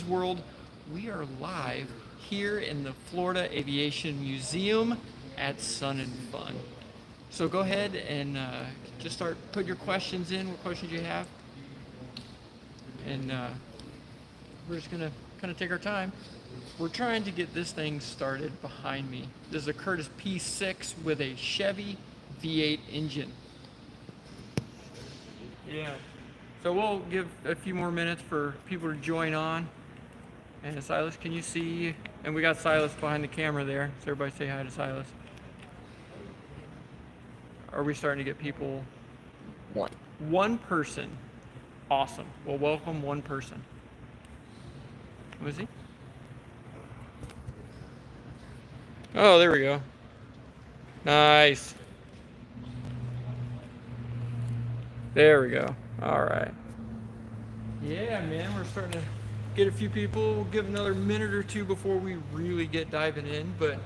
World. We are live here in the Florida Aviation Museum at Sun and Fun. So go ahead and just start putting your questions in, what questions you have. And we're just gonna kind of take our time. We're trying to get this thing started behind me. This is a Curtiss P6 with a Chevy V8 engine. Yeah. So we'll give a few more minutes for people to join on. And Silas, can you see? And we got Silas behind the camera there. So everybody say hi to Silas. Are we starting to get people? One person. Awesome. Well, welcome one person. Who is he? Oh, there we go. Nice. There we go. All right. Yeah, man, we're starting to get a few people. We'll give another minute or two before we really get diving in. But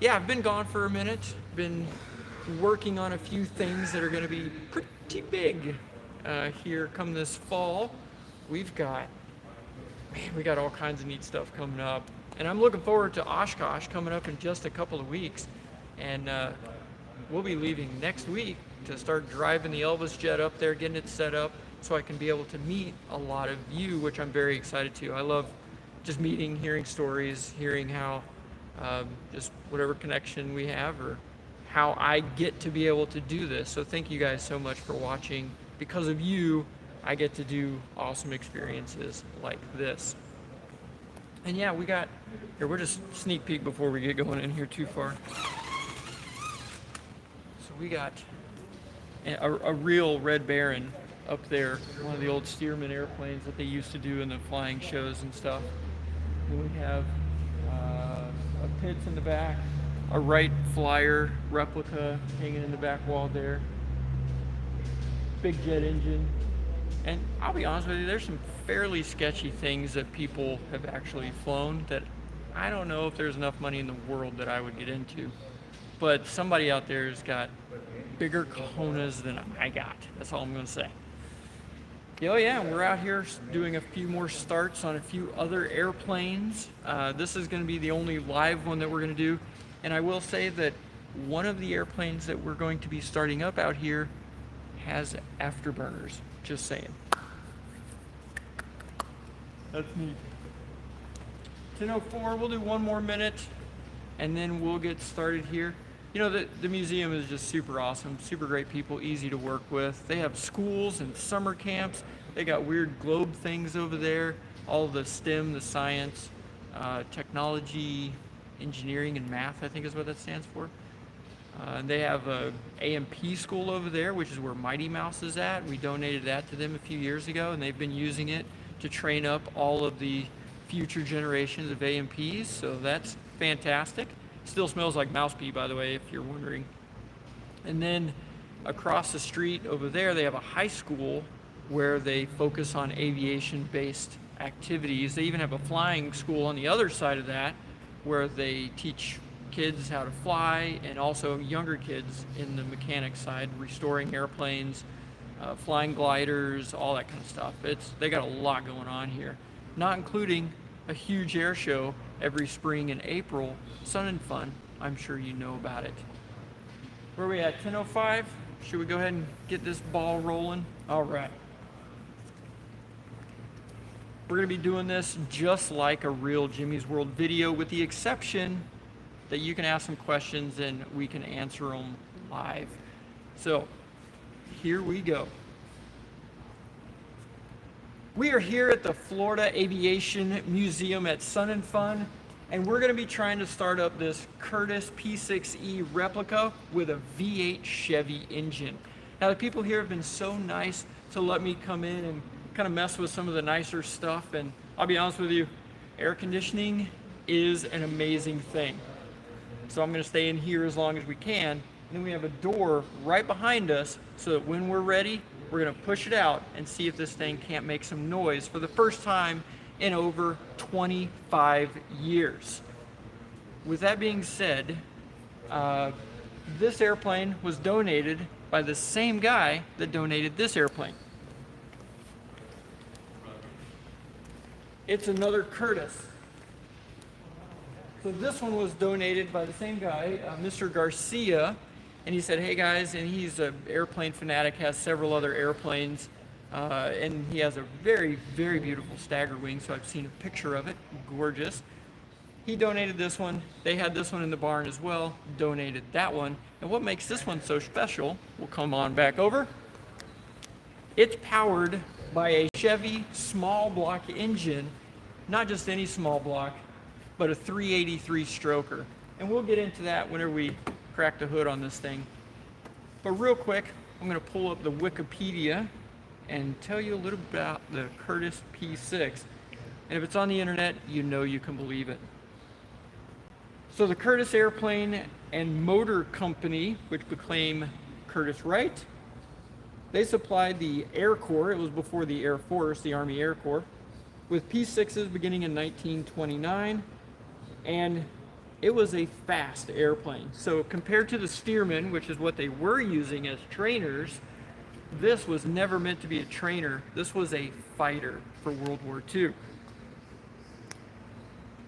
yeah, I've been gone for a minute. Been working on a few things that are going to be pretty big here come this fall. We got all kinds of neat stuff coming up. And I'm looking forward to Oshkosh coming up in just a couple of weeks. And we'll be leaving next week to start driving the Elvis jet up there, getting it set up so I can be able to meet a lot of you, which I'm very excited to. I love just meeting, hearing stories, hearing how just whatever connection we have or how I get to be able to do this. So thank you guys so much for watching. Because of you, I get to do awesome experiences like this. And yeah, we're just sneak peek before we get going in here too far. So we got a real Red Baron up there, one of the old Stearman airplanes that they used to do in the flying shows and stuff. And we have a Pitts in the back, a Wright Flyer replica hanging in the back wall there. Big jet engine. And I'll be honest with you, there's some fairly sketchy things that people have actually flown that I don't know if there's enough money in the world that I would get into. But somebody out there has got bigger cojones than I got. That's all I'm going to say. Oh yeah, we're out here doing a few more starts on a few other airplanes. This is going to be the only live one that we're going to do. And I will say that one of the airplanes that we're going to be starting up out here has afterburners. Just saying. That's neat. 10:04, we'll do one more minute and then we'll get started here. You know, the museum is just super awesome, super great people, easy to work with. They have schools and summer camps. They got weird globe things over there, all the STEM, the science, technology, engineering, and math, I think is what that stands for. They have a AMP school over there, which is where Mighty Mouse is at. We donated that to them a few years ago, and they've been using it to train up all of the future generations of AMPs, so that's fantastic. Still smells like mouse pee, by the way, if you're wondering. And then across the street over there, they have a high school where they focus on aviation-based activities. They even have a flying school on the other side of that where they teach kids how to fly and also younger kids in the mechanic side, restoring airplanes, flying gliders, all that kind of stuff. They got a lot going on here, not including a huge air show every spring in April, Sun and Fun. I'm sure you know about it. Where are we at? 10:05? Should we go ahead and get this ball rolling? All right. We're going to be doing this just like a real Jimmy's World video, with the exception that you can ask some questions and we can answer them live. So here we go. We are here at the Florida Aviation Museum at Sun and Fun, and we're going to be trying to start up this Curtiss P6E replica with a V8 Chevy engine. Now, the people here have been so nice to let me come in and kind of mess with some of the nicer stuff, and I'll be honest with you, air conditioning is an amazing thing. So I'm going to stay in here as long as we can, and then we have a door right behind us so that when we're ready, we're going to push it out and see if this thing can't make some noise for the first time in over 25 years. With that being said, this airplane was donated by the same guy that donated this airplane. it's another Curtiss. So this one was donated by the same guy, Mr. Garcia, and he said, hey guys, and he's an airplane fanatic, has several other airplanes, and he has a very, very beautiful stagger wing, so I've seen a picture of it, gorgeous. He donated this one. They had this one in the barn as well, donated that one. And what makes this one so special, we'll come on back over, it's powered by a Chevy small block engine, not just any small block, but a 383 stroker. And we'll get into that whenever we crack the hood on this thing. But real quick, I'm gonna pull up the Wikipedia and tell you a little bit about the Curtiss P6. And if it's on the internet, you know you can believe it. So the Curtiss Airplane and Motor Company, which became Curtiss-Wright, they supplied the Air Corps, it was before the Air Force, the Army Air Corps, with P6s beginning in 1929, and it was a fast airplane. So compared to the Stearman, which is what they were using as trainers, this was never meant to be a trainer. This was a fighter for World War II.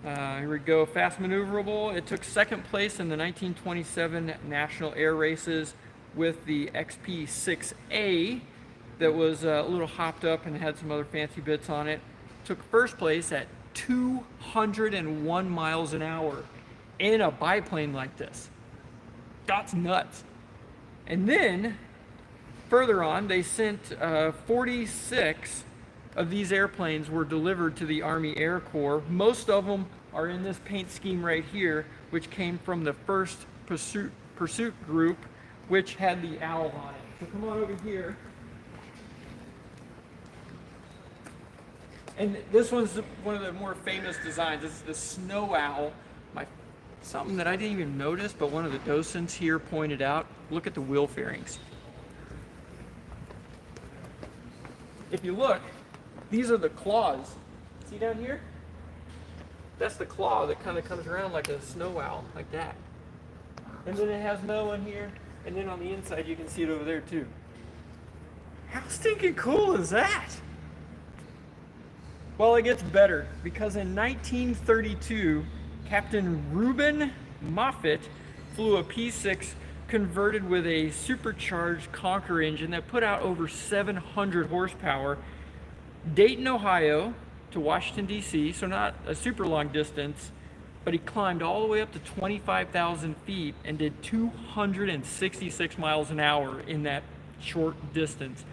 Here we go, fast maneuverable. It took second place in the 1927 National Air Races with the XP6A that was a little hopped up and had some other fancy bits on it. Took first place at 201 miles an hour in a biplane like this. That's nuts. And then further on, they sent 46 of these airplanes were delivered to the Army Air Corps. Most of them are in this paint scheme right here, which came from the first pursuit group, which had the owl on it. So come on over here. And this one's one of the more famous designs. This is the snow owl. Something that I didn't even notice, but one of the docents here pointed out. Look at the wheel fairings. If you look, these are the claws. See down here? That's the claw that kind of comes around like a snow owl, like that. And then it has no one here, and then on the inside you can see it over there too. How stinking cool is that? Well, it gets better, because in 1932, Captain Reuben Moffett flew a P6 converted with a supercharged Conquer engine that put out over 700 horsepower, Dayton, Ohio to Washington, D.C., so not a super long distance, but he climbed all the way up to 25,000 feet and did 266 miles an hour in that short distance.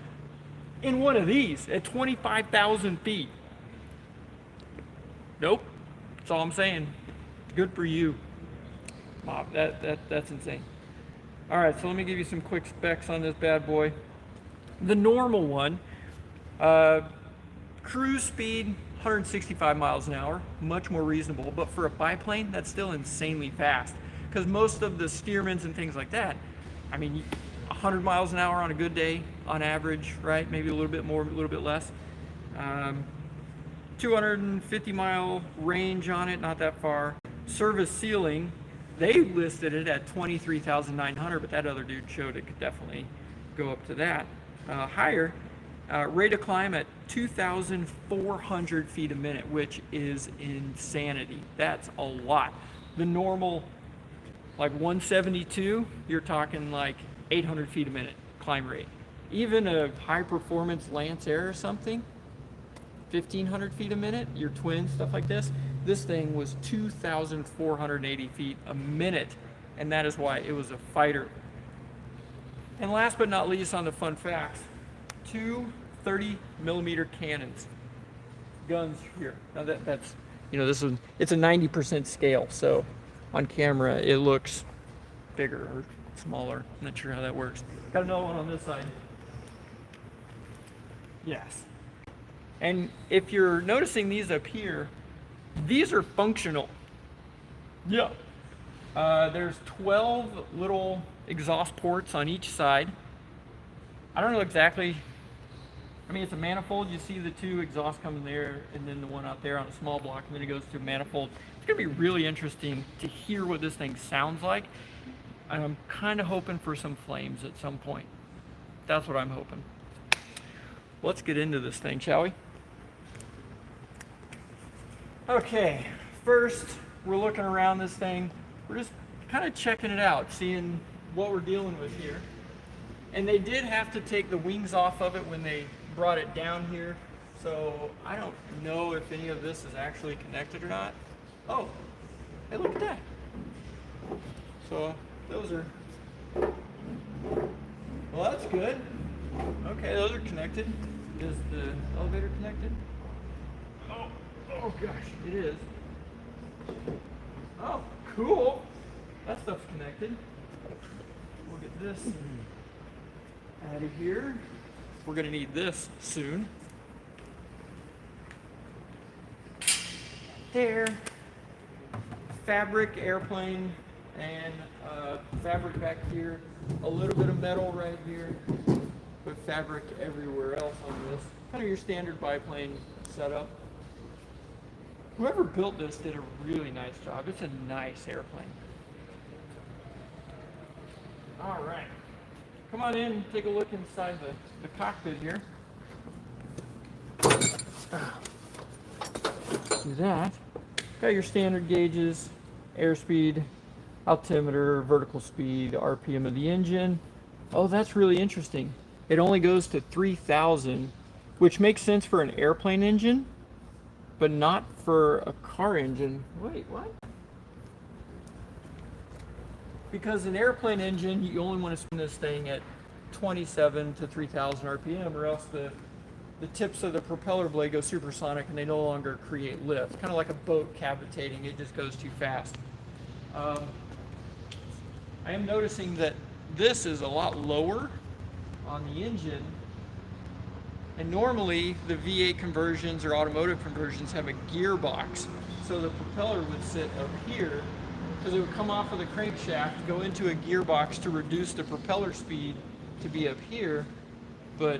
In one of these, at 25,000 feet. Nope, that's all I'm saying. Good for you. Wow, that's insane. All right, so let me give you some quick specs on this bad boy. The normal one, cruise speed 165 miles an hour, much more reasonable, but for a biplane, that's still insanely fast. Because most of the Stearmans and things like that, I mean, 100 miles an hour on a good day, on average, right? Maybe a little bit more, a little bit less. 250 mile range on it, not that far. Service ceiling, they listed it at 23,900, but that other dude showed it could definitely go up to that. Higher, rate of climb at 2,400 feet a minute, which is insanity. That's a lot. The normal, like 172, you're talking like 800 feet a minute climb rate. Even a high performance Lance Air or something, 1,500 feet a minute, your twin, stuff like this. This thing was 2,480 feet a minute, and that is why it was a fighter. And last but not least on the fun facts, two 30mm cannons, guns here. Now that's, you know, it's a 90% scale, so on camera it looks bigger or smaller. I'm not sure how that works. Got another one on this side. Yes. And if you're noticing these up here, these are functional. Yeah. There's 12 little exhaust ports on each side. I don't know exactly. I mean, it's a manifold. You see the two exhausts coming there, and then the one out there on a small block, and then it goes to a manifold. It's going to be really interesting to hear what this thing sounds like. And I'm kind of hoping for some flames at some point. That's what I'm hoping. Let's get into this thing, shall we? Okay, first we're looking around this thing. We're just kind of checking it out, seeing what we're dealing with here. And they did have to take the wings off of it when they brought it down here. So I don't know if any of this is actually connected or not. Oh, hey, look at that. So those are, well, that's good. Okay, those are connected. Is the elevator connected? Oh gosh, it is. Oh, cool. That stuff's connected. We'll get this out of here. We're gonna need this soon. There. Fabric airplane and fabric back here. A little bit of metal right here. With fabric everywhere else on this. Kind of your standard biplane setup. Whoever built this did a really nice job. It's a nice airplane. All right. Come on in and take a look inside the cockpit here. Do that. Got your standard gauges, airspeed, altimeter, vertical speed, RPM of the engine. Oh, that's really interesting. It only goes to 3,000, which makes sense for an airplane engine, but not for a car engine. Wait, what? Because an airplane engine, you only want to spin this thing at 27 to 3,000 RPM, or else the tips of the propeller blade go supersonic and they no longer create lift. Kind of like a boat cavitating, it just goes too fast. I am noticing that this is a lot lower on the engine, and normally the V8 conversions or automotive conversions have a gearbox, so the propeller would sit up here because it would come off of the crankshaft, go into a gearbox to reduce the propeller speed to be up here, but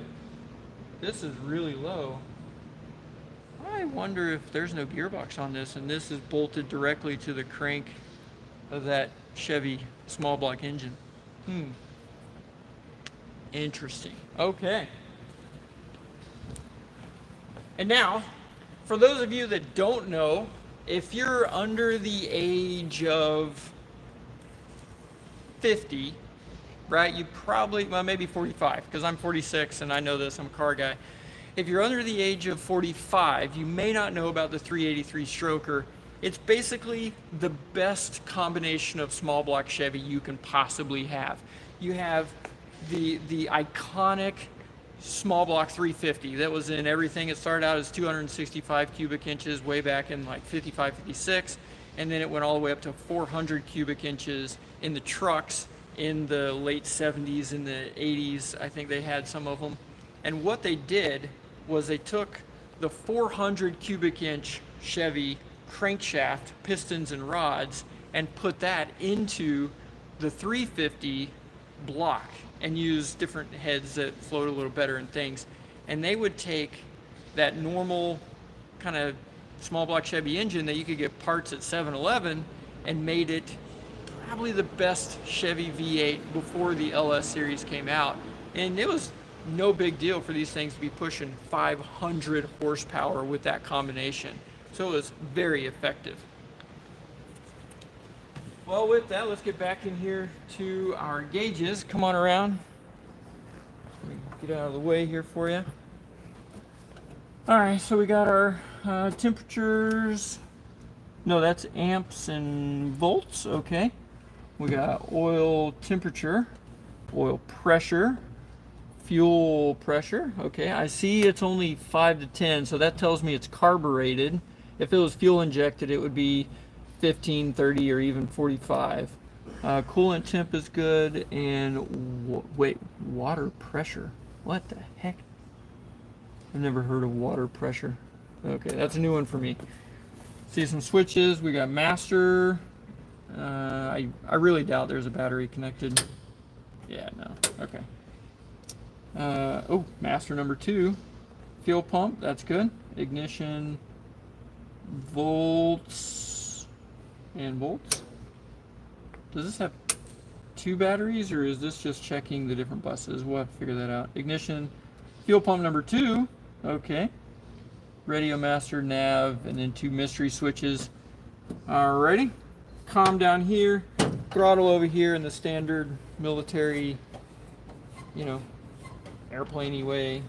this is really low. I wonder if there's no gearbox on this and this is bolted directly to the crank of that Chevy small block engine. Interesting. Okay. And now, for those of you that don't know, if you're under the age of 50, right, you probably, well, maybe 45, because I'm 46 and I know this, I'm a car guy. If you're under the age of 45, you may not know about the 383 stroker. It's basically the best combination of small block Chevy you can possibly have. You have the iconic small block 350 that was in everything. It started out as 265 cubic inches way back in like 55, 56, and then it went all the way up to 400 cubic inches in the trucks in the late 70s and the 80s. I think they had some of them. And what they did was they took the 400 cubic inch Chevy crankshaft, pistons and rods, and put that into the 350 block and use different heads that float a little better and things. And they would take that normal kind of small block Chevy engine that you could get parts at 7-Eleven and made it probably the best Chevy V8 before the LS series came out. And it was no big deal for these things to be pushing 500 horsepower with that combination. So it was very effective. Well, with that, let's get back in here to our gauges. Come on around. Let me get out of the way here for you. All right, so we got our temperatures. No, that's amps and volts. Okay. We got oil temperature, oil pressure, fuel pressure. Okay, I see it's only 5 to 10, so that tells me it's carbureted. If it was fuel injected, it would be 15, 30, or even 45. Coolant temp is good, and wait, water pressure. What the heck? I've never heard of water pressure. Okay, that's a new one for me. See some switches. We got master. I really doubt there's a battery connected. Yeah, no. Okay. Oh, master number 2. Fuel pump. That's good. Ignition. Volts. And volts. Does this have 2 batteries, or is this just checking the different buses? We'll have to figure that out. Ignition. Fuel pump number 2. Okay. radio master, nav, and then 2 mystery switches. Alrighty, comm down here, throttle over here in the standard military, you know, airplane-y way.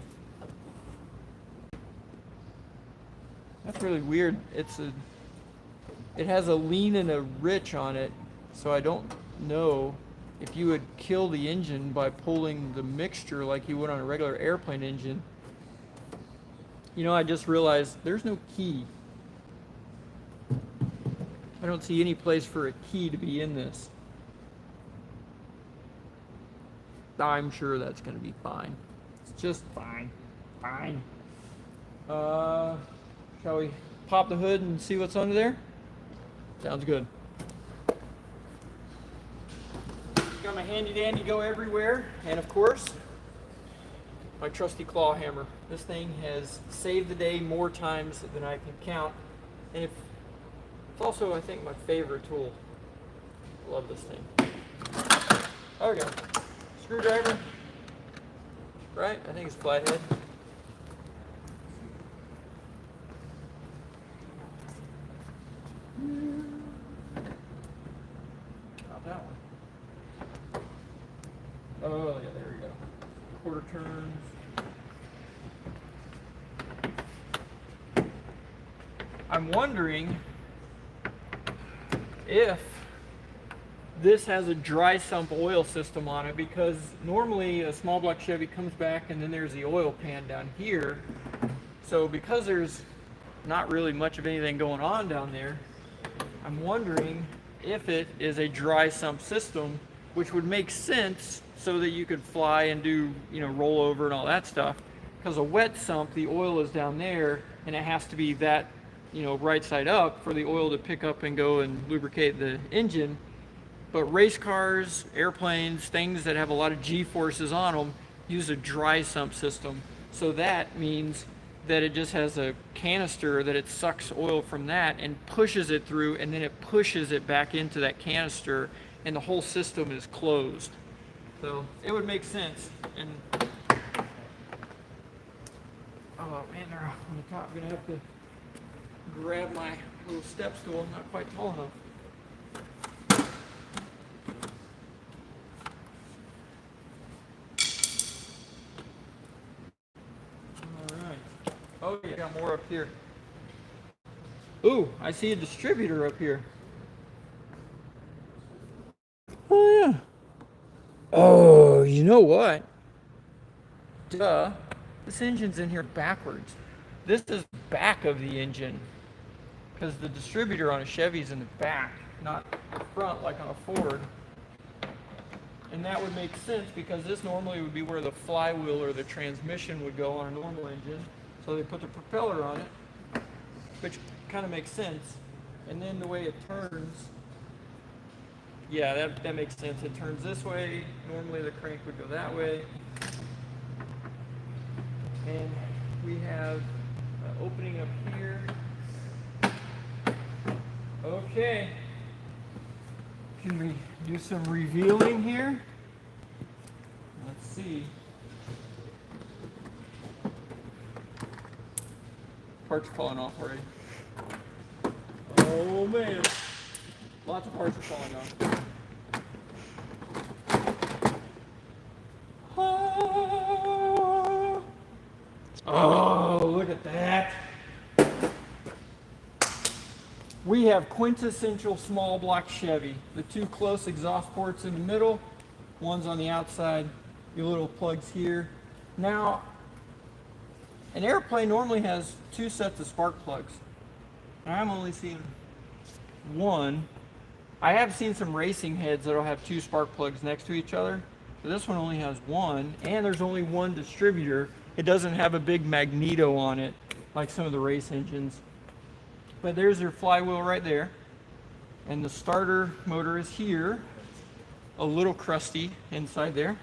That's really weird. It has a lean and a rich on it, so I don't know if you would kill the engine by pulling the mixture like you would on a regular airplane engine. You know, I just realized there's no key. I don't see any place for a key to be in this. I'm sure that's going to be fine. It's just fine. Fine. Shall we pop the hood and see what's under there? Sounds good. Got my handy dandy go everywhere, and of course, my trusty claw hammer. This thing has saved the day more times than I can count, and it's also, I think, my favorite tool. I love this thing. There we go. Screwdriver. Right? I think it's flathead. Not that one. Oh, yeah, there we go. Quarter turns. I'm wondering if this has a dry sump oil system on it, because normally a small block Chevy comes back and then there's the oil pan down here. So because there's not really much of anything going on down there, I'm wondering if it is a dry sump system, which would make sense so that you could fly and do, you know, rollover and all that stuff. Because a wet sump, the oil is down there and it has to be that, you know, right side up for the oil to pick up and go and lubricate the engine. But race cars, airplanes, things that have a lot of G-forces on them use a dry sump system. So that means that it just has a canister that it sucks oil from that and pushes it through, and then it pushes it back into that canister, and the whole system is closed. So it would make sense. And oh man, they're on the top. I'm gonna have to grab my little step stool. I'm not quite tall enough. Oh, you got more up here. Ooh, I see a distributor up here. Oh, yeah. Oh, you know what? Duh. This engine's in here backwards. This is back of the engine, because the distributor on a Chevy's in the back, not the front like on a Ford. And that would make sense, because this normally would be where the flywheel or the transmission would go on a normal engine. So they put the propeller on it, which kind of makes sense. And then the way it turns, yeah, that makes sense. It turns this way. Normally the crank would go that way. And we have an opening up here. Okay. Can we do some revealing here? Let's see. Parts are falling off already. Oh man. Lots of parts are falling off. Oh, look at that. We have quintessential small block Chevy. The 2 close exhaust ports in the middle, one's on the outside, your little plugs here. Now, an airplane normally has 2 sets of spark plugs. I'm only seeing 1. I have seen some racing heads that'll have 2 spark plugs next to each other. But this one only has 1, and there's only 1 distributor. It doesn't have a big magneto on it like some of the race engines. But there's your flywheel right there. And the starter motor is here. A little crusty inside there.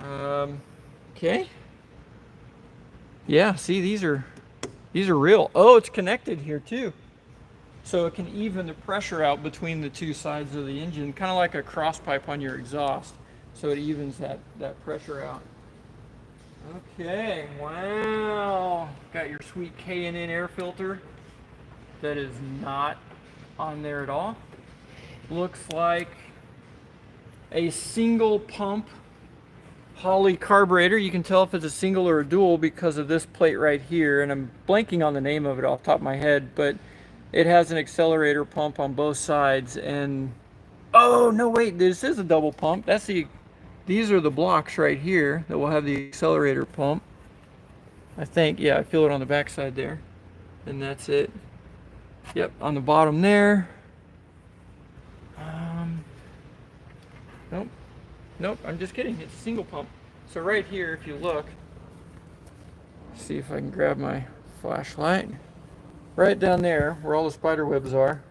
Okay. Yeah, see, these are real. Oh, it's connected here too. So it can even the pressure out between the 2 sides of the engine, kind of like a cross pipe on your exhaust. So it evens that pressure out. Okay, wow. Got your sweet K&N air filter. That is not on there at all. Looks like a single pump Holley carburetor. You can tell if it's a single or a dual because of this plate right here, and I'm blanking on the name of it off the top of my head, but it has an accelerator pump on both sides. And oh no, wait, this is a double pump. These are the blocks right here that will have the accelerator pump, I think. Yeah, I feel it on the back side there, and that's it. Yep, on the bottom there. Nope. Nope, I'm just kidding. It's a single pump. So right here, if you look, see if I can grab my flashlight. Right down there, where all the spider webs are,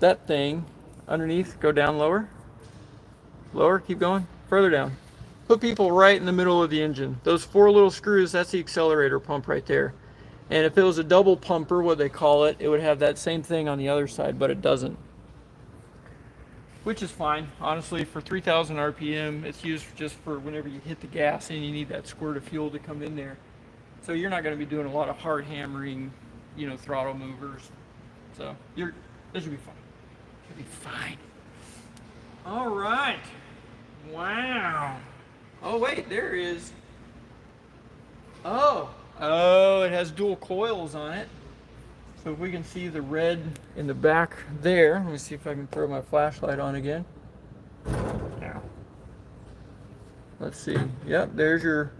that thing underneath, go down lower. Lower, keep going, further down. Put people right in the middle of the engine. Those 4 little screws, that's the accelerator pump right there. And if it was a double pumper, what they call it, it would have that same thing on the other side, but it doesn't. Which is fine, honestly. For 3,000 RPM, it's used just for whenever you hit the gas and you need that squirt of fuel to come in there. So you're not going to be doing a lot of hard hammering, you know, throttle movers. So this should be fine. Should be fine. All right. Wow. Oh wait, there is. Oh, it has dual coils on it. So if we can see the red in the back there, let me see if I can throw my flashlight on again. Now, let's see. Yep, there's your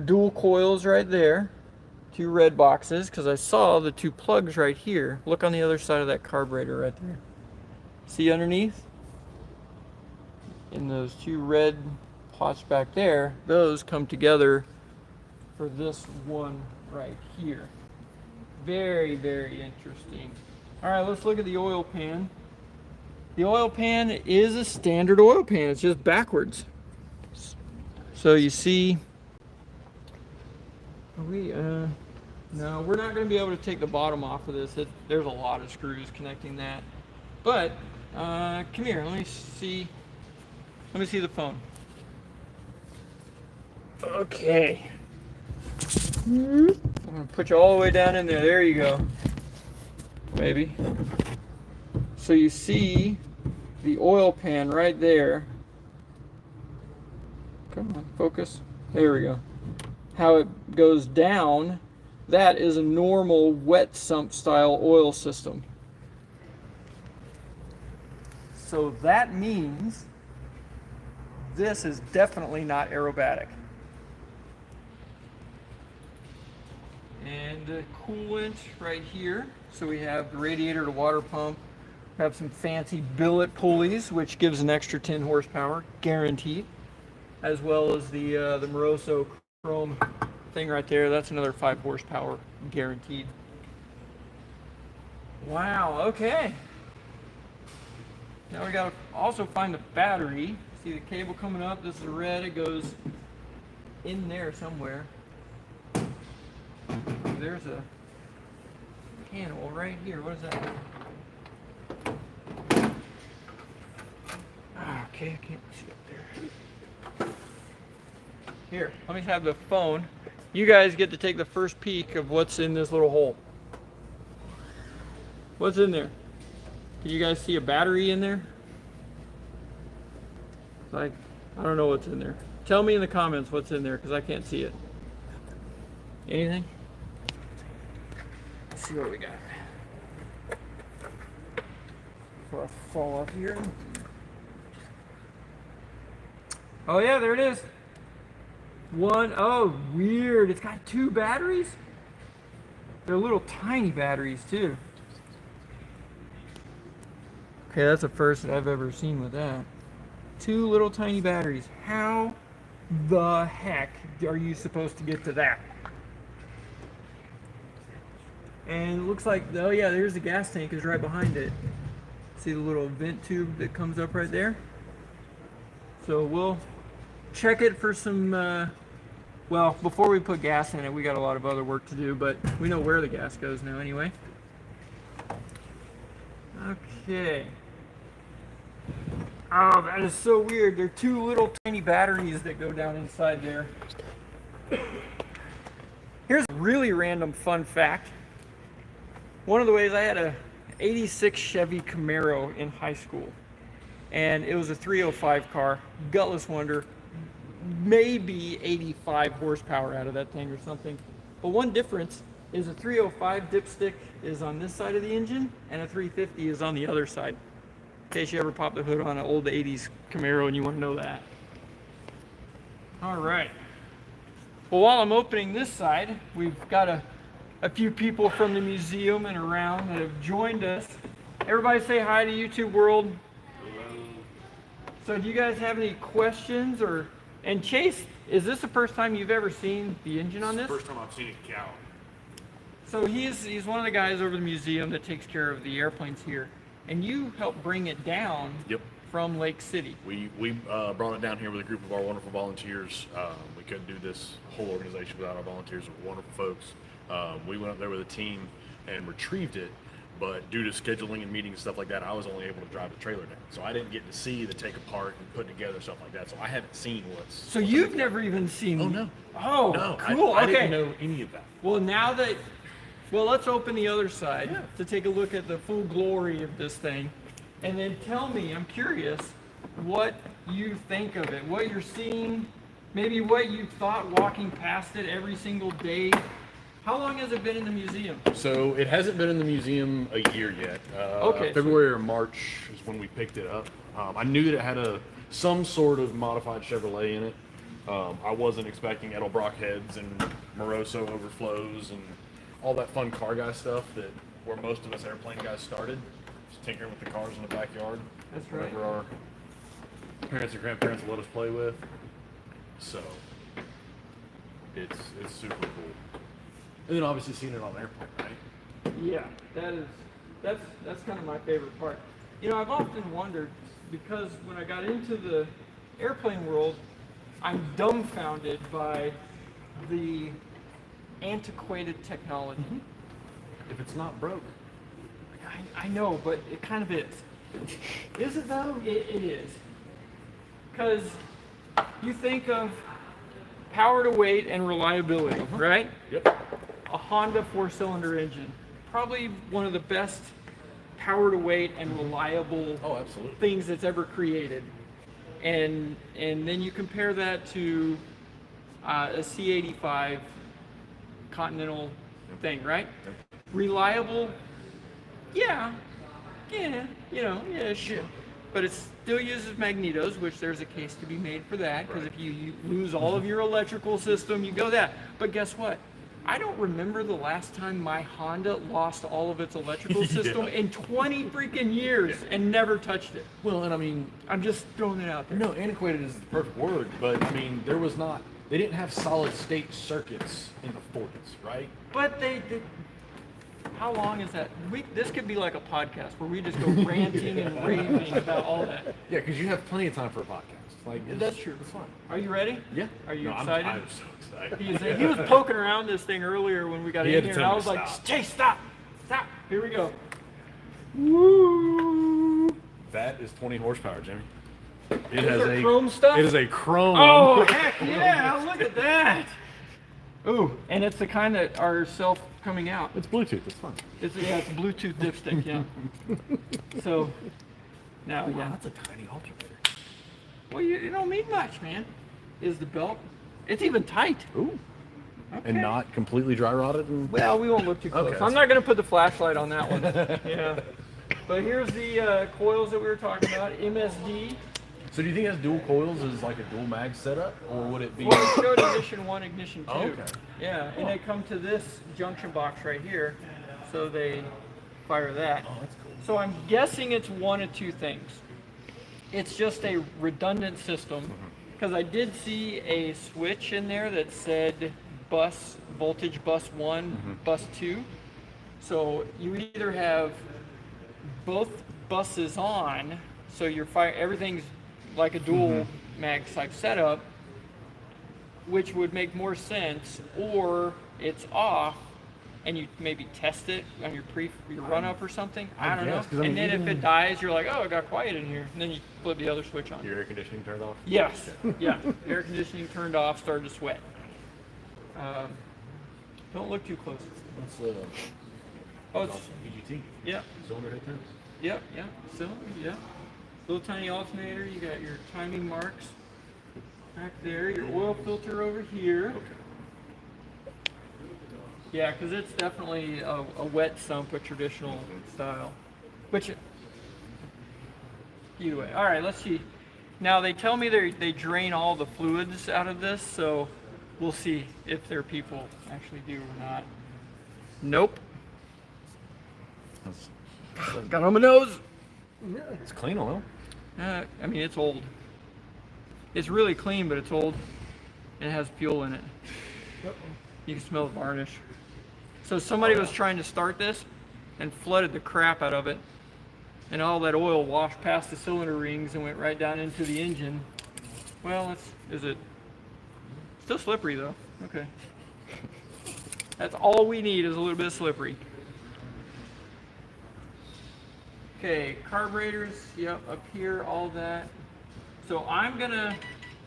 dual coils right there. 2 red boxes, because I saw the 2 plugs right here. Look on the other side of that carburetor right there. See underneath? In those 2 red pots back there, those come together for this one right here. Very, very interesting. All right, let's look at the oil pan. The oil pan is a standard oil pan. It's just backwards. So you see, no, we're not going to be able to take the bottom off of this. There's a lot of screws connecting that. But come here. Let me see the phone. Okay. I'm gonna put you all the way down in there. There you go. Maybe. So you see the oil pan right there. Come on, focus. There we go. How it goes down, that is a normal wet sump style oil system. So that means this is definitely not aerobatic. And the coolant right here. So we have the radiator to water pump. We have some fancy billet pulleys, which gives an extra 10 horsepower, guaranteed. As well as the Moroso chrome thing right there. That's another 5 horsepower, guaranteed. Wow, okay. Now we gotta also find the battery. See the cable coming up? This is red. It goes in there somewhere. There's a panel right here. What is that? Okay, I can't see up there. Here, let me have the phone. You guys get to take the first peek of what's in this little hole. What's in there? Can you guys see a battery in there? It's like, I don't know what's in there. Tell me in the comments what's in there, because I can't see it. Anything? Let's see what we got. Before I fall off here. Oh yeah, there it is. Oh, weird. It's got 2 batteries. They're little tiny batteries too. Okay, that's the first that I've ever seen with that. 2 little tiny batteries. How the heck are you supposed to get to that? And it looks like, oh yeah, there's the gas tank is right behind it. See the little vent tube that comes up right there? So we'll check it for some, well, before we put gas in it, we got a lot of other work to do, but we know where the gas goes now anyway. Okay. Oh, that is so weird. They're 2 little tiny batteries that go down inside there. Here's a really random fun fact. One of the ways I had a 86 Chevy Camaro in high school, and it was a 305 car, gutless wonder, maybe 85 horsepower out of that thing or something. But one difference is a 305 dipstick is on this side of the engine and a 350 is on the other side. In case you ever pop the hood on an old 80s Camaro and you want to know that. All right. Well, while I'm opening this side, we've got a few people from the museum and around that have joined us. Everybody say hi to YouTube world. Hello. So do you guys have any questions or, and Chase, is this the first time you've ever seen the engine on this? First time I've seen a cow. So he's one of the guys over the museum that takes care of the airplanes here. And you helped bring it down from Lake City. We brought it down here with a group of our wonderful volunteers. We couldn't do this whole organization without our volunteers. They're wonderful folks. We went up there with a team and retrieved it, but due to scheduling and meetings and stuff like that, I was only able to drive the trailer down. So I didn't get to see the take apart and put together stuff like that. So I haven't seen what's... So you've never even seen... Oh, no. Oh, no, cool. I okay. didn't know any of that. Well, now that... Well, let's open the other side to take a look at the full glory of this thing. And then tell me, I'm curious, what you think of it, what you're seeing, maybe what you thought walking past it every single day. How long has it been in the museum? So it hasn't been in the museum a year yet. Okay. February or March is when we picked it up. I knew that it had some sort of modified Chevrolet in it. I wasn't expecting Edelbrock heads and Moroso overflows and all that fun car guy stuff that where most of us airplane guys started. Just tinkering with the cars in the backyard. That's right. Whatever our parents and grandparents let us play with. So it's super cool. And then obviously seeing it on an airplane, right? Yeah, that's kind of my favorite part. You know, I've often wondered, because when I got into the airplane world, I'm dumbfounded by the antiquated technology. Mm-hmm. If it's not broke. I know, but it kind of is. Is it though? It is. Because you think of power to weight and reliability, right? Yep. A Honda 4-cylinder engine, probably one of the best power to weight and reliable things that's ever created. And then you compare that to a C85 Continental thing, right? Reliable, yeah, sure. But it still uses magnetos, which there's a case to be made for that, because if you lose all of your electrical system, you go that. But guess what? I don't remember the last time my Honda lost all of its electrical system in 20 freaking years and never touched it. Well, and I mean, I'm just throwing it out there. No, antiquated is the perfect word, but I mean, they didn't have solid state circuits in the 40s, right? But they did. How long is that? This could be like a podcast where we just go ranting and raving about all that. Yeah, because you have plenty of time for a podcast. Like that's true. It's fun. Are you ready? Yeah. Are you excited? I'm so excited. He was poking around this thing earlier when we got in here, and I was like, "Chase, stop! Here we go." Woo! That is 20 horsepower, Jimmy. It has a chrome stuff. It is a chrome. Oh heck yeah! Look at that. Ooh, and it's the kind that are self-coming out. It's Bluetooth. It's fun. It's a Bluetooth dipstick. Yeah. So now, that's a tiny alternator. Well, you don't need much, man. Is the belt? It's even tight. Ooh. Okay. And not completely dry rotted. Well, we won't look too close. Okay. I'm not going to put the flashlight on that one. Yeah. But here's the coils that we were talking about. MSD. So do you think it has dual coils as like a dual mag setup, or would it be? Well, it showed ignition 1, ignition 2. Oh, okay. Yeah, and they come to this junction box right here, so they fire that. Oh, that's cool. So I'm guessing it's one of two things. It's just a redundant system, because I did see a switch in there that said voltage bus 1, bus 2. So you either have both buses on, so your everything's like a dual mag type setup, which would make more sense, or it's off and you maybe test it on your run up or something. I don't know. And then if it dies, you're like, oh, it got quiet in here. And then you flip the other switch on. Your air conditioning turned off? Yes. Yeah. Air conditioning turned off, started to sweat. Don't look too close. That's Oh, it's, EGT. yeah, Cylinder head turns. yep, yeah, cylinder, yeah. Little tiny alternator, you got your timing marks back there, your oil filter over here. Okay. Yeah, because it's definitely a wet sump, a traditional style. Which, either way. All right, let's see. Now they tell me they drain all the fluids out of this, so we'll see if their people actually do or not. Nope. Got on my nose. Yeah, it's clean oil. I mean, it's old. It's really clean, but it's old, and it has fuel in it. You can smell the varnish. So somebody was trying to start this and flooded the crap out of it, and all that oil washed past the cylinder rings and went right down into the engine. Well, is it still slippery though? Okay. That's all we need is a little bit of slippery. Okay, carburetors, yep, up here, all that. So I'm gonna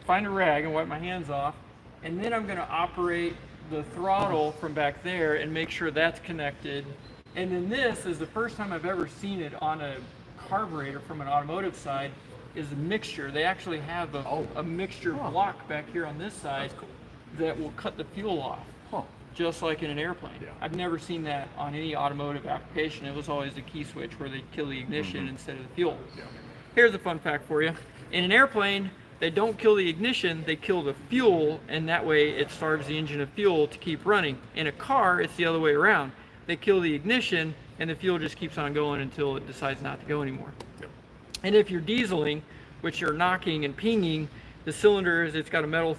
find a rag and wipe my hands off, and then I'm gonna operate the throttle from back there and make sure that's connected. And then this is the first time I've ever seen it on a carburetor from an automotive side, is a mixture. They actually have a mixture block back here on this side that will cut the fuel off. Just like in an airplane. Yeah. I've never seen that on any automotive application. It was always the key switch where they kill the ignition instead of the fuel. Yeah. Here's a fun fact for you. In an airplane, they don't kill the ignition, they kill the fuel, and that way it starves the engine of fuel to keep running. In a car, it's the other way around. They kill the ignition, and the fuel just keeps on going until it decides not to go anymore. Yep. And if you're dieseling, which you're knocking and pinging, the cylinders, it's got a metal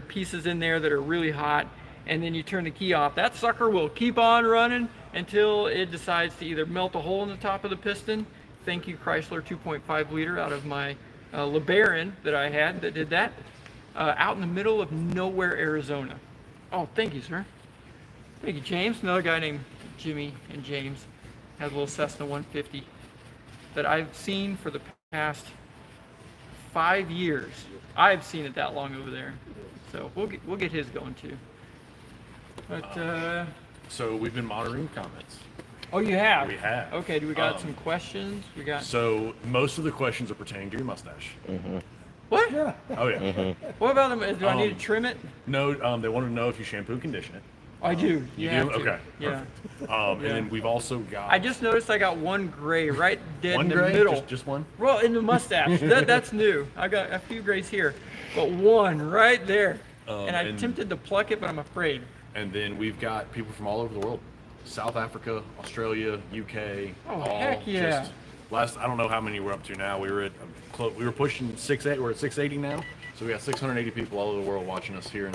pieces in there that are really hot, and then you turn the key off, that sucker will keep on running until it decides to either melt a hole in the top of the piston. Thank you, Chrysler 2.5 liter out of my LeBaron that I had that did that, out in the middle of nowhere, Arizona. Oh, thank you, sir. Thank you, James. Another guy named Jimmy and James has a little Cessna 150 that I've seen for the past 5 years. I've seen it that long over there, so we'll get his going too. But So we've been monitoring comments. oh, you have? We have. Okay. Do we got some questions? We got. So most of the questions are pertaining to your mustache. What? Yeah. Oh yeah. What about them? Do I need to trim it? No, they wanted to know if you shampoo and condition it. I do. You have do? to. Okay. Yeah. Perfect. And then we've also got I just noticed I got one gray right dead one in the gray, middle. just one. Well, in the mustache. That's new. I got a few grays here, but one right there. And I'm tempted to pluck it, but I'm afraid. And then we've got people from all over the world. South Africa, Australia, UK. Oh, all heck yeah. I don't know how many we're up to now. We were pushing 680. We're at 680 now. So we got 680 people all over the world watching us here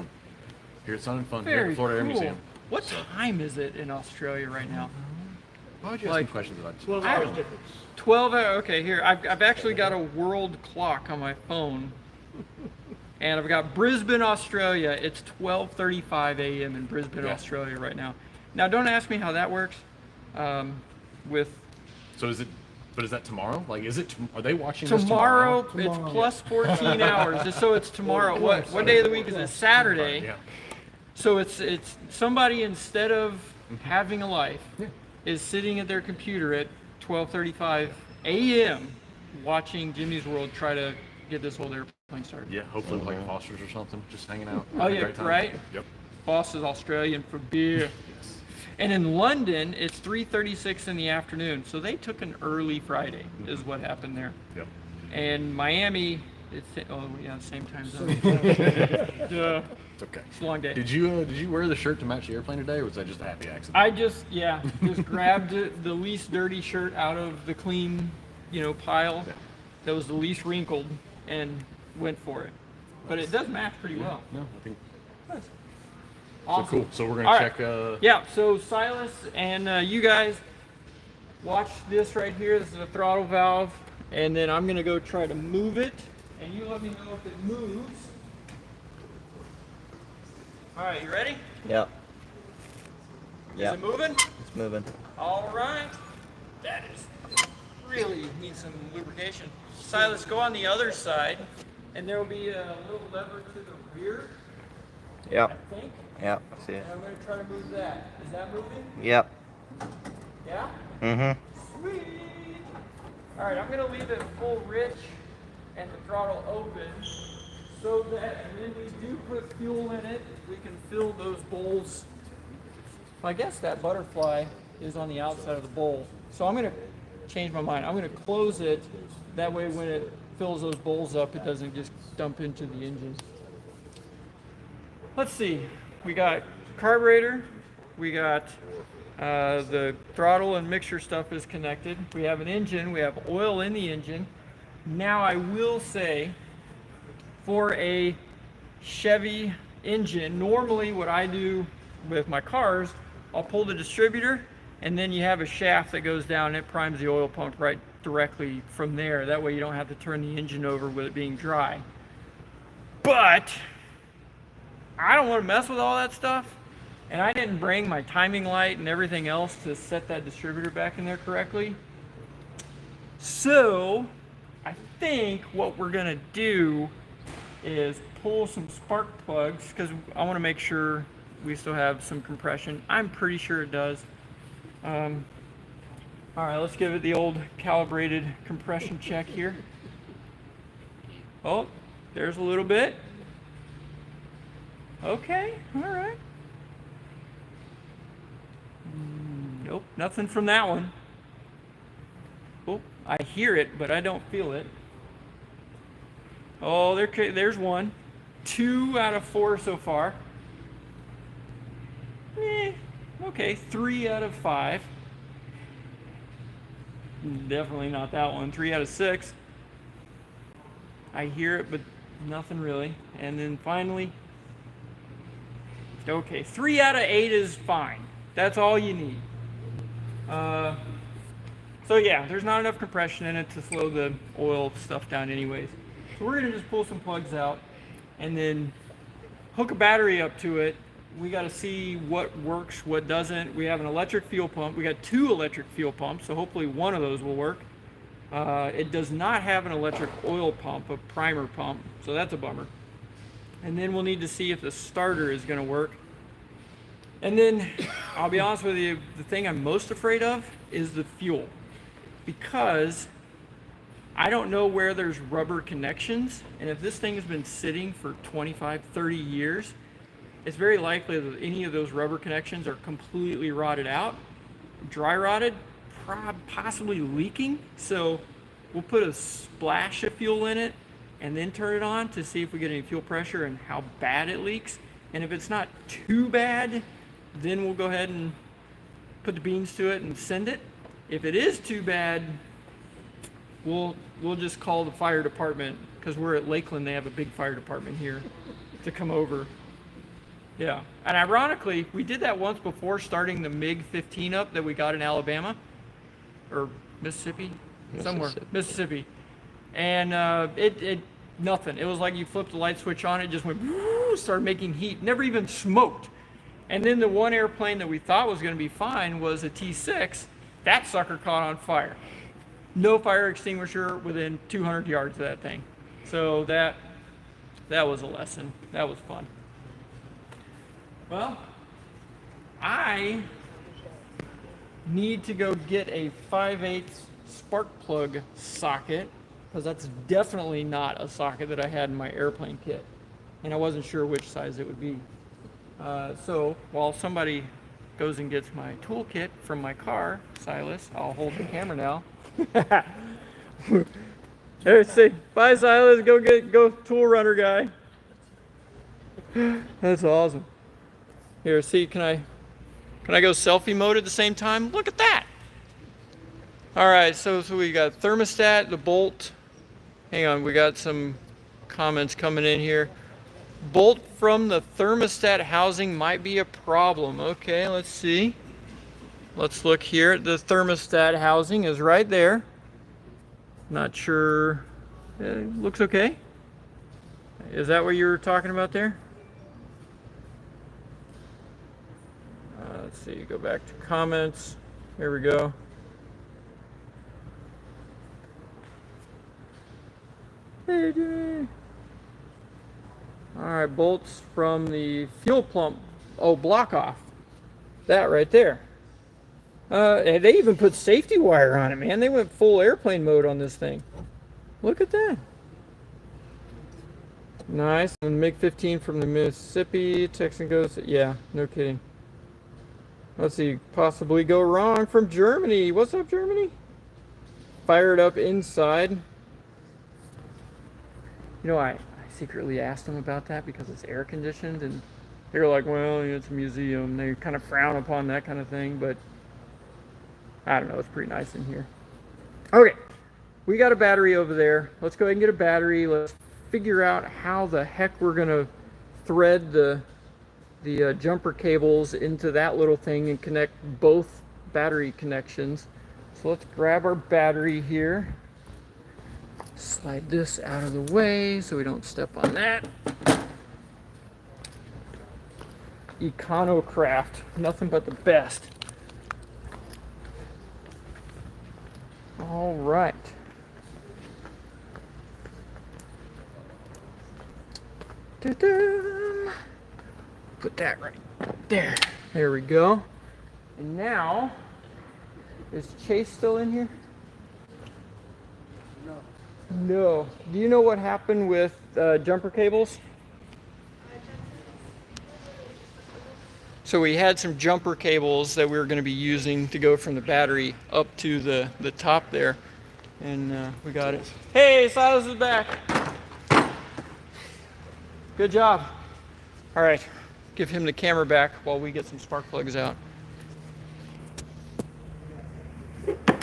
at Sun and Fun, here Very at Florida Air cool. Museum. What time is it in Australia right now? Why would you ask me questions about 12 I hours don't- difference. 12 hours. Okay, here. I've actually got a world clock on my phone. And I've got Brisbane, Australia. It's 12:35 a.m. in Brisbane, Yeah. Australia right now. Now, don't ask me how that works. With So is that tomorrow? Like, are they watching tomorrow, this it's Tomorrow, plus 14 hours. So it's tomorrow. What day of the week is it? Saturday. Yeah. So it's somebody, instead of having a life, is sitting at their computer at 12:35 a.m. watching Jimmy's World try to get this old airplane started. Yeah, hopefully with like Foster's or something, just hanging out. Oh, having a yeah, great time. right? Yep. Boss is Australian for beer. And in London, it's 3:36 in the afternoon. So they took an early Friday, is what happened there. Yep. And Miami, same time zone. Duh. It's okay. It's a long day. Did you wear the shirt to match the airplane today, or was that just a happy accident? I just grabbed the least dirty shirt out of the clean, pile that was the least wrinkled and went for it. But it does match pretty well. No, I think Awesome. so. Cool. So we're gonna All check. right. Yeah. So Silas and you guys watch this right here. This is a throttle valve, and then I'm gonna go try to move it, and you let me know if it moves. All right. You ready? Yep. Is Yep. it moving? It's moving. All right. That is really needs some lubrication. Silas, go on the other side, and there will be a little lever to the rear. Yep. I think. Yep. I see it. And I'm going to try to move that. Is that moving? Yep. Yeah? Mm-hmm. Sweet! Alright, I'm going to leave it full rich and the throttle open so that when we do put fuel in it, we can fill those bowls. I guess that butterfly is on the outside of the bowl. So I'm going to change my mind. I'm going to close it. That way when it fills those bowls up, it doesn't just dump into the engine. Let's see. We got carburetor. We got the throttle and mixture stuff is connected. We have an engine. We have oil in the engine. Now I will say, for a Chevy engine, normally what I do with my cars, I'll pull the distributor and then you have a shaft that goes down and it primes the oil pump right directly from there. That way you don't have to turn the engine over with it being dry. But I don't want to mess with all that stuff, and I didn't bring my timing light and everything else to set that distributor back in there correctly. So I think what we're gonna do is pull some spark plugs, because I want to make sure we still have some compression. I'm pretty sure it does. All right, let's give it the old calibrated compression check here. Oh, there's a little bit. Okay, all right. Nope, nothing from that one. Oh, I hear it, but I don't feel it. Oh, there's one. 2 out of 4 so far. Okay, 3 out of 5. Definitely not that one. 3 out of 6. I hear it, but nothing really. And then finally, okay, 3 out of 8 is fine. That's all you need. So yeah, there's not enough compression in it to slow the oil stuff down anyways. So we're gonna just pull some plugs out and then hook a battery up to it. We gotta see what works, what doesn't. We have an electric fuel pump. We got 2 electric fuel pumps, so hopefully one of those will work. It does not have an electric oil pump, a primer pump, so that's a bummer. And then we'll need to see if the starter is gonna work. And then, I'll be honest with you, the thing I'm most afraid of is the fuel. Because I don't know where there's rubber connections, and if this thing has been sitting for 25, 30 years, it's very likely that any of those rubber connections are completely rotted out, dry rotted, possibly leaking. So we'll put a splash of fuel in it and then turn it on to see if we get any fuel pressure and how bad it leaks. And if it's not too bad, then we'll go ahead and put the beans to it and send it. If it is too bad, we'll just call the fire department, because we're at Lakeland. They have a big fire department here to come over. Yeah, and ironically, we did that once before starting the MiG-15 up that we got in Alabama or Mississippi, somewhere Mississippi, and it nothing. It was like you flipped the light switch on, it just went started making heat, never even smoked. And then the one airplane that we thought was going to be fine was a T-6. That sucker caught on fire. No fire extinguisher within 200 yards of that thing. So that was a lesson. That was fun. Well, I need to go get a 5/8 spark plug socket, because that's definitely not a socket that I had in my airplane kit. And I wasn't sure which size it would be. So while somebody goes and gets my toolkit from my car, Silas, I'll hold the camera now. There, see, bye Silas, go tool runner guy. That's awesome. Here, see, can I go selfie mode at the same time? Look at that. All right, so we got thermostat, the bolt. Hang on, we got some comments coming in here. Bolt from the thermostat housing might be a problem. Okay, let's see. Let's look here. The thermostat housing is right there. Not sure. It looks okay. Is that what you were talking about there? Let's see. Go back to comments. Here we go. Hey, Jay. All right, bolts from the fuel pump. Oh, block off. That right there. And they even put safety wire on it, man. They went full airplane mode on this thing. Look at that. Nice. And MiG-15 from the Mississippi. Texan goes, yeah, no kidding. Let's see, possibly go wrong from Germany. What's up, Germany? Fire it up inside. You know, I secretly asked them about that because it's air conditioned, and they were like, well, it's a museum. They kind of frown upon that kind of thing, but I don't know, it's pretty nice in here. Okay, we got a battery over there. Let's go ahead and get a battery. Let's figure out how the heck we're gonna thread the jumper cables into that little thing and connect both battery connections. So let's grab our battery here. Slide this out of the way so we don't step on that. Econocraft, nothing but the best. All right. Ta-da! Put that right there. There we go. And now, is Chase still in here? No. No. Do you know what happened with jumper cables? So we had some jumper cables that we were going to be using to go from the battery up to the top there. And we got it. Hey, Silas is back. Good job. All right. Give him the camera back while we get some spark plugs out.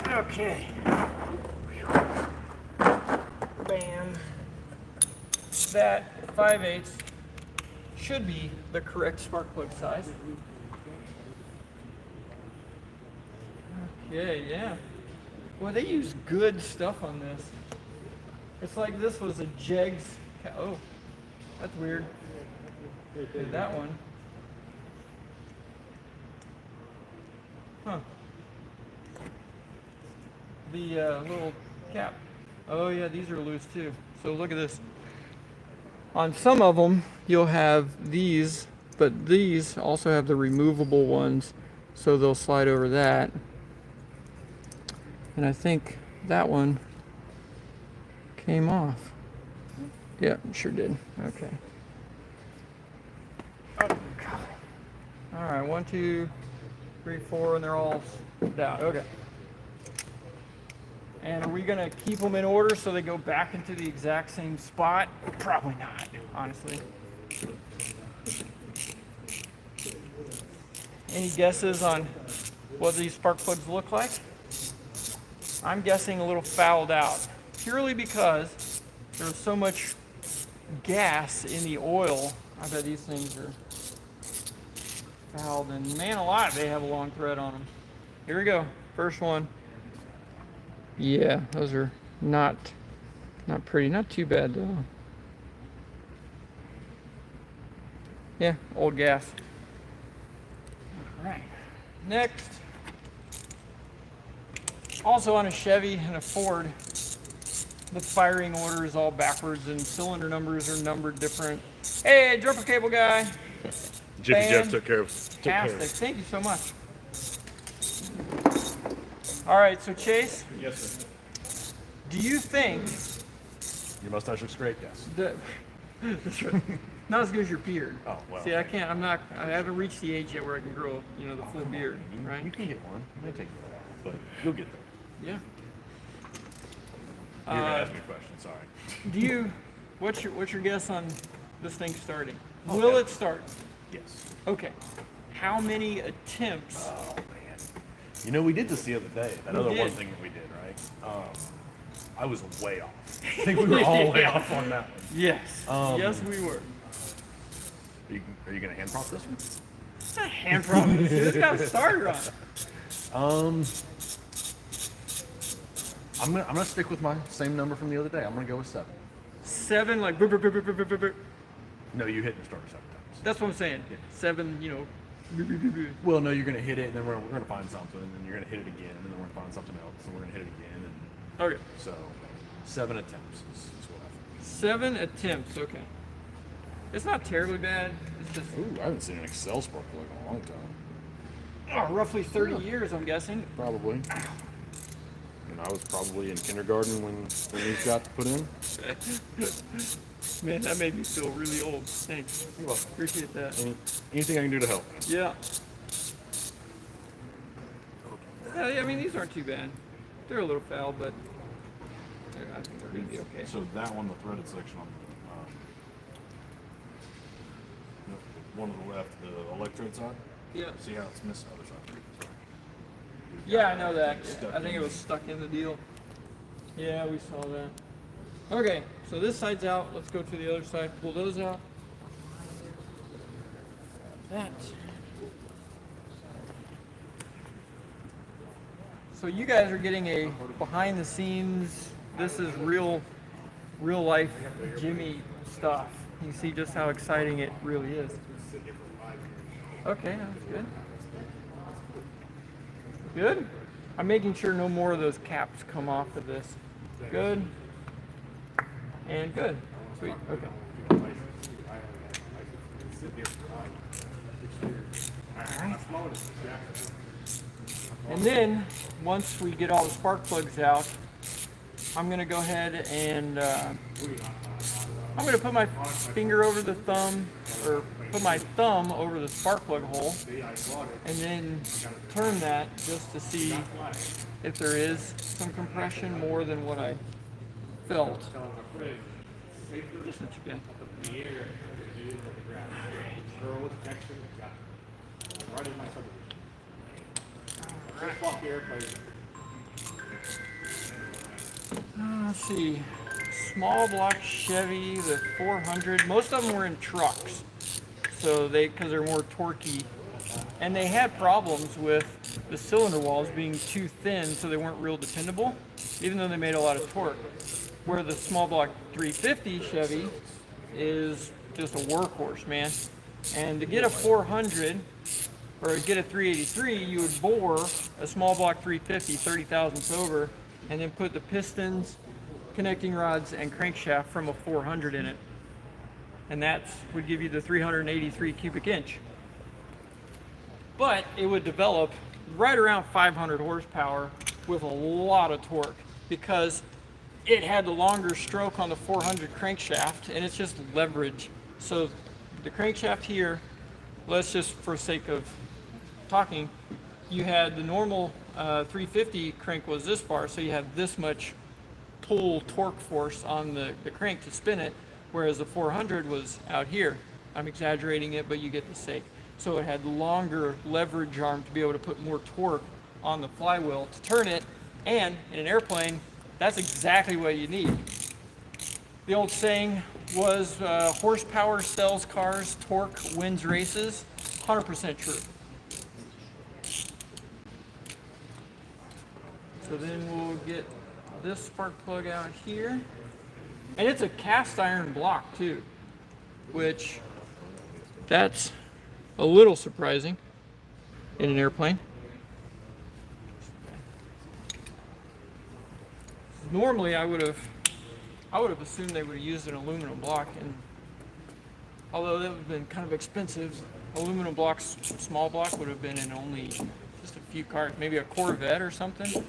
Okay. Bam. That 5/8 should be the correct spark plug size. Okay, yeah. Well, they use good stuff on this. It's like this was a Jegs. Oh, that's weird. Okay, that one. Huh. The little cap. Oh yeah, these are loose too. So look at this. On some of them, you'll have these, but these also have the removable ones, so they'll slide over that. And I think that one came off. Yeah, sure did. Okay. Oh, God. All right, 1, 2, 3, 4, and they're all down. Okay. And are we gonna keep them in order so they go back into the exact same spot? Probably not, honestly. Any guesses on what these spark plugs look like? I'm guessing a little fouled out, purely because there's so much gas in the oil. I bet these things are fouled, and man alive, they have a long thread on them. Here we go, first one. Yeah, those are not pretty, not too bad though. Yeah, old gas. All right, next. Also on a Chevy and a Ford, the firing order is all backwards and cylinder numbers are numbered different. Hey, jumper cable guy. Jiffy Jeff took care of. Fantastic. Thank you so much. All right, so Chase. Yes, sir. Do you think Your mustache looks great, yes. that's right. Not as good as your beard. Oh, well. See, I haven't reached the age yet where I can grow, the full beard, right? You can get one. It may take you a while, but you'll get there. Yeah. You're gonna ask me a question. Sorry. Do you? What's your guess on this thing starting? Will it start? Yes. Okay. How many attempts? Oh man. We did this the other day. That other one thing that we did, right? I was way off. I think we were all way off on that one. Yes. Yes, we were. Are you gonna hand prop this one? It's not hand prop. This got a starter on it. I'm gonna stick with my same number from the other day. I'm gonna go with 7. 7, like. Burr, burr, burr, burr, burr, burr. No, you hit the starter 7 times. That's what I'm saying. 7, Well, no, you're gonna hit it, and then we're gonna find something, and then you're gonna hit it again, and then we're gonna find something else, and we're gonna hit it again, and Okay. so 7 attempts is what I think. 7 attempts. Okay. It's not terribly bad. It's just Ooh, I haven't seen an Excel spark plug in a long time. roughly 30 years, I'm guessing. Probably. And I was probably in kindergarten when these got put in. Man, that made me feel really old. Thanks. You're welcome. Appreciate that. Anything I can do to help? Yeah. Yeah, I mean, these aren't too bad. They're a little foul, but I think they're going to be okay. So that one, the threaded section on one on the left, the electrode side. Yeah. See how it's missing the other side. Sorry. Yeah, I know that. Stuck I think in. it was stuck in the deal. Yeah, we saw that. Okay, so this side's out. Let's go to the other side. Pull those out. That. So you guys are getting a behind the scenes. This is real life Jimmy stuff. You see just how exciting it really is. Okay, that's good. Good. I'm making sure no more of those caps come off of this. Good. And good. Sweet. Okay. Alright. And then, once we get all the spark plugs out, I'm going to go ahead and I'm going to put my finger over the thumb, or put my thumb over the spark plug hole, and then turn that just to see if there is some compression more than what I felt. Just not too bad. Let's see. Small block Chevy, the 400. Most of them were in trucks, so because they're more torquey, and they had problems with the cylinder walls being too thin, so they weren't real dependable, even though they made a lot of torque. Where the small block 350 Chevy is just a workhorse, man. And to get a 400 or get a 383, you would bore a small block 350 30 thousandths over, and then put the pistons, connecting rods, and crankshaft from a 400 in it. And that would give you the 383 cubic inch. But it would develop right around 500 horsepower with a lot of torque, because it had the longer stroke on the 400 crankshaft, and it's just leverage. So the crankshaft here, let's just, for sake of talking, you had the normal 350 crank was this far, so you had this much pull torque force on the crank to spin it, whereas the 400 was out here. I'm exaggerating it, but you get the sake. So it had longer leverage arm to be able to put more torque on the flywheel to turn it, and in an airplane, that's exactly what you need. The old saying was, horsepower sells cars, torque wins races. 100% true. So then we'll get this spark plug out here. And it's a cast iron block too, which that's a little surprising in an airplane. Normally I would have assumed they would have used an aluminum block, and although that would have been kind of expensive, aluminum blocks, small block, would have been in only just a few cars, maybe a Corvette or something.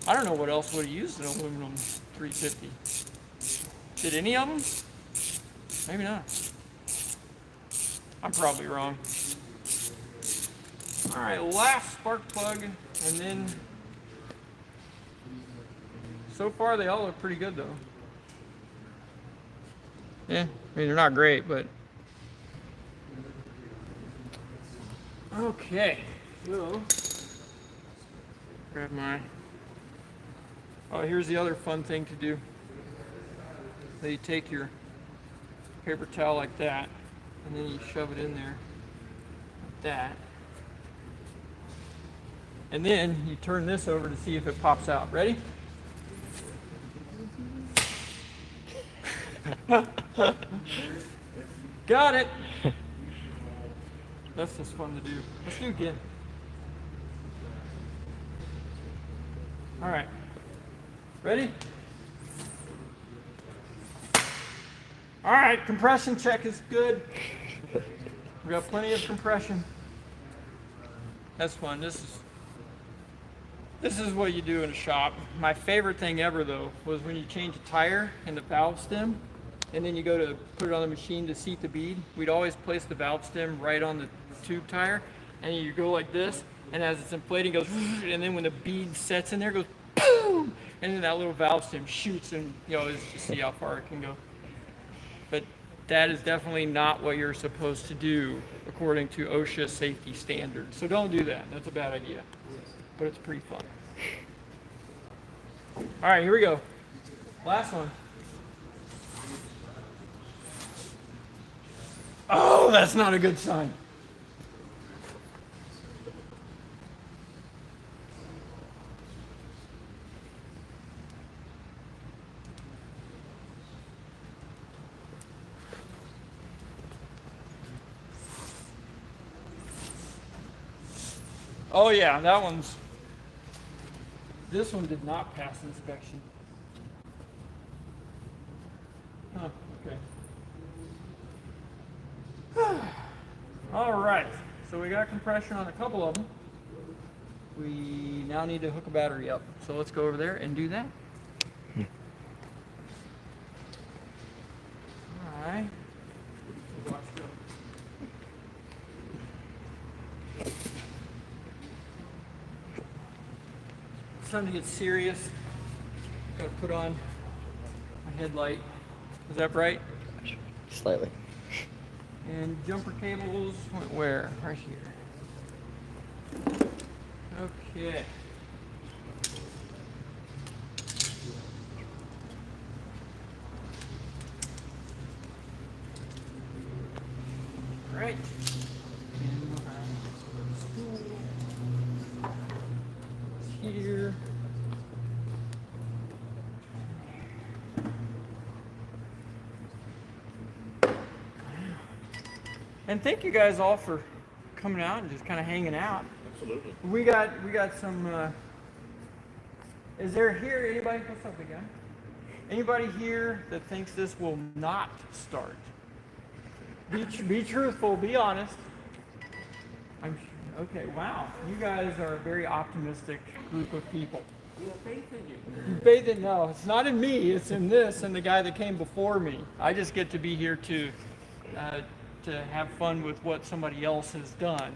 I don't know what else would have used an aluminum 350. Did any of them? Maybe not. I'm probably wrong. All right, last spark plug, and then so far they all look pretty good though. Yeah, I mean, they're not great, but okay. So grab my. Oh, here's the other fun thing to do. So you take your paper towel like that, and then you shove it in there like that. And then you turn this over to see if it pops out. Ready? Got it. That's just fun to do. Let's do it again. All right. Ready? All right, compression check is good. We got plenty of compression. That's fun. This is what you do in a shop. My favorite thing ever though was when you change a tire in the valve stem, and then you go to put it on the machine to seat the bead. We'd always place the valve stem right on the tube tire, and you go like this, and as it's inflating, it goes, and then when the bead sets in there, it goes boom, and then that little valve stem shoots, and just see how far it can go. But that is definitely not what you're supposed to do according to OSHA safety standards. So don't do that. That's a bad idea. But it's pretty fun. All right, here we go. Last one. Oh, that's not a good sign. Oh yeah, this one did not pass inspection. Huh, okay. All right, so we got compression on a couple of them. We now need to hook a battery up. So let's go over there and do that. All right. Watch go. It's time to get serious. Gotta put on my headlight. Is that bright? Slightly. And jumper cables went where? Right here. Okay. Right. And we'll have spool here. And thank you guys all for coming out and just kind of hanging out. Absolutely. We got some. Is there here anybody? What's up again? Anybody here that thinks this will not start? Be truthful. Be honest. Okay. Wow. You guys are a very optimistic group of people. We have faith in you. Faith in no, it's not in me. It's in this and the guy that came before me. I just get to be here to have fun with what somebody else has done.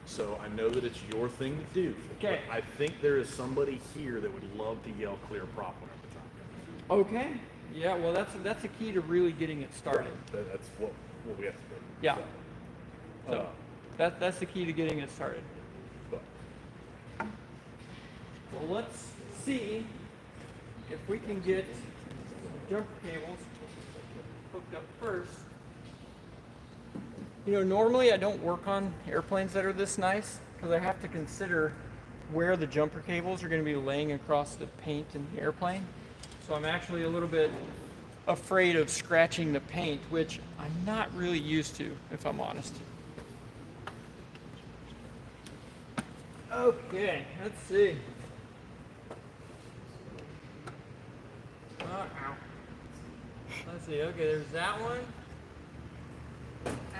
So I know that it's your thing to do. Okay. But I think there is somebody here that would love to yell clear prop at the time. Okay. Yeah. Well, that's the key to really getting it started. That's what we have to do. Yeah. So, So that's the key to getting it started. but Well, let's see if we can get the jumper cables hooked up first. Normally I don't work on airplanes that are this nice because I have to consider where the jumper cables are going to be laying across the paint in the airplane. So I'm actually a little bit afraid of scratching the paint, which I'm not really used to, if I'm honest. Okay, let's see. Ow. Let's see. Okay, there's that one.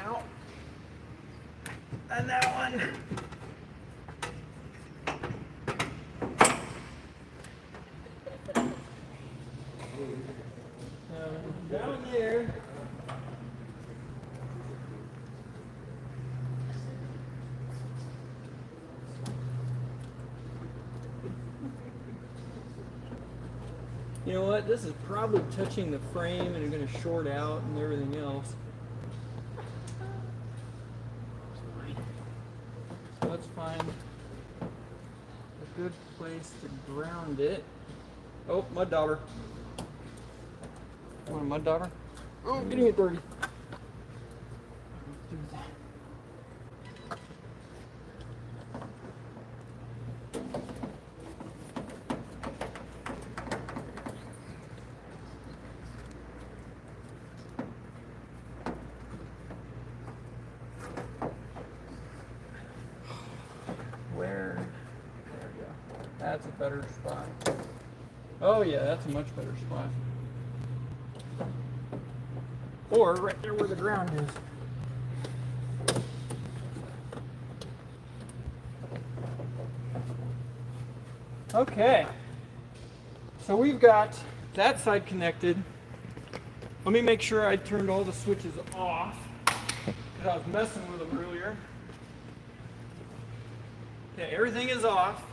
Ow. And that one. Down there. You know what? This is probably touching the frame and it's going to short out and everything else. So let's find a good place to ground it. Oh, mud dauber. Want a mud dauber? Oh, getting it dirty. Do that. There we go. That's a better spot. Oh yeah, that's a much better spot. or right there where the ground is. Okay, so we've got that side connected. Let me make sure I turned all the switches off because I was messing with them earlier. Okay, everything is off.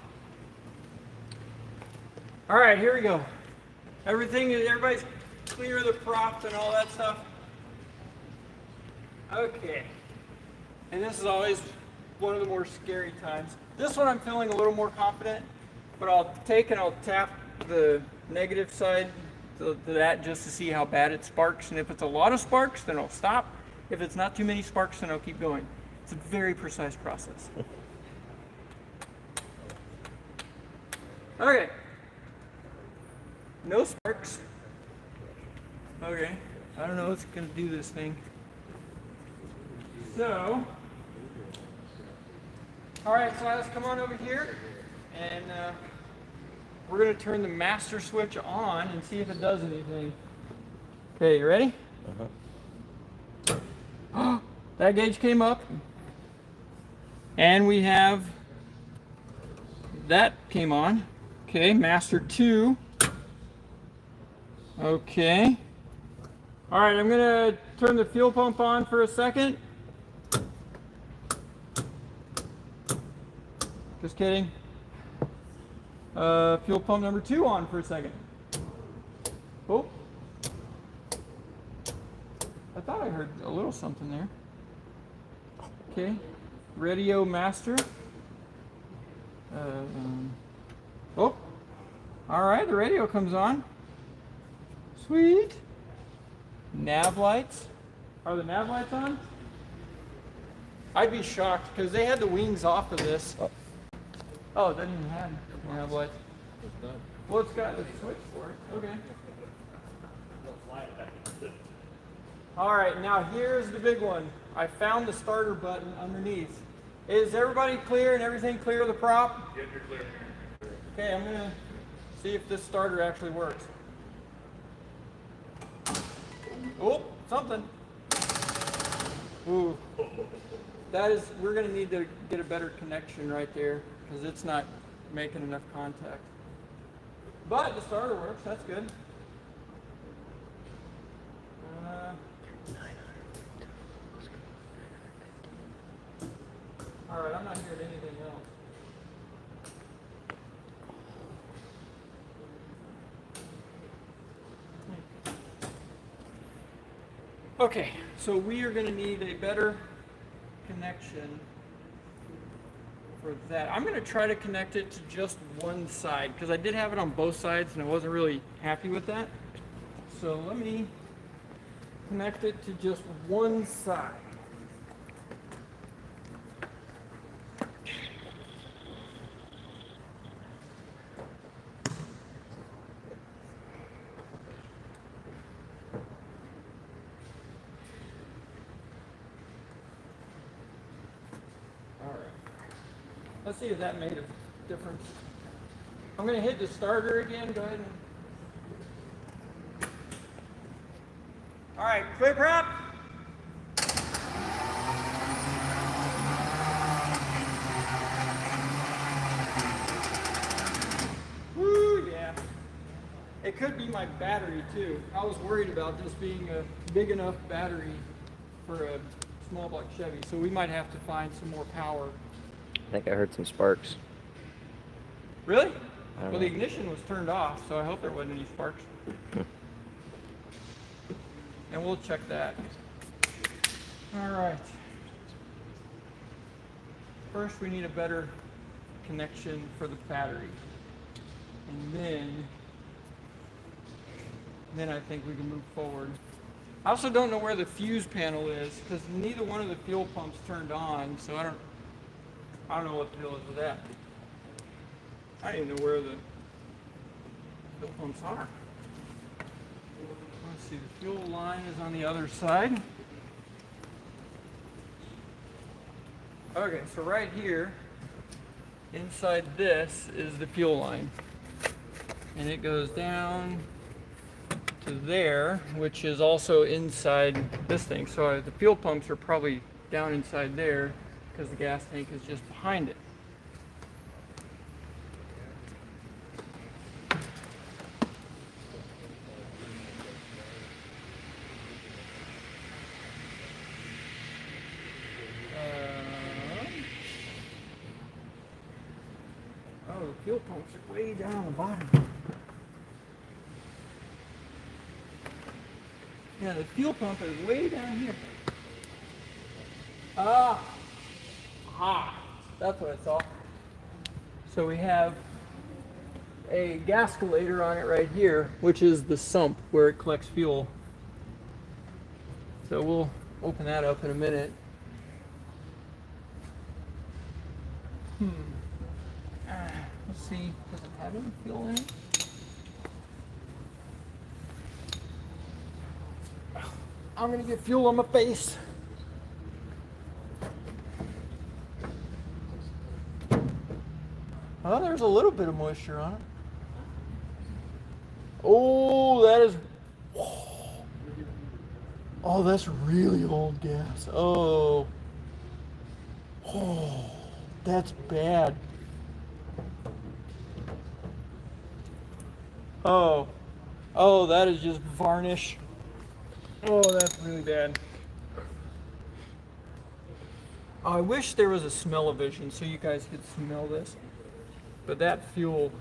All right, here we go. Everybody's clear of the props and all that stuff. Okay, and this is always one of the more scary times. This one I'm feeling a little more confident. But I'll take and I'll tap the negative side to that just to see how bad it sparks. And if it's a lot of sparks, then I'll stop. If it's not too many sparks, then I'll keep going. It's a very precise process. Okay. No sparks. Okay. I don't know what's going to do this thing. So, all right, Silas, come on over here. And we're going to turn the master switch on and see if it does anything. Okay, you ready? Uh-huh. That gauge came up. And we have that came on. Okay, master 2. Okay. All right, I'm going to turn the fuel pump on for a second. Just kidding. Fuel pump number 2 on for a second. Oh. I thought I heard a little something there. Okay. Radio master. Oh. All right, the radio comes on. Sweet. Nav lights. Are the nav lights on? I'd be shocked because they had the wings off of this. Oh, it doesn't even have nav lights. Well, it's got a switch for it. Okay. All right, now here's the big one. I found the starter button underneath. Is everybody clear and everything clear of the prop? Yep, you're clear. Okay, I'm gonna see if this starter actually works. Oh, something. Ooh. We're gonna need to get a better connection right there because it's not making enough contact. But the starter works, that's good. All right, I'm not hearing anything else. Okay, so we are going to need a better connection for that. I'm going to try to connect it to just one side because I did have it on both sides and I wasn't really happy with that. So let me connect it to just one side. Let's see if that made a difference. I'm going to hit the starter again. Go ahead. All right, clear prop. Woo, yeah. It could be my battery too. I was worried about this being a big enough battery for a small block Chevy, so we might have to find some more power. I think I heard some sparks. Really? Well, the ignition was turned off, so I hope there wasn't any sparks. And we'll check that. All right. First, we need a better connection for the battery. And then I think we can move forward. I also don't know where the fuse panel is because neither one of the fuel pumps turned on, so I don't know what the deal is with that. I don't even know where the fuel pumps are. Let's see, the fuel line is on the other side. Okay, so right here, inside this is the fuel line. And it goes down to there, which is also inside this thing. So the fuel pumps are probably down inside there because the gas tank is just behind it. Oh, the fuel pumps are way down the bottom. Yeah, the fuel pump is way down here. Ah, that's what I saw. So we have a gascolator on it right here, which is the sump where it collects fuel. So we'll open that up in a minute. Let's see, does it have any fuel in it? I'm gonna get fuel on my face. Oh, there's a little bit of moisture on it. Oh, that is. Oh, that's really old gas. Oh, that's bad. Oh, that is just varnish. Oh, that's really bad. I wish there was a smell-o-vision so you guys could smell this. But that fuel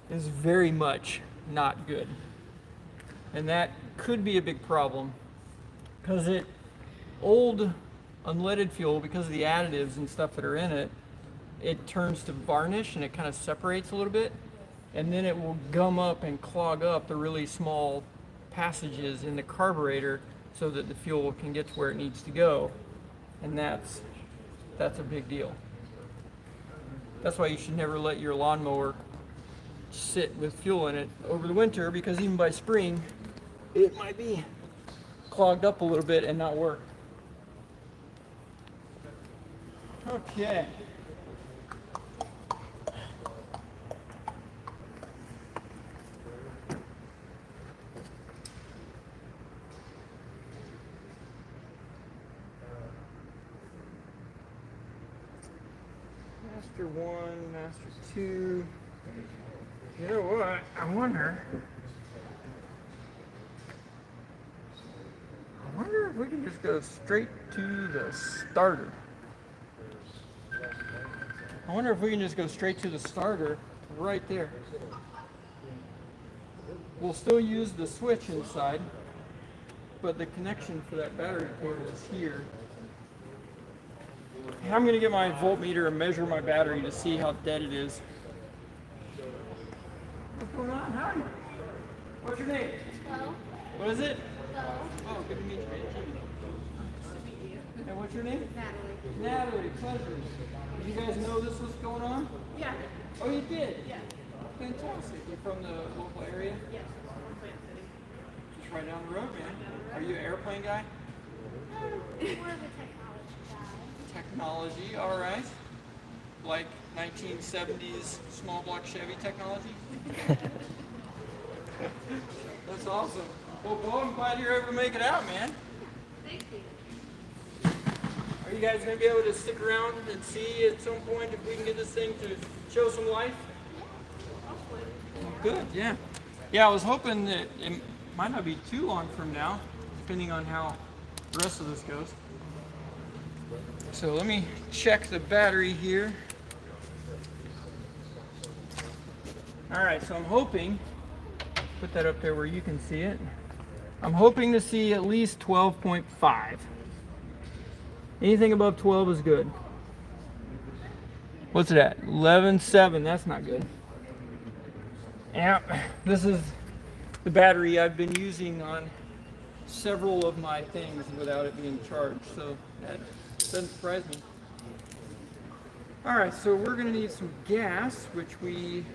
is very much not good. And that could be a big problem. Because old unleaded fuel, because of the additives and stuff that are in it, it turns to varnish and it kind of separates a little bit. And then it will gum up and clog up the really small passages in the carburetor so that the fuel can get to where it needs to go. And that's a big deal. That's why you should never let your lawnmower sit with fuel in it over the winter, because even by spring it might be clogged up a little bit and not work. Okay. Master 1, Master 2. You know what? I wonder if we can just go straight to the starter. I wonder if we can just go straight to the starter right there. We'll still use the switch inside, but the connection for that battery cable is here. I'm going to get my voltmeter and measure my battery to see how dead it is. What's going on? Howdy. What's your name? Hello. What is it? Hello. Oh, good to meet you. And what's your name? Natalie. Natalie, pleasure. Did you guys know this was going on? Yeah. Oh, you did? Yeah. Fantastic. You're from the local area? Yes. Plant City. Just right down the road, man. Are you an airplane guy? We're the technology guy. Technology, all right. Like 1970s small block Chevy technology? That's awesome. Well, Bo, I'm glad you're able to make it out, man. Thank you. Are you guys going to be able to stick around and see at some point if we can get this thing to show some life? Hopefully. Good, yeah. Yeah, I was hoping that it might not be too long from now, depending on how the rest of this goes. So let me check the battery here. All right, so I'm hoping, put that up there where you can see it. I'm hoping to see at least 12.5. Anything above 12 is good. What's it at? 11.7, that's not good. Yeah, this is the battery I've been using on several of my things without it being charged, so that doesn't surprise me. All right, so we're gonna need some gas, which we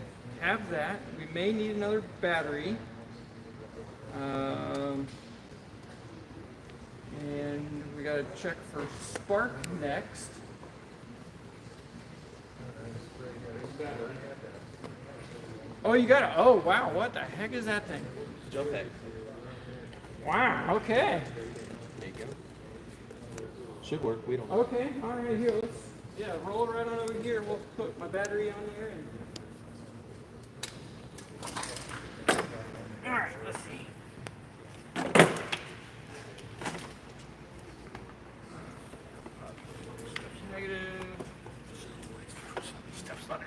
have that. We may need another battery. And we gotta check for spark next. Oh, you got it. Oh, wow. What the heck is that thing? Jump head. Wow, okay. There you go. Should work. We don't. Okay, all right, here, roll it right on over here. We'll put my battery on there and... All right, let's see. Negative. Step ladder.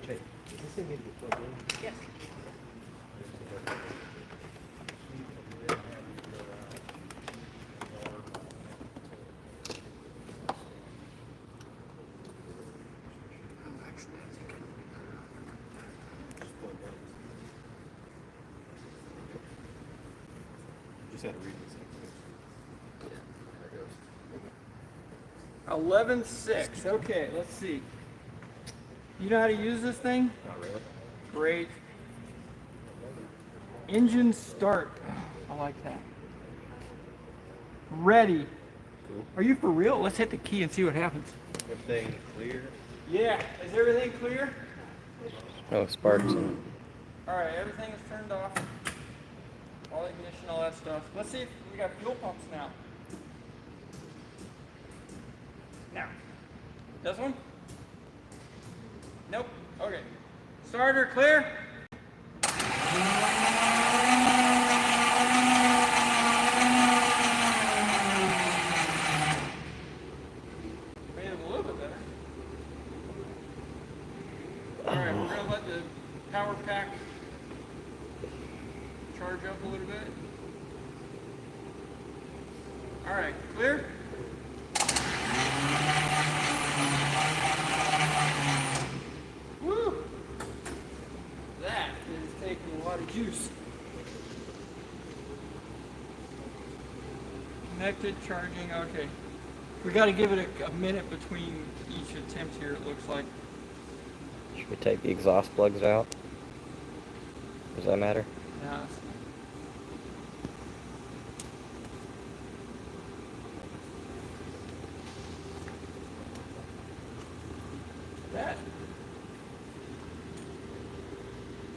Check. Does this thing need to be plugged in? Yes. Just had to read this. 11.6. Okay, let's see. You know how to use this thing? Not really. Great. Engine start. I like that. Ready. Cool. Are you for real? Let's hit the key and see what happens. Everything clear. Yeah. Is everything clear? Oh, sparks. All right. Everything is turned off. All ignition, all that stuff. Let's see if we got fuel pumps now. Now. This one? Nope. Okay. Starter clear. Made it a little bit better. Alright, we're gonna let the power pack charge up a little bit. Alright, clear? Woo! That is taking a lot of juice. Connected, charging, okay. We got to give it a minute between each attempt here, it looks like. Should we take the exhaust plugs out? Does that matter? Yeah. That.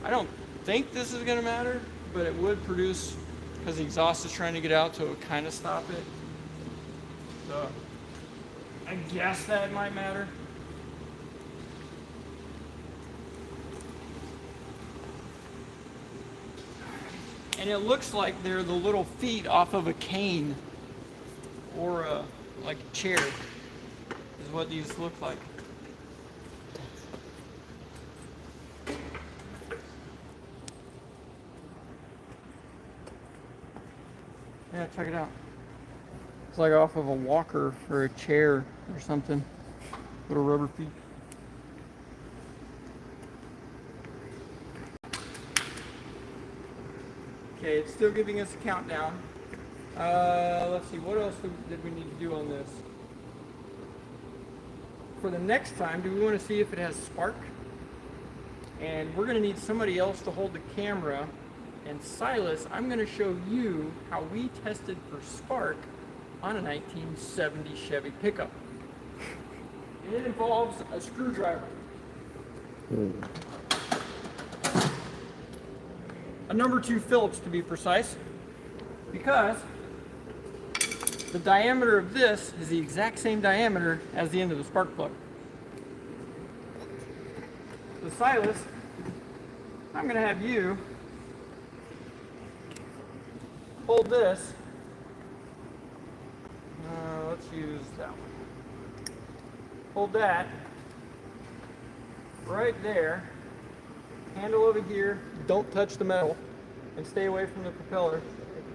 I don't think this is going to matter, but it would produce, because the exhaust is trying to get out, so it would kind of stop it. So, I guess that might matter. And it looks like they're the little feet off of a cane or like a chair is what these look like. Yeah, check it out. It's like off of a walker or a chair or something. Little rubber feet. Okay, it's still giving us a countdown. Let's see, what else did we need to do on this? For the next time, do we want to see if it has spark? And we're going to need somebody else to hold the camera. And Silas, I'm going to show you how we tested for spark on a 1970 Chevy pickup. And it involves a screwdriver. A number 2 Phillips to be precise, because the diameter of this is the exact same diameter as the end of the spark plug. So Silas, I'm going to have you hold this. Let's use that one. Hold that right there. Handle over here. Don't touch the metal and stay away from the propeller.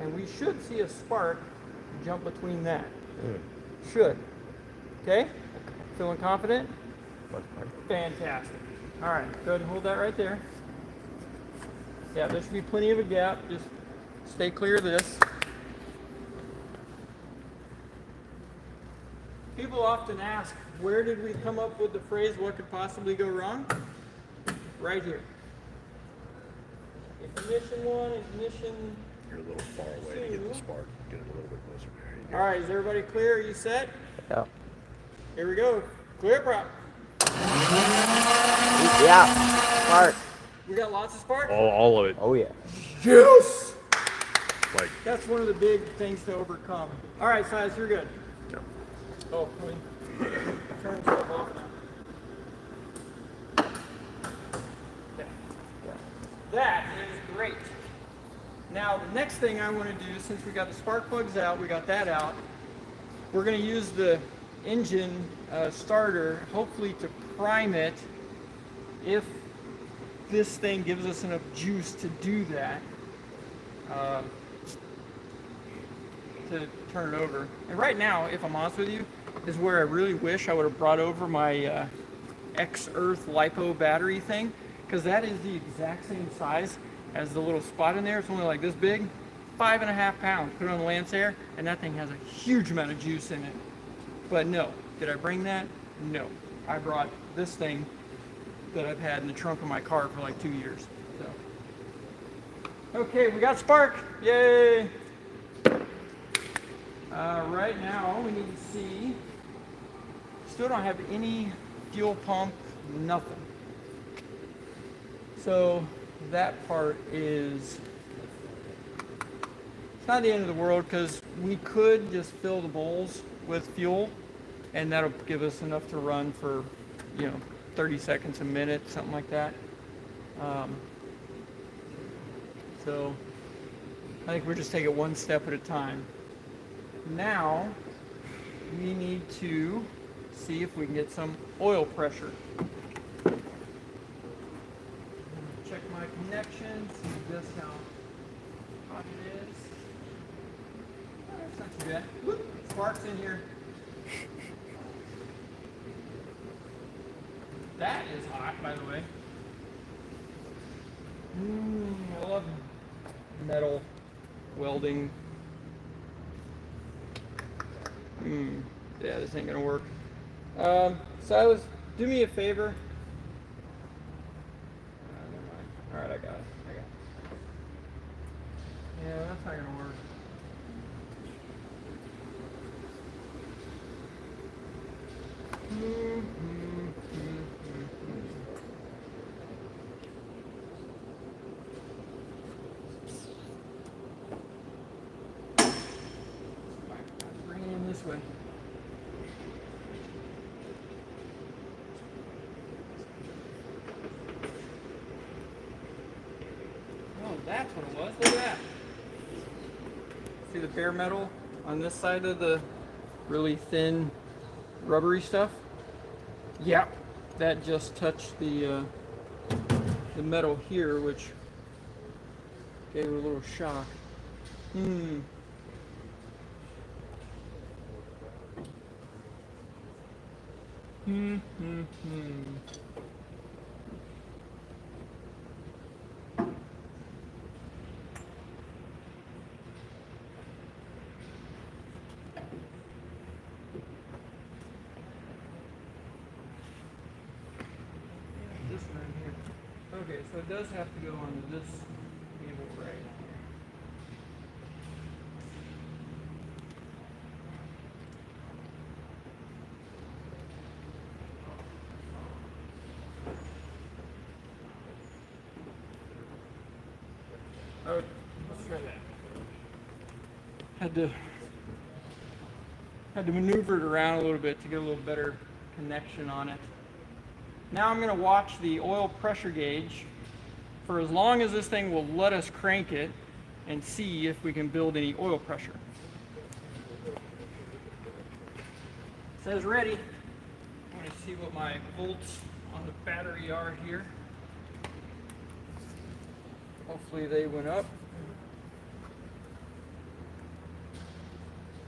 And we should see a spark jump between that. Should. Okay? Feeling confident? Fantastic. All right, go ahead and hold that right there. Yeah, there should be plenty of a gap. Just stay clear of this. People often ask, where did we come up with the phrase, what could possibly go wrong? Right here. Ignition 1, ignition. You're a little far away to get the spark. Get it a little bit closer. There you go. All right, is everybody clear? Are you set? Yeah. Here we go. Clear prop. Yeah. Spark. We got lots of spark? All of it. Oh yeah. Yes! Like, That's one of the big things to overcome. All right, Silas, you're good. yeah. Oh, let me turn stuff off now. Okay. That is great. Now, the next thing I want to do, since we got the spark plugs out, we got that out, we're going to use the engine starter, hopefully to prime it if this thing gives us enough juice to do that. To turn it over. And right now, if I'm honest with you, is where I really wish I would have brought over my X-Earth LiPo battery thing, because that is the exact same size as the little spot in there. It's only like this big, 5.5 pounds. Put it on the Lancer, and that thing has a huge amount of juice in it. But no, did I bring that? No. I brought this thing that I've had in the trunk of my car for like 2 years. So, okay, we got spark. Yay! Right now, we need to see. Still don't have any fuel pump, nothing. So that part is. It's not the end of the world, because we could just fill the bowls with fuel, and that'll give us enough to run for, 30 seconds a minute, something like that. So I think we'll just take it one step at a time. Now we need to see if we can get some oil pressure. Check my connections, see just how hot it is. That's not too bad. Whoop, sparks in here. That is hot, by the way. I love metal welding. Yeah, this ain't gonna work. Silas, do me a favor. Never mind. All right, I got it. Yeah, that's not gonna work. Bring it in this way. Oh, that's what it was. Look at that. See the bare metal on this side of the really thin rubbery stuff? Yep. That just touched the metal here, which gave it a little shock. This one here. Okay, so it does have to go onto this cable right here. Oh, let's try that. Had to maneuver it around a little bit to get a little better connection on it. Now I'm going to watch the oil pressure gauge for as long as this thing will let us crank it and see if we can build any oil pressure. It says ready. I'm going to see what my volts on the battery are here. Hopefully they went up.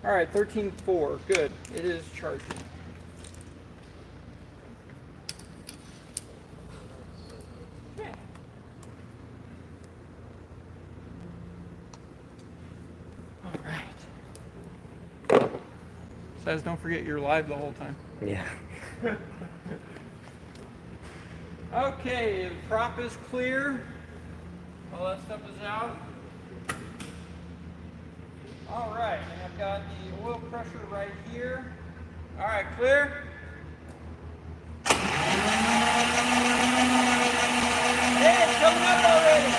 All right, 13.4, good. It is charging. Okay. All right. Says don't forget you're live the whole time. Yeah. Okay, the prop is clear. All that stuff is out. All right, and I've got the oil pressure right here. All right, clear. Hey, it's coming up already.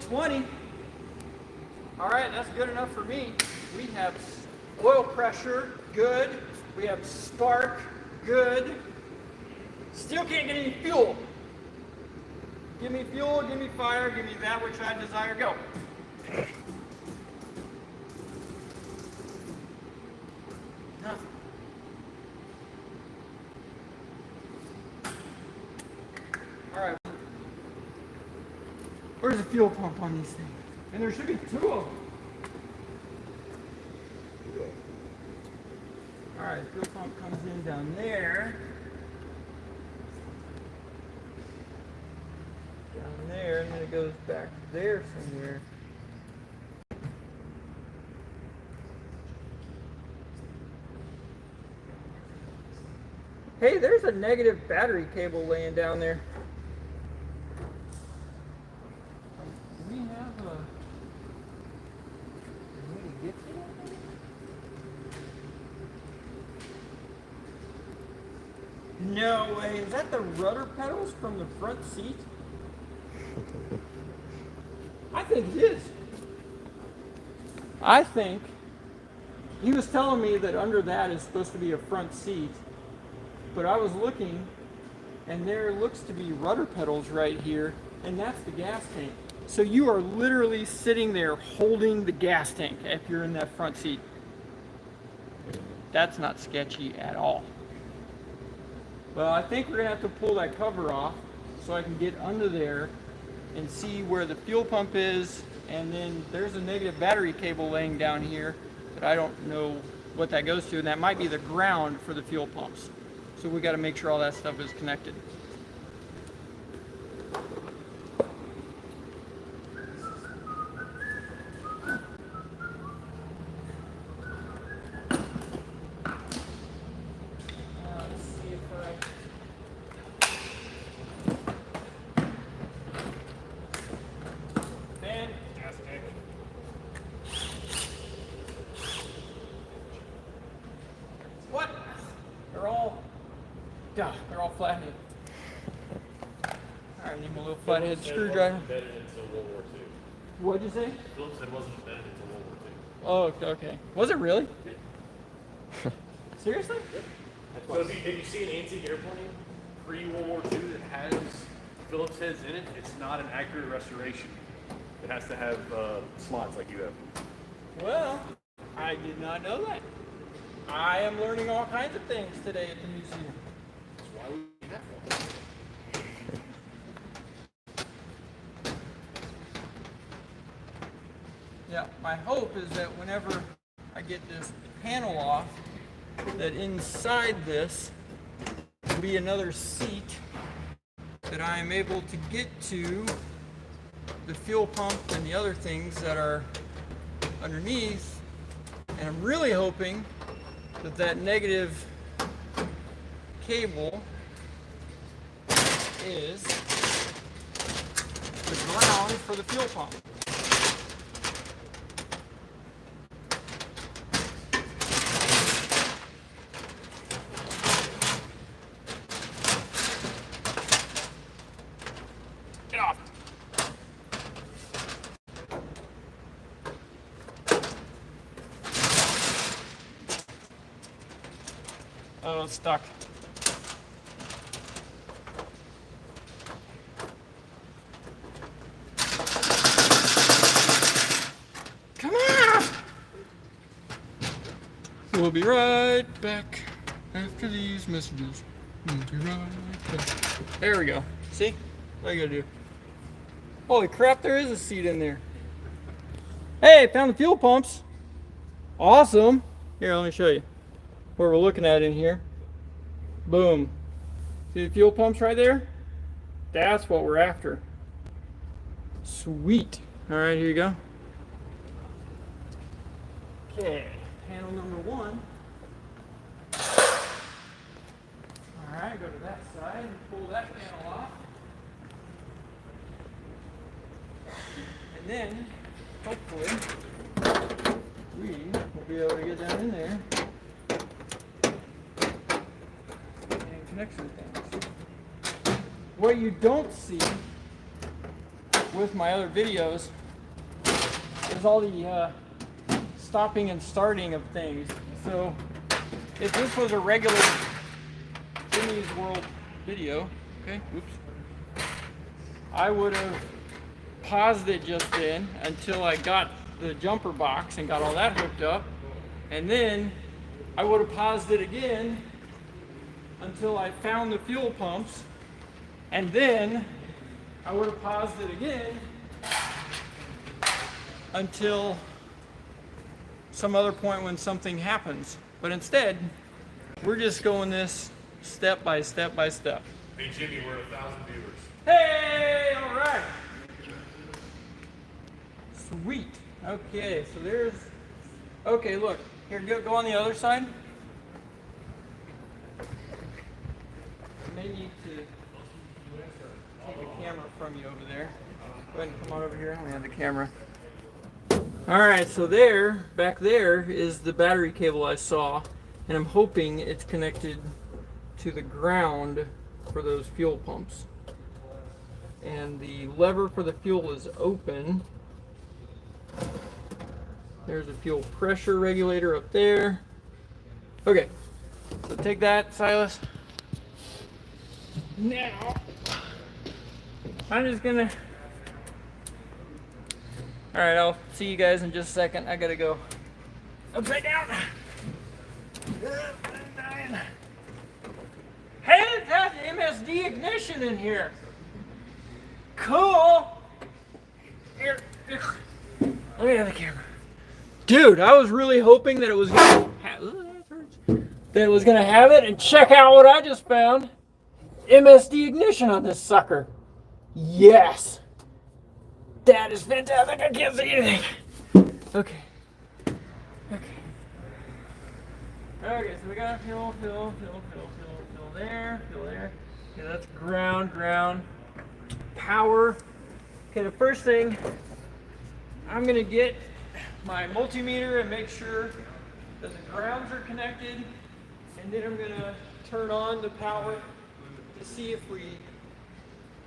120. All right, that's good enough for me. We have oil pressure, good. We have spark, good. Still can't get any fuel. Give me fuel, give me fire, give me that which I desire, go. Nothing. All right. Where's the fuel pump on these things? And there should be 2 of them. All right, fuel pump comes in down there. Down there, and then it goes back there somewhere. Hey, there's a negative battery cable laying down there. Do we have a way to get to that? No way. Is that the rudder pedals from the front seat? I think it is. I think he was telling me that under that is supposed to be a front seat, but I was looking and there looks to be rudder pedals right here, and that's the gas tank. So you are literally sitting there holding the gas tank if you're in that front seat. That's not sketchy at all. Well, I think we're gonna have to pull that cover off so I can get under there and see where the fuel pump is, and then there's a negative battery cable laying down here that I don't know what that goes to, and that might be the ground for the fuel pumps. So we got to make sure all that stuff is connected. Let's see if fantastic. What? They're all flathead. Alright, need my little flathead screwdriver. Embedded until World War II. What'd you say? Phillips said it wasn't embedded until World War II. Oh, okay. Was it really? Seriously? So if you see an antique airplane pre-World War II that has Phillips heads in it, it's not an accurate restoration. It has to have slots like you have. Well, I did not know that. I am learning all kinds of things today at the museum. That's why we need that one. Yeah, my hope is that whenever I get this panel off, that inside this will be another seat that I am able to get to the fuel pump and the other things that are underneath. And I'm really hoping that that negative cable is the ground for the fuel pump. Get off. Oh, it's stuck. Come on! We'll be right back after these messages. We'll be right back. There we go. See? What you gotta do? Holy crap, there is a seat in there. Hey, found the fuel pumps. Awesome. Here, let me show you where we're looking at in here. Boom. See the fuel pumps right there? That's what we're after. Sweet. All right, here you go. Okay, panel number 1. All right, go to that side and pull that panel off. And then, hopefully, we will be able to get down in there and connect some things. What you don't see with my other videos there's all the stopping and starting of things. So if this was a regular Jimmy's World video, okay, oops, I would have paused it just then until I got the jumper box and got all that hooked up, and then I would have paused it again until I found the fuel pumps, and then I would have paused it again until some other point when something happens. But instead, we're just going this step by step by step. Hey Jimmy, we're 1,000 viewers. Hey, all right. Sweet. Okay, so there's, okay, look, here, go on the other side. I may need to take the camera from you over there. Go ahead and come on over here. We have the camera. All right, so there, back there is the battery cable I saw, and I'm hoping it's connected to the ground for those fuel pumps. And the lever for the fuel is open. There's a fuel pressure regulator up there. Okay, so take that, Silas. Now, I'm just gonna, all right, I'll see you guys in just a second. I gotta go upside down. Hey, that's MSD ignition in here. Cool. Here, let me have the camera. Dude, I was really hoping that it was gonna have it, and check out what I just found. MSD ignition on this sucker. Yes. That is fantastic. I can't see anything. Okay. Okay, so we got fuel there. Okay, that's ground. Power. Okay, the first thing, I'm gonna get my multimeter and make sure that the grounds are connected, and then I'm gonna turn on the power to see if we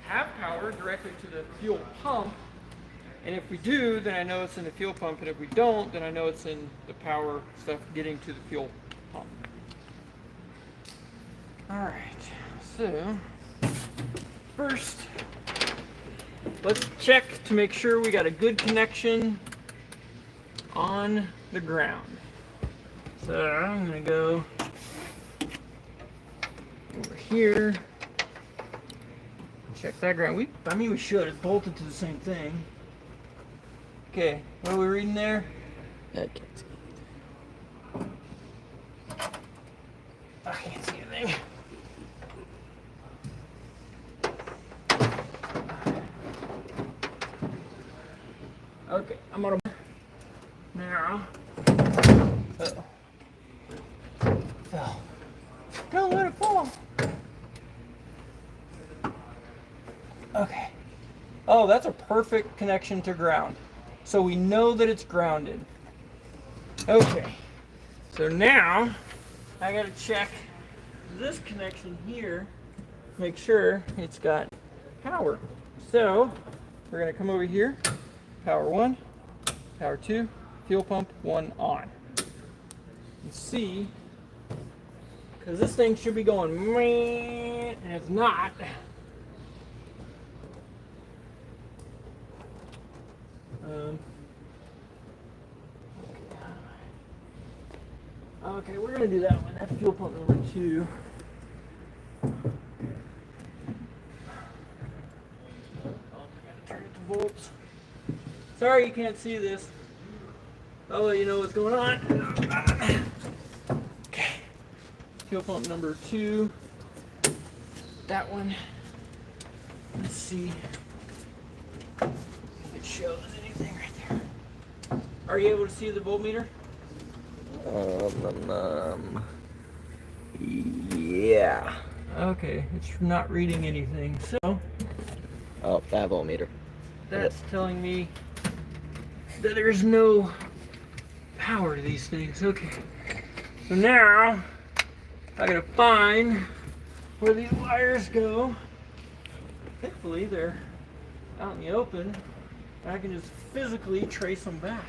have power directly to the fuel pump. And if we do, then I know it's in the fuel pump, and if we don't, then I know it's in the power stuff getting to the fuel pump. Alright, so first, let's check to make sure we got a good connection on the ground. So I'm gonna go over here, check that ground. We should. It's bolted to the same thing. Okay, what are we reading there? I can't see. I can't see anything. Okay, I'm gonna now. Uh-oh. Fell. Don't let it fall. Okay. Oh, that's a perfect connection to ground. So we know that it's grounded. Okay. So now I gotta check this connection here, make sure it's got power. So we're gonna come over here, power 1, power 2, fuel pump 1 on. And see, because this thing should be going, and it's not. Okay, we're gonna do that one. That's fuel pump number 2. I gotta turn it to volts. Sorry you can't see this. I'll let you know what's going on. Okay. Fuel pump number 2. That one. Let's see if it shows anything right there. Are you able to see the voltmeter? Yeah. Okay, it's not reading anything. So Oh, that voltmeter. that's telling me that there's no power to these things. Okay. So now I gotta find where these wires go. Hopefully they're out in the open. I can just physically trace them back.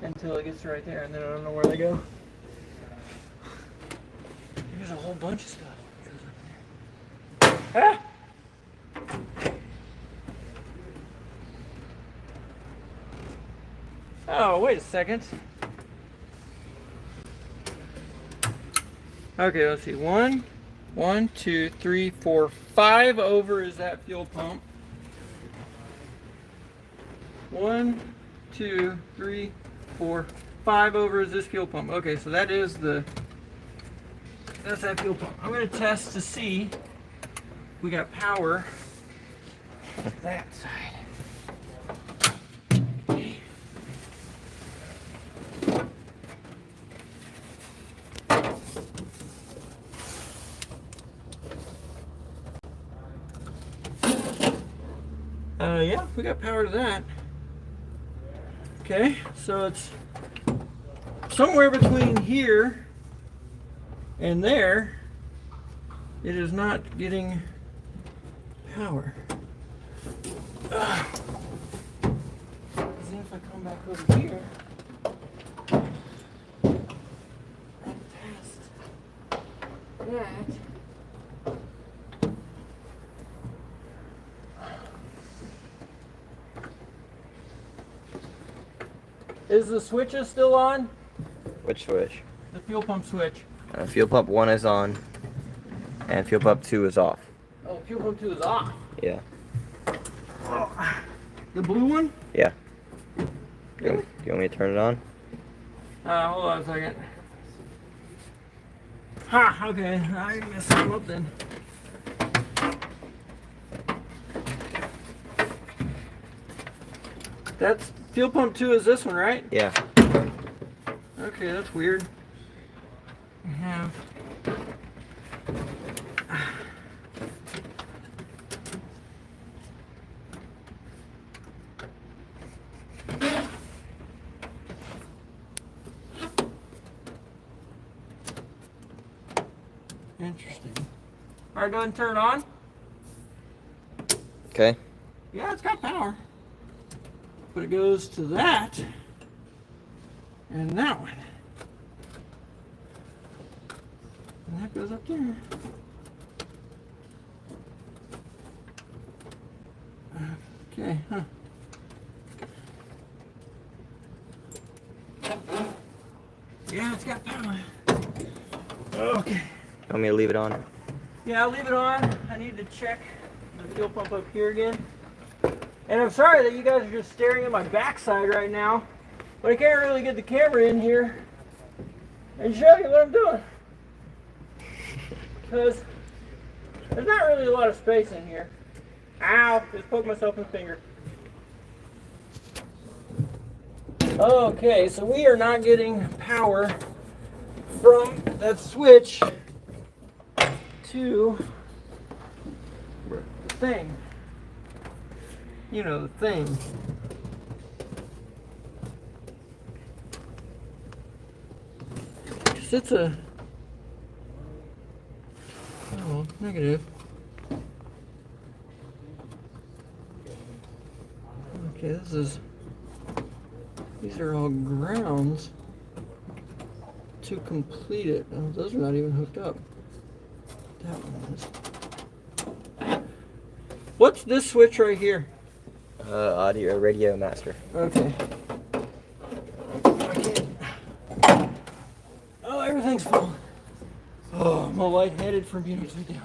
Until it gets right there, and then I don't know where they go. There's a whole bunch of stuff that goes up there. Ah! Oh, wait a second. Okay, let's see. 1, 2, 3, 4, 5 over is that fuel pump. 1, 2, 3, 4, 5 over is this fuel pump. Okay, so that's that fuel pump. I'm gonna test to see if we got power on that side. Yeah, we got power to that. Okay, so it's somewhere between here and there. It is not getting power. Then if I come back over here and test that. Is the switches still on? Which switch? The fuel pump switch. Fuel pump 1 is on, and fuel pump 2 is off. Oh, fuel pump 2 is off. Yeah. Oh, the blue one? Yeah. Do you want me to turn it on? Hold on a second. Ha, okay. I messed them up then. That's fuel pump 2 is this one, right? Yeah. Okay, that's weird. We have interesting. Alright, go ahead and turn it on. Okay. Yeah, it's got power. But it goes to that and that one. And that goes up there. Okay, huh. Yeah, it's got power. Okay. You want me to leave it on? Yeah, I'll leave it on. I need to check the fuel pump up here again. And I'm sorry that you guys are just staring at my backside right now, but I can't really get the camera in here and show you what I'm doing. Because there's not really a lot of space in here. Ow, just poked myself in the finger. Okay, so we are not getting power from that switch to the thing. You know, the thing. It's a negative. Okay, these are all grounds to complete it. Oh, those are not even hooked up. That one is. What's this switch right here? Audio radio master. Okay. I can't. Oh, everything's full. Oh, I'm all lightheaded from being upside down.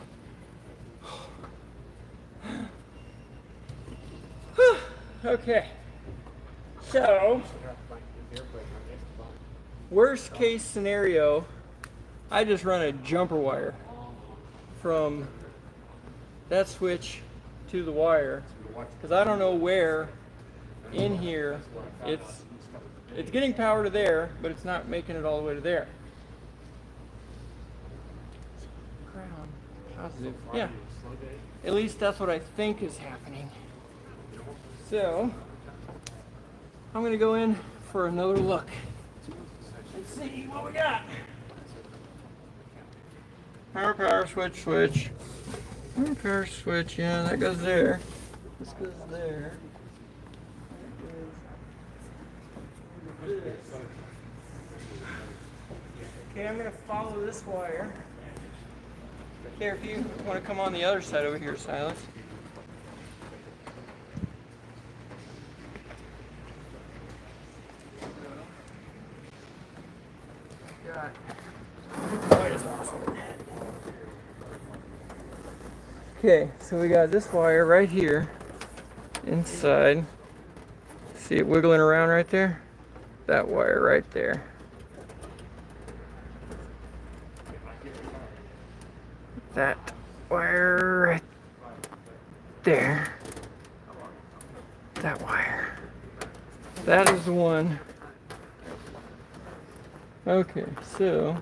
Okay. So, worst case scenario, I just run a jumper wire from that switch to the wire, because I don't know where in here it's getting power to there, but it's not making it all the way to there. Ground positive. Yeah. At least that's what I think is happening. So I'm gonna go in for another look and see what we got. Power switch. Power switch, yeah, that goes there. This goes there. That goes this. Okay, I'm gonna follow this wire. Here, if you want to come on the other side over here, Silas. Got quite as awesome. Okay, so we got this wire right here inside. See it wiggling around right there? That wire right there. That wire right there. That wire. That is the one. Okay, so.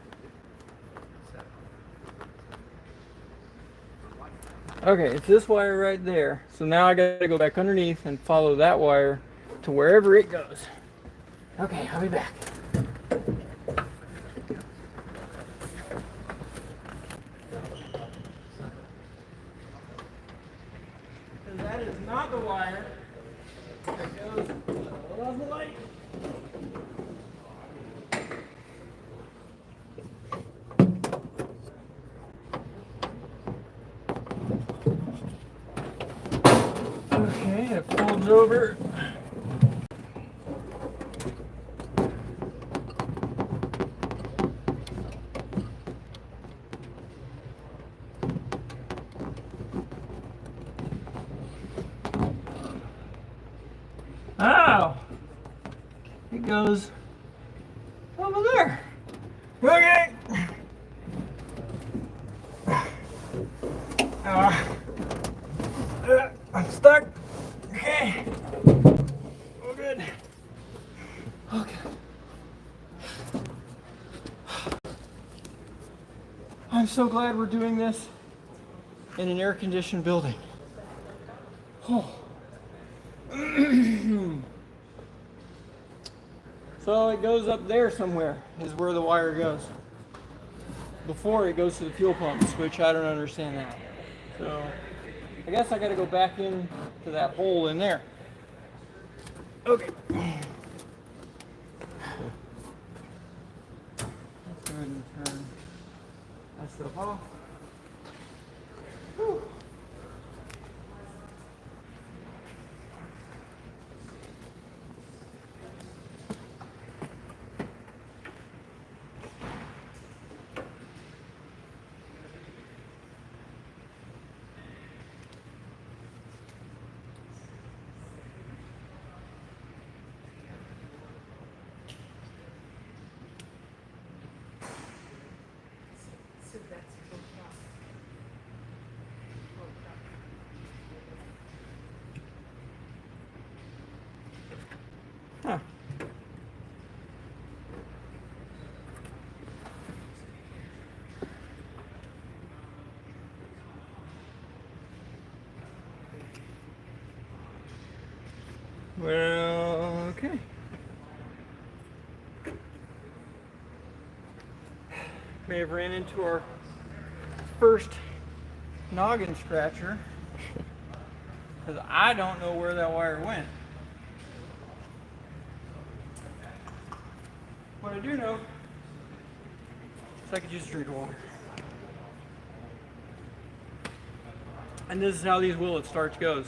Okay, it's this wire right there. So now I gotta go back underneath and follow that wire to wherever it goes. Okay, I'll be back. That is not the wire that goes above the light. Okay, it folds over. Ow! It goes over there. Okay. I'm stuck. Okay. Oh, good. Okay. I'm so glad we're doing this in an air-conditioned building. Oh. So it goes up there somewhere is where the wire goes. Before it goes to the fuel pumps, which I don't understand that. So I guess I gotta go back in to that hole in there. Okay. Let's go ahead and turn that stuff off. Whew. Huh. Well, okay. May have ran into our first noggin scratcher because I don't know where that wire went. What I do know is I could just drink water. And this is how these Willet starts goes.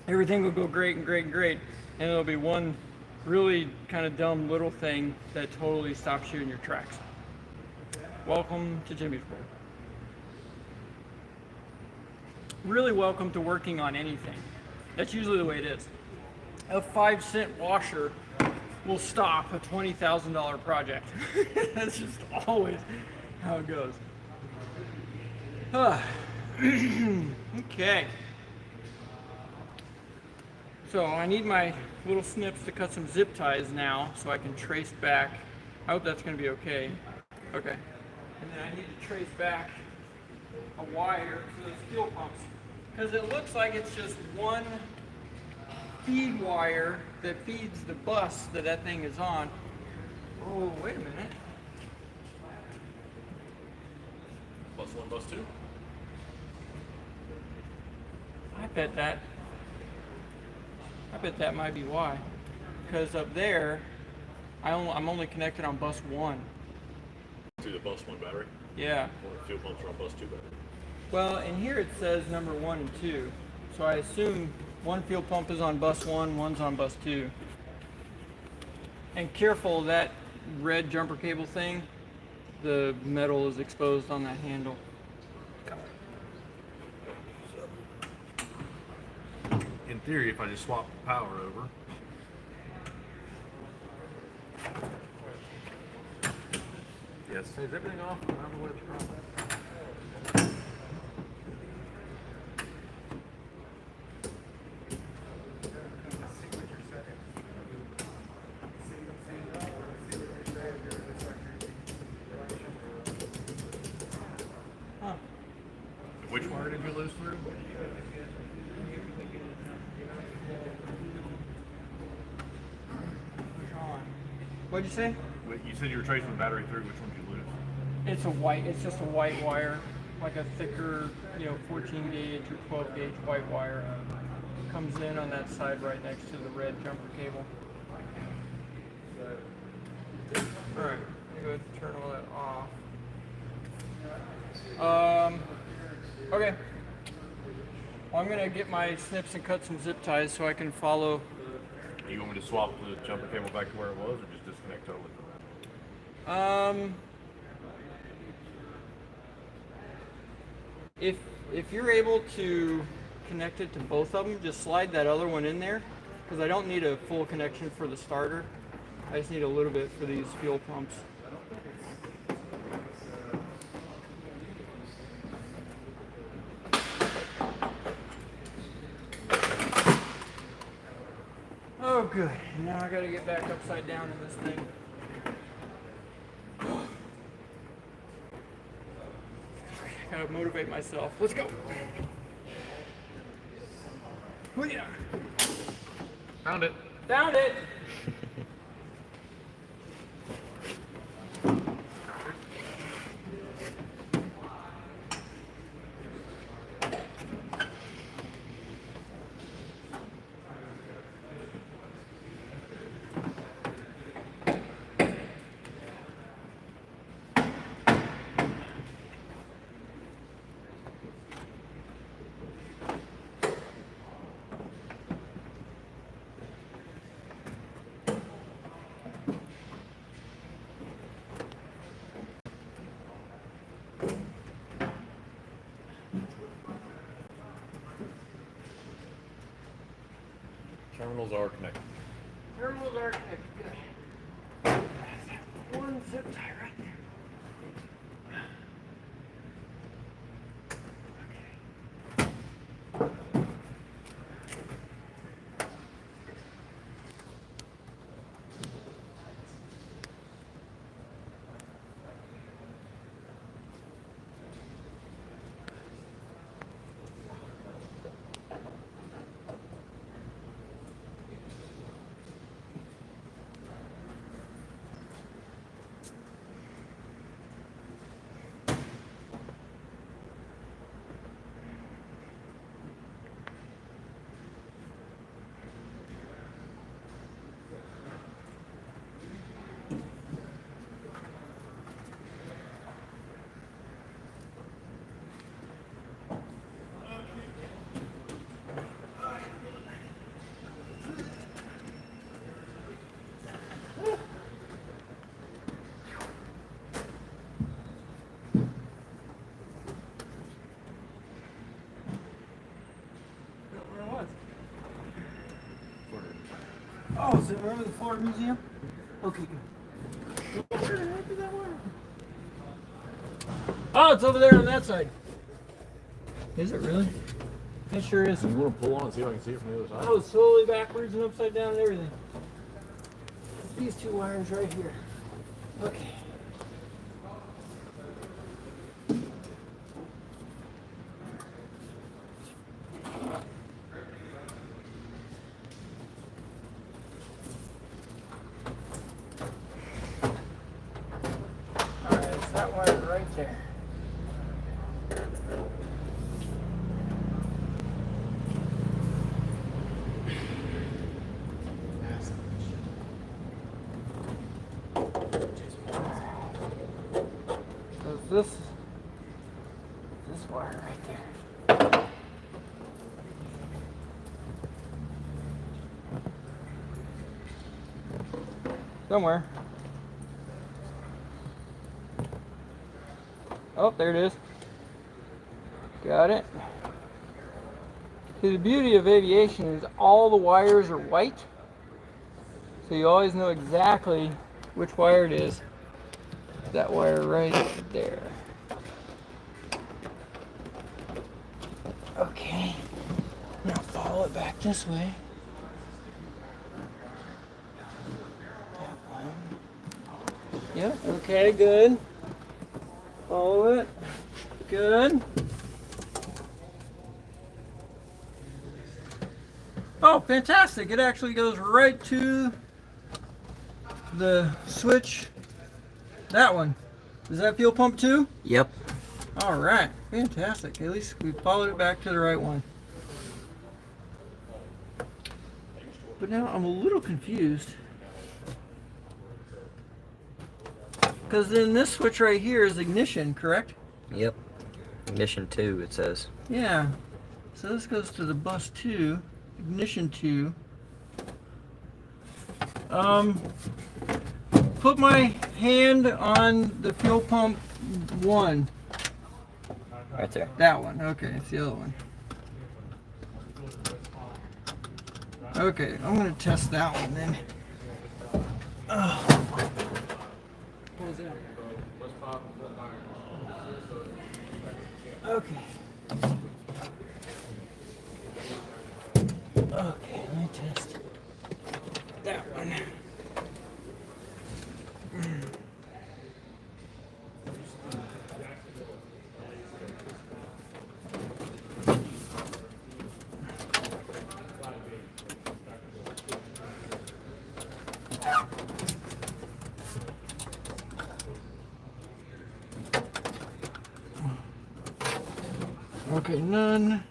Everything will go great and great and great, and there'll be one really kind of dumb little thing that totally stops you in your tracks. Welcome to Jimmy's World. Really welcome to working on anything. That's usually the way it is. A 5-cent washer will stop a $20,000 project. That's just always how it goes. Okay. So I need my little snips to cut some zip ties now so I can trace back. I hope that's going to be okay. Okay. And then I need to trace back a wire to those fuel pumps because it looks like it's just one feed wire that feeds the bus that thing is on. Oh, wait a minute. Bus bus 1, bus 2. I bet that might be why. Because up there, I'm only connected on bus 1. To the bus 1 battery. Yeah. Or the fuel pumps are on bus 2 battery. Well, in here it says number 1 and 2. So I assume one fuel pump is on bus 1, one's on bus 2. And careful, that red jumper cable thing, the metal is exposed on that handle. In theory, if I just swap the power over. Yes. Is everything off? I don't know what it's wrong. Huh. Which wire did you lose through? What'd you say? You said you were tracing the battery through. Which one did you lose? It's just a white wire, like a thicker, 14 gauge or 12 gauge white wire. Comes in on that side right next to the red jumper cable. Alright, go ahead and turn all that off. Okay. Well, I'm gonna get my snips and cut some zip ties so I can follow. You want me to swap the jumper cable back to where it was, or just disconnect totally? If you're able to connect it to both of them, just slide that other one in there, because I don't need a full connection for the starter. I just need a little bit for these fuel pumps. Oh, good. Now I gotta get back upside down in this thing. I gotta motivate myself. Let's go. Oh yeah. Found it. Found it. Terminals are connected. Terminals are connected. Good. One zip tie right there. Oh, is it remember the Florida Museum? Okay, good. Where the heck is that wire? Oh, it's over there on that side. Is it really? It sure is. You want to pull on and see if I can see it from the other side? Oh, slowly backwards and upside down and everything. These two wires right here. Okay. Alright, it's that wire right there. this wire right there. Somewhere. Oh, there it is. Got it. See, the beauty of aviation is all the wires are white, so you always know exactly which wire it is. That wire right there. Okay. Now follow it back this way. That one. Yep. Okay. Good. Follow it. Good. Oh, fantastic. It actually goes right to the switch. That one. Is that fuel pump too? Yep. All right. Fantastic. At least we followed it back to the right one. But now I'm a little confused. Because then this switch right here is ignition, correct? Yep. Ignition 2, it says. Yeah. So this goes to the bus 2, ignition 2. Put my hand on the fuel pump 1. Right there. That one. Okay, it's the other one. Okay, I'm gonna test that one then. What was that? Okay. Okay, let me test that one. Okay, none.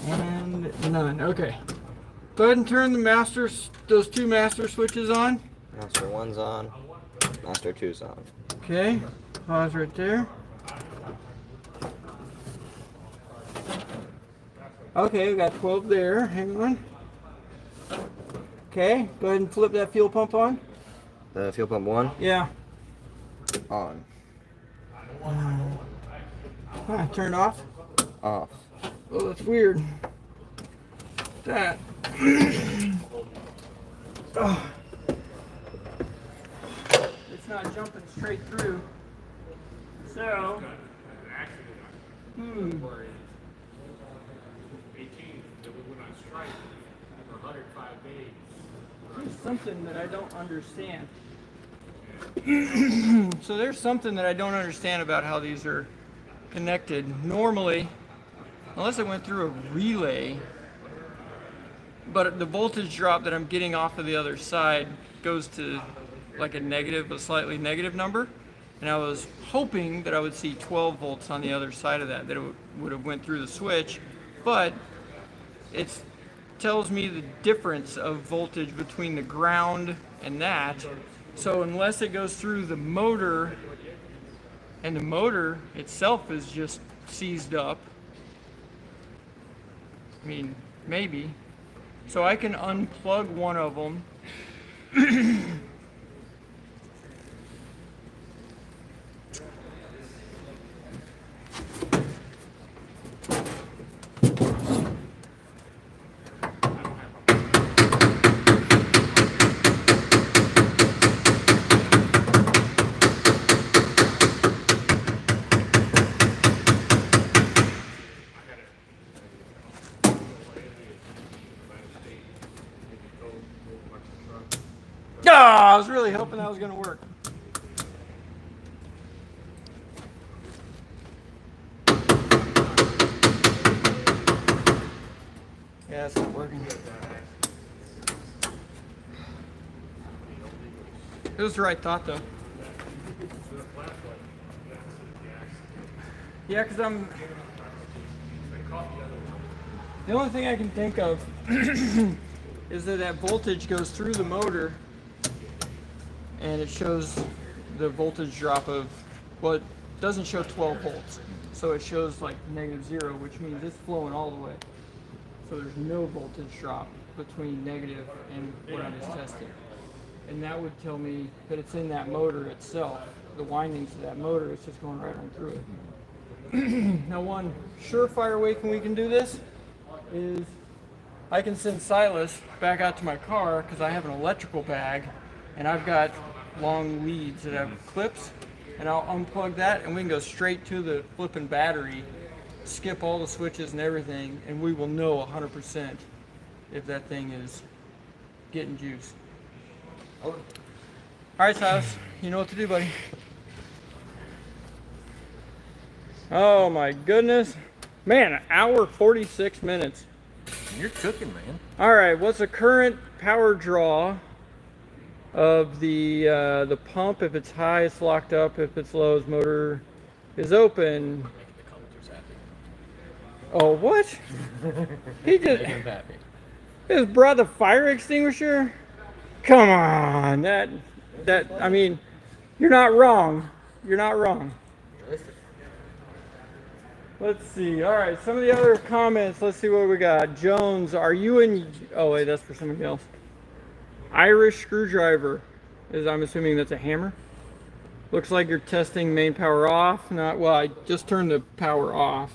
And none. Okay. Go ahead and turn those two master switches on. Master 1's on. Master 2's on. Okay. Pause right there. Okay, we got 12 there. Hang on. Okay, go ahead and flip that fuel pump on. The fuel pump 1? Yeah. On. Turned off. Off. Oh, that's weird. That. Oh. It's not jumping straight through. So. There's something that I don't understand. So there's something that I don't understand about how these are connected. Normally, unless it went through a relay, but the voltage drop that I'm getting off of the other side goes to like a slightly negative number. And I was hoping that I would see 12 volts on the other side of that it would have went through the switch, but it tells me the difference of voltage between the ground and that. So unless it goes through the motor, and the motor itself is just seized up, I mean, maybe. So I can unplug one of them. I was really hoping that was going to work. Yeah, it's not working. It was the right thought, though. Yeah, because the only thing I can think of is that voltage goes through the motor and it shows the voltage drop of Well, it doesn't show 12 volts. So it shows like -0, which means it's flowing all the way. So there's no voltage drop between negative and what I just tested. And that would tell me that it's in that motor itself. The windings of that motor is just going right on through it. Now, one surefire way we can do this is I can send Silas back out to my car because I have an electrical bag and I've got long leads that have clips, and I'll unplug that and we can go straight to the flipping battery, skip all the switches and everything, and we will know 100% if that thing is getting juice. All right, Silas, you know what to do, buddy. Oh my goodness. Man, an hour 46 minutes. You're cooking, man. All right, what's the current power draw of the pump? If it's high, it's locked up. If it's low, its motor is open. Oh, what? He just brought the fire extinguisher? Come on, that, I mean, you're not wrong. You're not wrong. Let's see. All right, some of the other comments. Let's see what we got. Jones, are you in? Oh wait, that's for somebody else. Irish screwdriver. I'm assuming that's a hammer. Looks like you're testing main power off. Not well. I just turned the power off.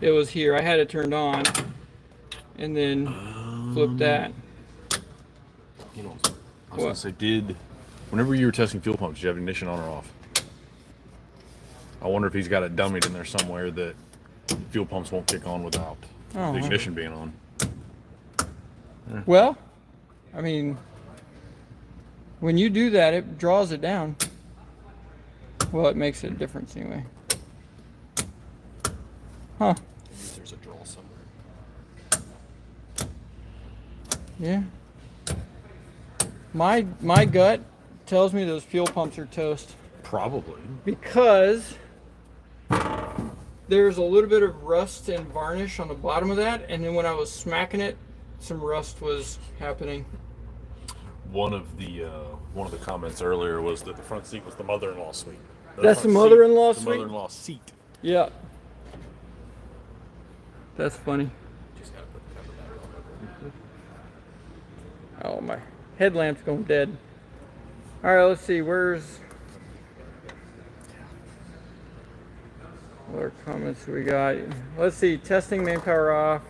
It was here. I had it turned on, and then flipped that. You know, I was gonna say, whenever you were testing fuel pumps, did you have ignition on or off? I wonder if he's got it dummied in there somewhere that fuel pumps won't kick on without the ignition being on. Well, I mean, when you do that, it draws it down. Well, it makes a difference anyway. Huh. There's a draw somewhere. Yeah. My gut tells me those fuel pumps are toast. Probably. Because there's a little bit of rust and varnish on the bottom of that, and then when I was smacking it, some rust was happening. One of the comments earlier was that the front seat was the mother-in-law suite. That's the mother-in-law suite? The mother-in-law seat. Yeah. That's funny. Just gotta put the cover back on. Oh, my headlamp's going dead. All right, let's see. Where's... What other comments we got? Let's see. Testing main power off.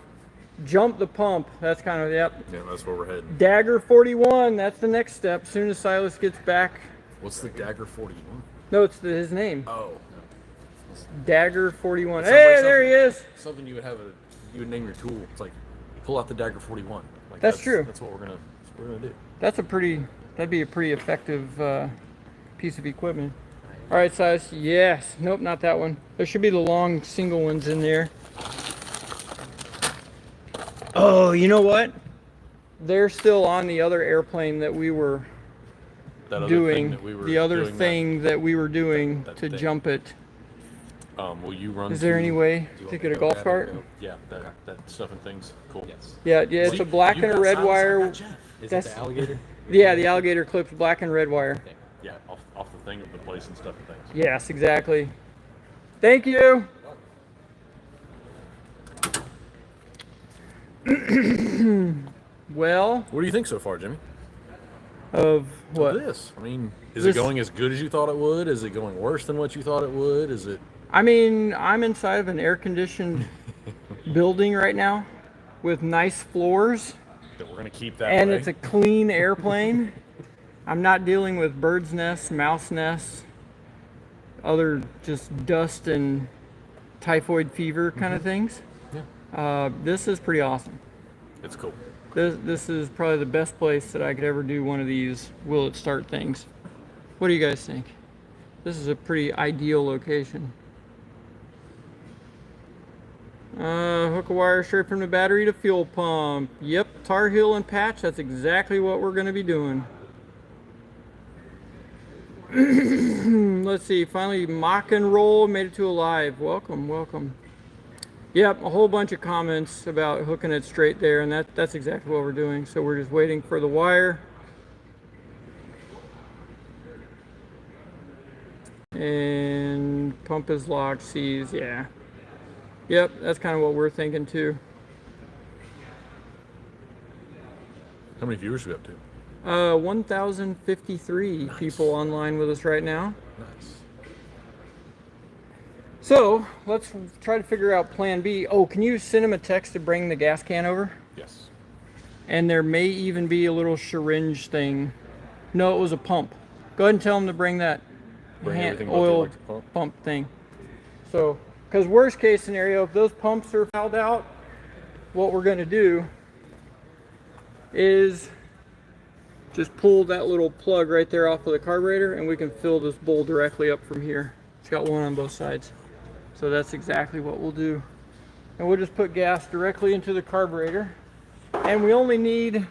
Jump the pump. That's kind of, yep. Yeah, that's where we're heading. Dagger 41. That's the next step. As soon as Silas gets back. What's the Dagger 41? No, it's his name. Oh. Dagger 41. It sounds Hey, like there he is. Something you would name your tool. It's like, pull out the Dagger 41. Like That's true. That's what we're gonna do. That'd be a pretty effective piece of equipment. All right, Silas. Yes. Nope, not that one. There should be the long single ones in there. Oh, you know what? They're still on the other airplane that we were doing. The other thing that we were doing to jump it. Will you run? Is there any way to get a golf cart? Yeah, that stuff and things. Cool. Yes. Yeah, it's a black and a red wire. Is it That's the alligator? Yeah, the alligator clips black and red wire. Yeah, off the thing of the place and stuff and things. Yes, exactly. Thank you. Well, What do you think so far, Jimmy? of what? Of this? I mean, is This- it going as good as you thought it would? Is it going worse than what you thought it would? Is it? I mean, I'm inside of an air-conditioned building right now with nice floors, That we're gonna keep that and way? it's a clean airplane. I'm not dealing with birds' nests, mouse nests, other just dust and typhoid fever kind of things. Yeah. This is pretty awesome. It's cool. This is probably the best place that I could ever do one of these will it start things. What do you guys think? This is a pretty ideal location. Hook a wire straight from the battery to fuel pump. Yep, Tar Heel and patch. That's exactly what we're going to be doing. Let's see. Finally, mock and roll made it to a live. Welcome, welcome. Yep, a whole bunch of comments about hooking it straight there, and that's exactly what we're doing. So we're just waiting for the wire. And pump is locked, sees, yeah. Yep, that's kind of what we're thinking too. How many viewers are we up to? 1,053 people online with us right now. Nice. So let's try to figure out plan B. Oh, can you send him a text to bring the gas can over? Yes. And there may even be a little syringe thing. No, it was a pump. Go ahead and tell him to bring that Bring everything but the oil electric pump? pump thing. So, because worst case scenario, if those pumps are fouled out, what we're going to do is just pull that little plug right there off of the carburetor, and we can fill this bowl directly up from here. It's got one on both sides. So that's exactly what we'll do. And we'll just put gas directly into the carburetor. And we only need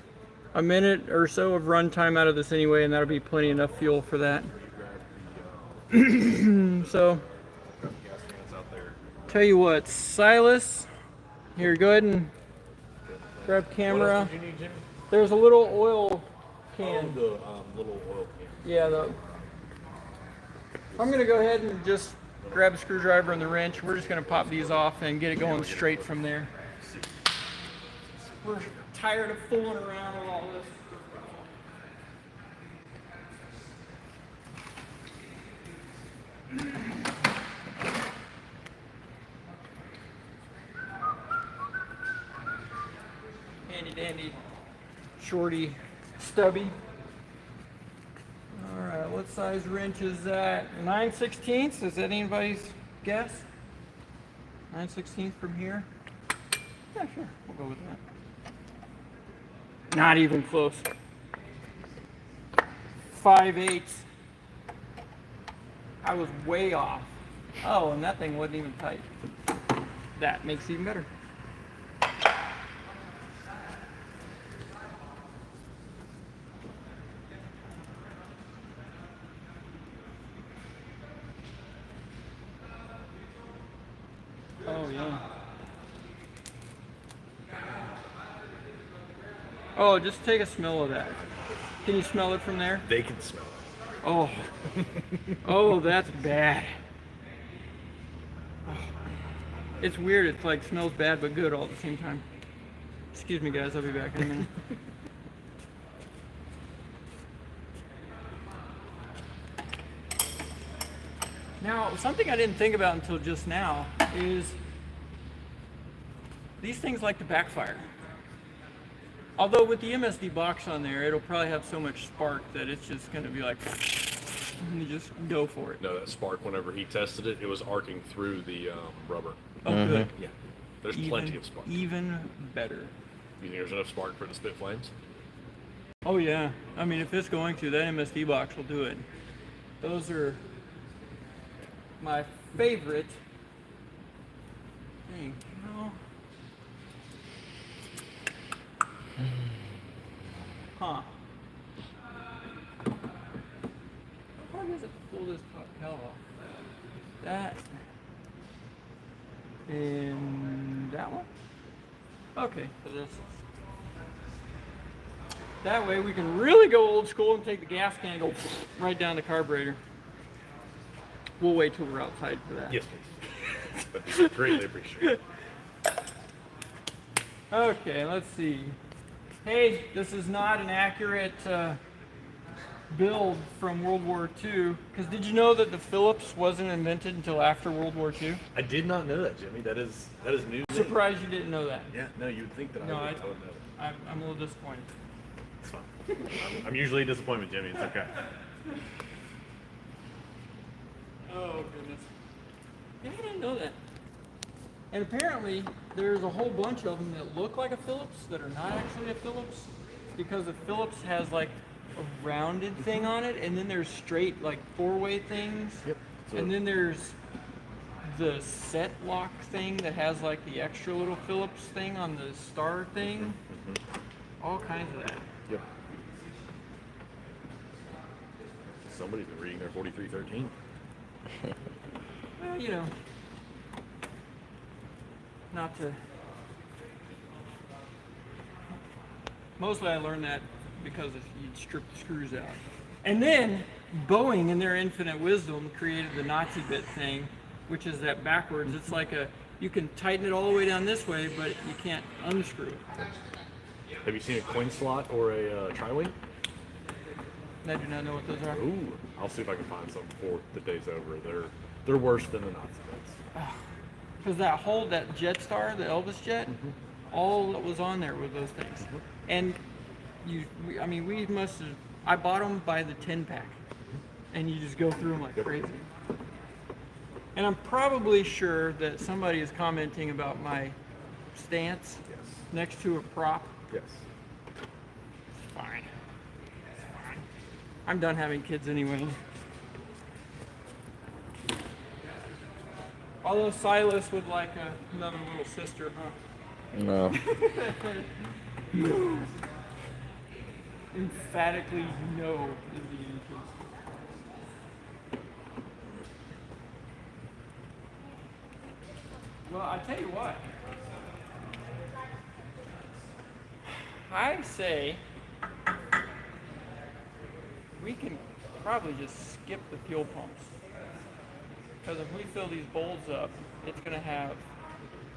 a minute or so of run time out of this anyway, and that'll be plenty enough fuel for that. So, tell you what, Silas, here, go ahead and grab camera. What else did you need, Jimmy? There's a little oil can. The little oil can. Yeah, I'm gonna go ahead and just grab a screwdriver and the wrench. We're just gonna pop these off and get it going straight from there. We're tired of fooling around with all this. Handy dandy, shorty, stubby. All right, what size wrench is that? 9/16? Is that anybody's guess? 9/16 from here? Yeah, sure, we'll go with that. Not even close. 5/8. I was way off. Oh, and that thing wasn't even tight. That makes it even better. Oh, yeah. Oh, just take a smell of that. Can you smell it from there? They can smell it. Oh. Oh, that's bad. Oh. It's weird. It's like smells bad but good all at the same time. Excuse me, guys. I'll be back in a minute. Now, something I didn't think about until just now is these things like to backfire. Although with the MSD box on there, it'll probably have so much spark that it's just going to be like, and you just go for it. No, that spark, whenever he tested it, it was arcing through the rubber. Oh, good. Yeah. There's plenty of spark. Even better. You think there's enough spark for it to spit flames? Oh yeah. I mean, if it's going to, that MSD box will do it. Those are my favorite thing. No. Huh. How hard is it to pull this top cowl off? That. And that one? Okay, so this. That way we can really go old school and take the gas can and go right down the carburetor. We'll wait till we're outside for that. Yes, please. Greatly appreciate it. Okay, let's see. Hey, this is not an accurate build from World War II. Because did you know that the Phillips wasn't invented until after World War II? I did not know that, Jimmy. That is news. I'm surprised you didn't know that. Yeah, no, you'd think that No, I would have told that. I'm a little disappointed. It's fine. I'm usually a disappointment, Jimmy. It's okay. Oh, goodness. Yeah, I didn't know that. And apparently, there's a whole bunch of them that look like a Phillips that are not actually a Phillips, because the Phillips has like a rounded thing on it, and then there's straight like four-way things. Yep. And then there's the set lock thing that has like the extra little Phillips thing on the star thing. All kinds of that. Yep. Somebody's been reading their 4313. Well, you know, not to. Mostly I learned that because you'd strip the screws out. And then Boeing, in their infinite wisdom, created the Nazi bit thing, which is that backwards. It's like you can tighten it all the way down this way, but you can't unscrew it. Have you seen a coin slot or a tri-wing? I do not know what those are. Ooh, I'll see if I can find some before the day's over. They're worse than the Nazi bits. Because that Jetstar, the Elvis jet, all that was on there were those things. And we must have, I bought them by the 10-pack. And you just go through them like crazy. And I'm probably sure that somebody is commenting about my stance next to a prop. Yes. It's fine. It's fine. I'm done having kids anyway. Although Silas would like another little sister, huh? No. Emphatically no is the answer. Well, I tell you what. I say we can probably just skip the fuel pumps. Because if we fill these bowls up, it's going to have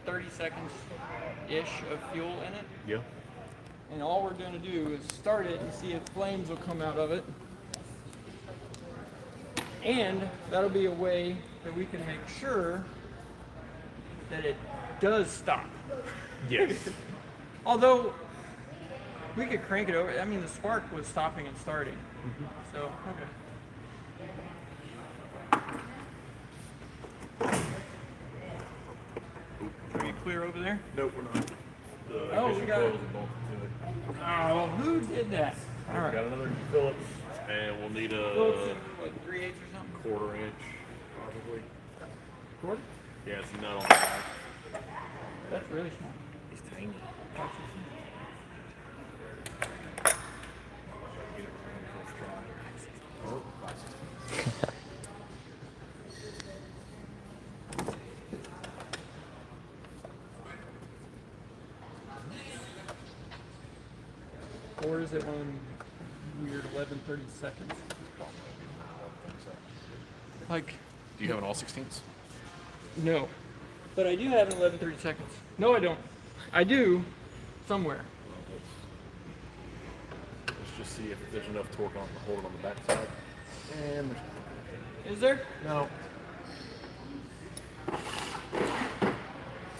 30 seconds-ish of fuel in it. Yeah. And all we're going to do is start it and see if flames will come out of it. And that'll be a way that we can make sure that it does stop. Yes. Although, we could crank it over. I mean, the spark was stopping and starting. So, okay. Are we clear over there? Nope, we're not. The Oh, we ignition got coil it. is bolted to it. Oh, who did that? All Got right. another Phillips, and we'll need Phillips a in, what, 3/8 or something? quarter-inch, probably. Quarter? Yeah, it's a nut on the back. That's really small. He's tiny. Or is it on weird 11:30 seconds? Like, Do you have an all 16s? no. But I do have an 11:30 seconds. No, I don't. I do somewhere. Let's just see if there's enough torque on to hold it on the back side. And there's Is there? no.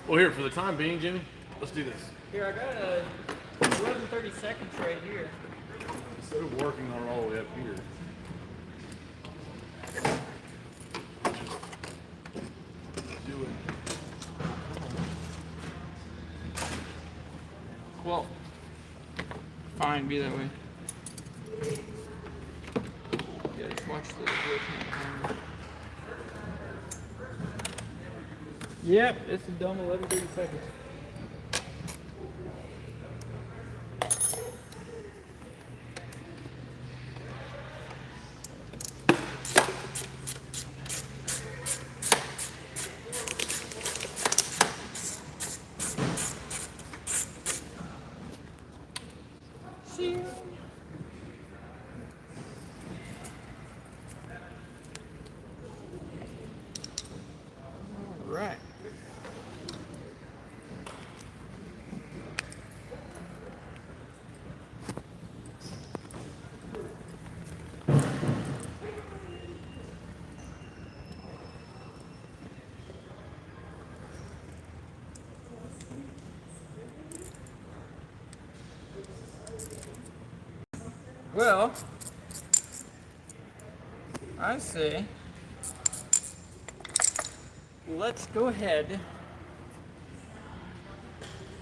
Well, here, for the time being, Jimmy, let's do this. Here, I got a 11:30 seconds right here. Instead of working on it all the way up here. Do it. Well, fine, be that way. Yeah, just watch the rotation. Yep, it's a dumb 11:30 seconds. See? All right. Well, I say, let's go ahead,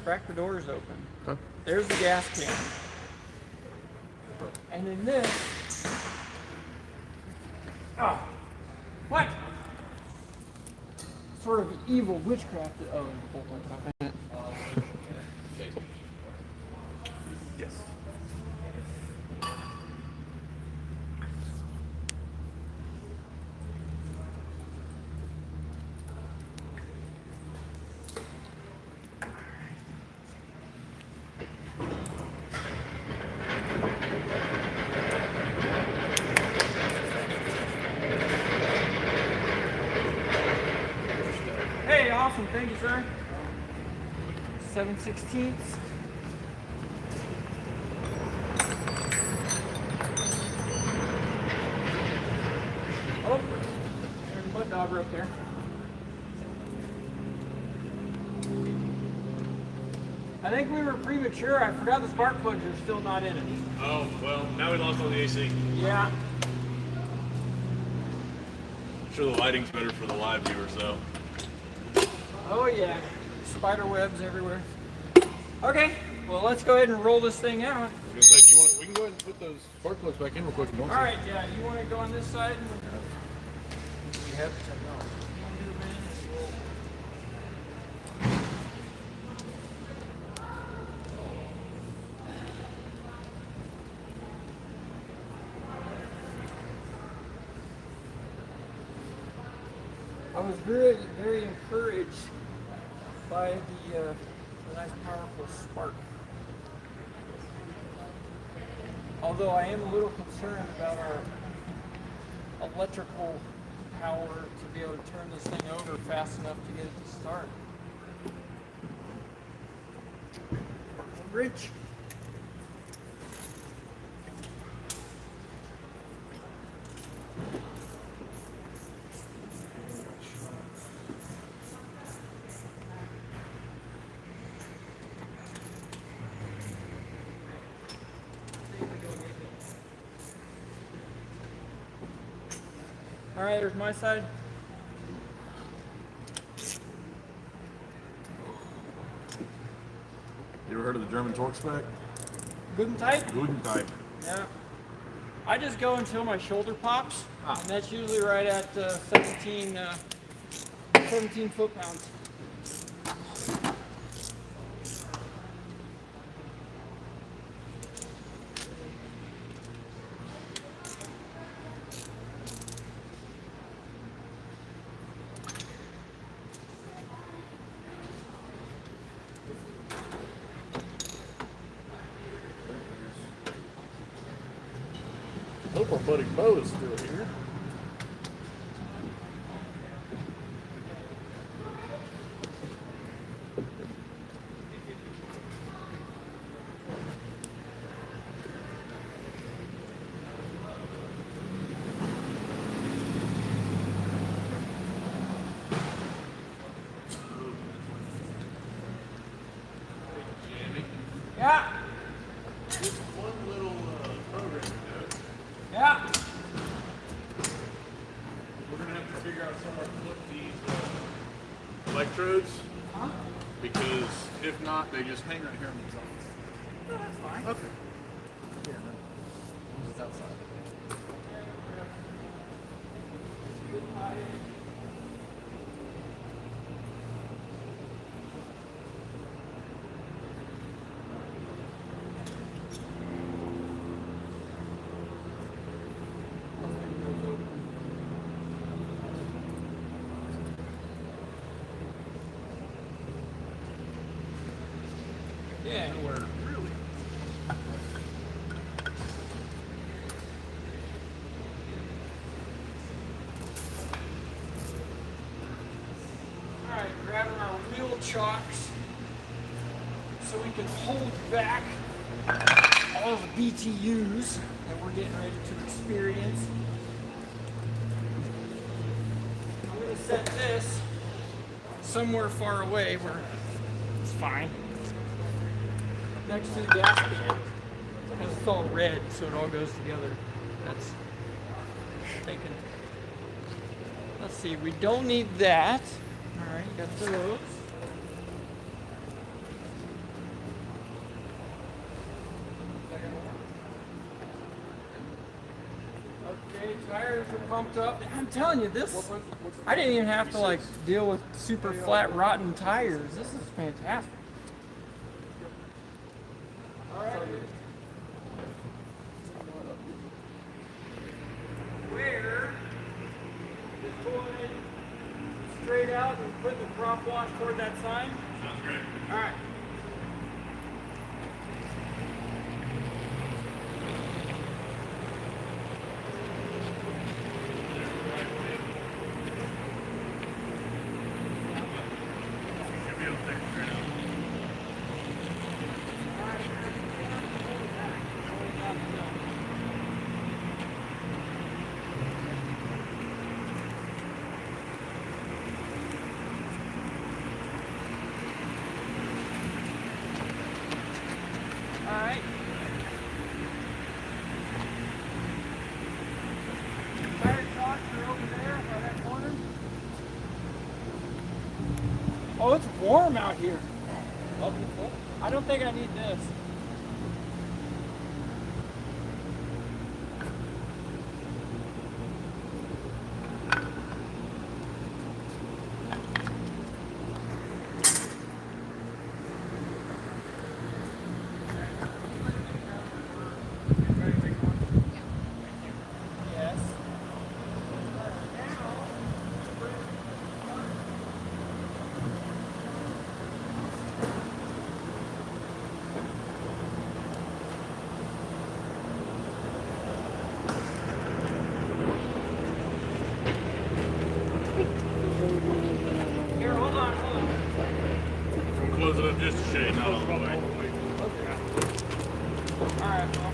crack the doors open. Huh? There's the gas can. And in this, what? Sort of evil witchcraft. Oh, the bolt on top of it. Yes. awesome. Thank you, sir. 7/16. Oh, there's a mud dauber up there. I think we were premature. I forgot the spark plugs are still not in it. Oh, well, now we lost all the AC. Yeah. I'm sure the lighting's better for the live viewers, though. Oh yeah. Spider webs everywhere. Okay. Well, let's go ahead and roll this thing out. We can go ahead and put those spark plugs back in real quick. All right. Yeah. You want to go on this side? We have the technology. I was very, very encouraged by the nice, powerful spark. Although I am a little concerned about our electrical power to be able to turn this thing over fast enough to get it to start. Rich. All right, there's my side. You ever heard of the German torque spec? Good and tight? Good and tight. Yeah. I just go until my shoulder pops, and that's usually right at 17 foot-pounds. I hope our buddy Bo is still here. Yeah. Just one little program note. Yeah. We're gonna have to figure out somewhere to put these electrodes, Huh? because if not, they just hang right here on themselves. No, that's fine. Okay. Yeah, no. It's outside. Yeah. Nowhere really. All right, grabbing our wheel chocks so we can hold back all the BTUs that we're getting ready to experience. I'm going to set this somewhere far away where it's fine. Next to the gas can, because it's all red, so it all goes together. That's thinking. Let's see, we don't need that. All right, got those. Okay, tires are pumped up. I'm telling you, this, I didn't even have to like deal with super flat, rotten tires. This is fantastic. All right. Where is going straight out and put the prop wash toward that sign? Sounds great. All right. Oh, it's warm out here. I don't think I need this. Yes. Here, hold on. Close it up just a shade, not all the way. Alright, well.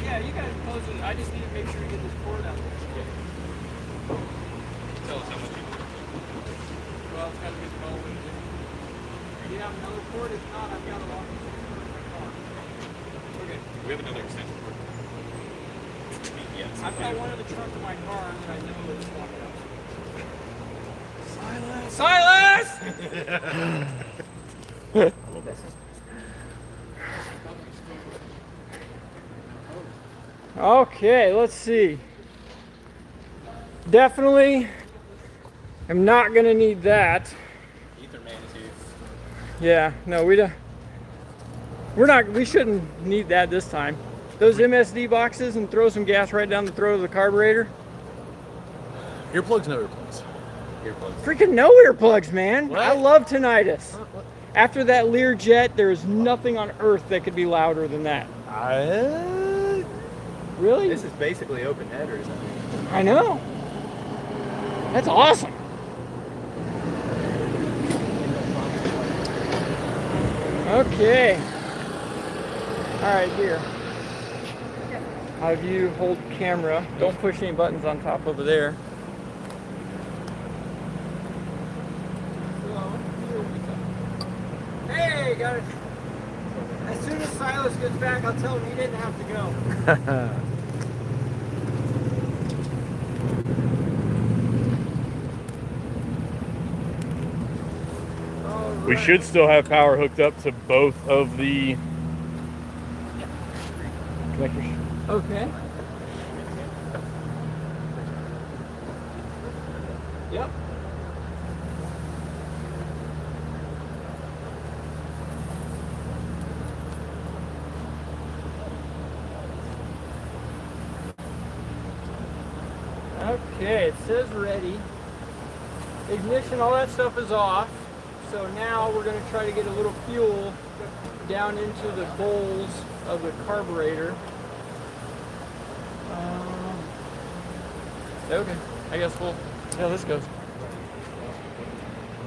Yeah, you guys close it. I just need to make sure to get this cord out there. Tell us how much you Well, it's got to be 12 inches. Do you have another cord? If not, I've got a lock. Okay. We have another extension cord. Yes. I've got one in the trunk of my car that I know is locked up. Silas! Okay, let's see. Definitely am not gonna need that. Ether manatees. Yeah, no, we shouldn't need that this time. Those MSD boxes and throw some gas right down the throat of the carburetor. Earplugs, no earplugs. Earplugs. Freaking no earplugs, man. I love tinnitus. After that Learjet, there is nothing on earth that could be louder than that. Really? This is basically open headers. I know. That's awesome. Okay. All right, here. I'll have you hold camera. Don't push any buttons on top over there. Hey, got it. As soon as Silas gets back, I'll tell him he didn't have to go. We should still have power hooked up to both of the connectors. Okay. Yep. Okay, it says ready. Ignition, all that stuff is off. So now we're going to try to get a little fuel down into the bowls of the carburetor. Okay, I guess we'll see how this goes.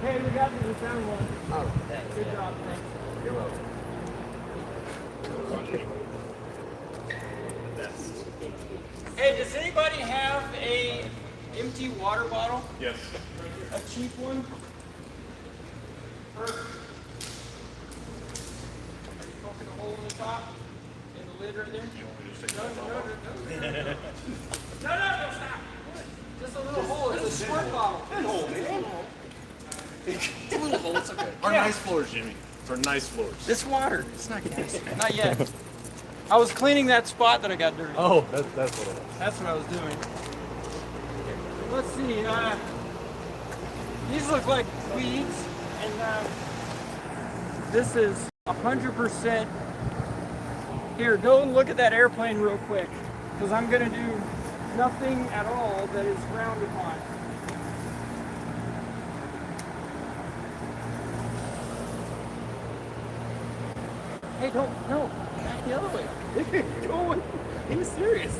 Hey, we got this. We found one. Oh, thanks. Good job, thanks. You're welcome. Hey, does anybody have a empty water bottle? Yes. A cheap one? Perfect. Are you poking a hole in the top? In the lid right there? No, stop. Just a little hole. It's a squirt bottle. Little hole, it's okay. Our nice floors, Jimmy. It's our nice floors. This water. It's not gas. Not yet. I was cleaning that spot that I got dirty. Oh, that's what it is. That's what I was doing. Let's see. These look like weeds, and this is 100%. Here, go and look at that airplane real quick, because I'm going to do nothing at all that is frowned upon. Hey, no, back the other way. Go, be serious.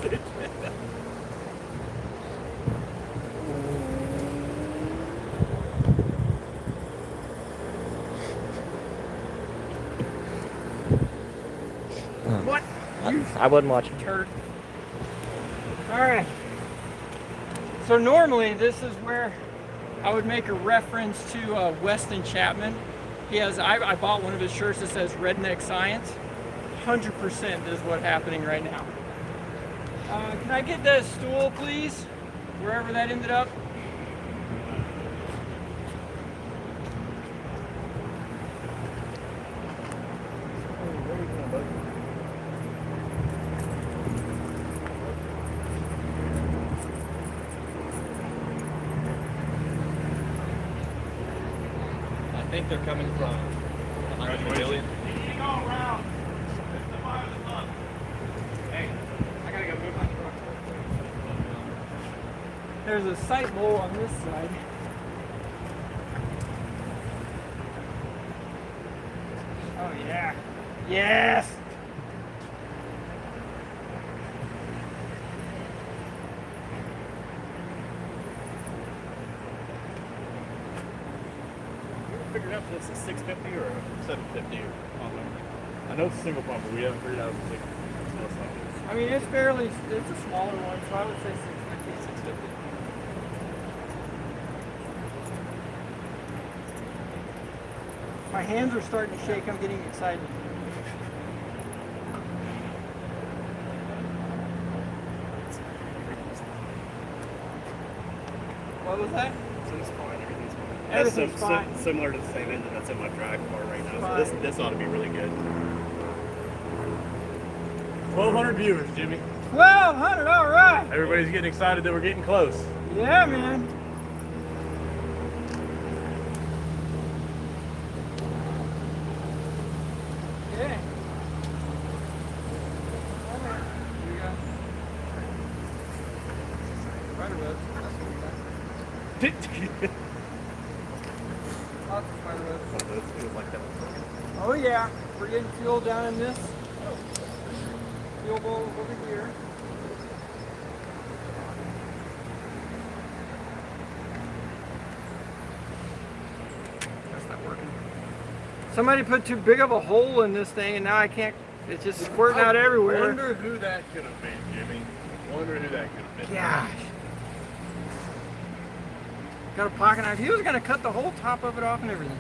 What? I wasn't watching. Turd. Alright. So normally this is where I would make a reference to Weston Chapman. He has, I bought one of his shirts that says Redneck Science. 100% is what's happening right now. Can I get that stool, please? wherever that ended up. I think they're coming from behind the pavilion. There's a sight bowl on this side. Oh yeah. Yes! Figured out if this is 650 or 750 or I know it's a single pump, but we haven't figured out if it's I mean, it's a smaller one, so I would say 650. 650. My hands are starting to shake. I'm getting excited. What was that? Everything's fine. Everything's fine. Everything's That's fine. similar to the same engine that's in my drag car right now. Fine. So this ought to be really good. 1,200 viewers, Jimmy. 1,200. All right. Everybody's getting excited that we're getting close. Yeah, man. Okay. Here we go. Spider webs. That's what we got. Lots of spider webs. It feels like that was working. Oh yeah, we're getting fuel down in this fuel bowl over here. That's not working. Somebody put too big of a hole in this thing and now I can't, it's just squirting out everywhere. Wonder who that could have been, Jimmy. Wonder who that could have been. Gosh. Got a pocket knife. He was going to cut the whole top of it off and everything.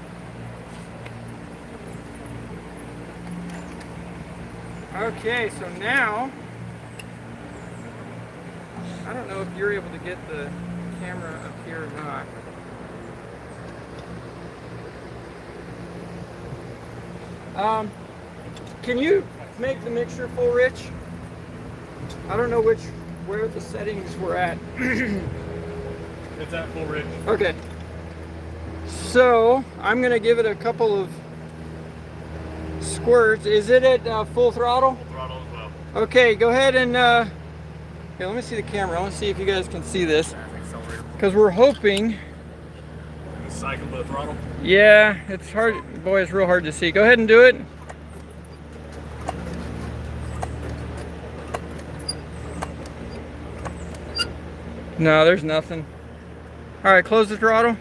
Okay, so now, I don't know if you're able to get the camera up here or not. Can you make the mixture full rich? I don't know where the settings were at. It's at full rich. Okay. So I'm gonna give it a couple of squirts. Is it at full throttle? Full throttle as well. Okay, go ahead and here, let me see the camera. I want to see if you guys can see this, Accelerator. because we're hoping. Cycle the throttle. Yeah, it's hard. Boy, it's real hard to see. Go ahead and do it. No, there's nothing. All right, close the throttle.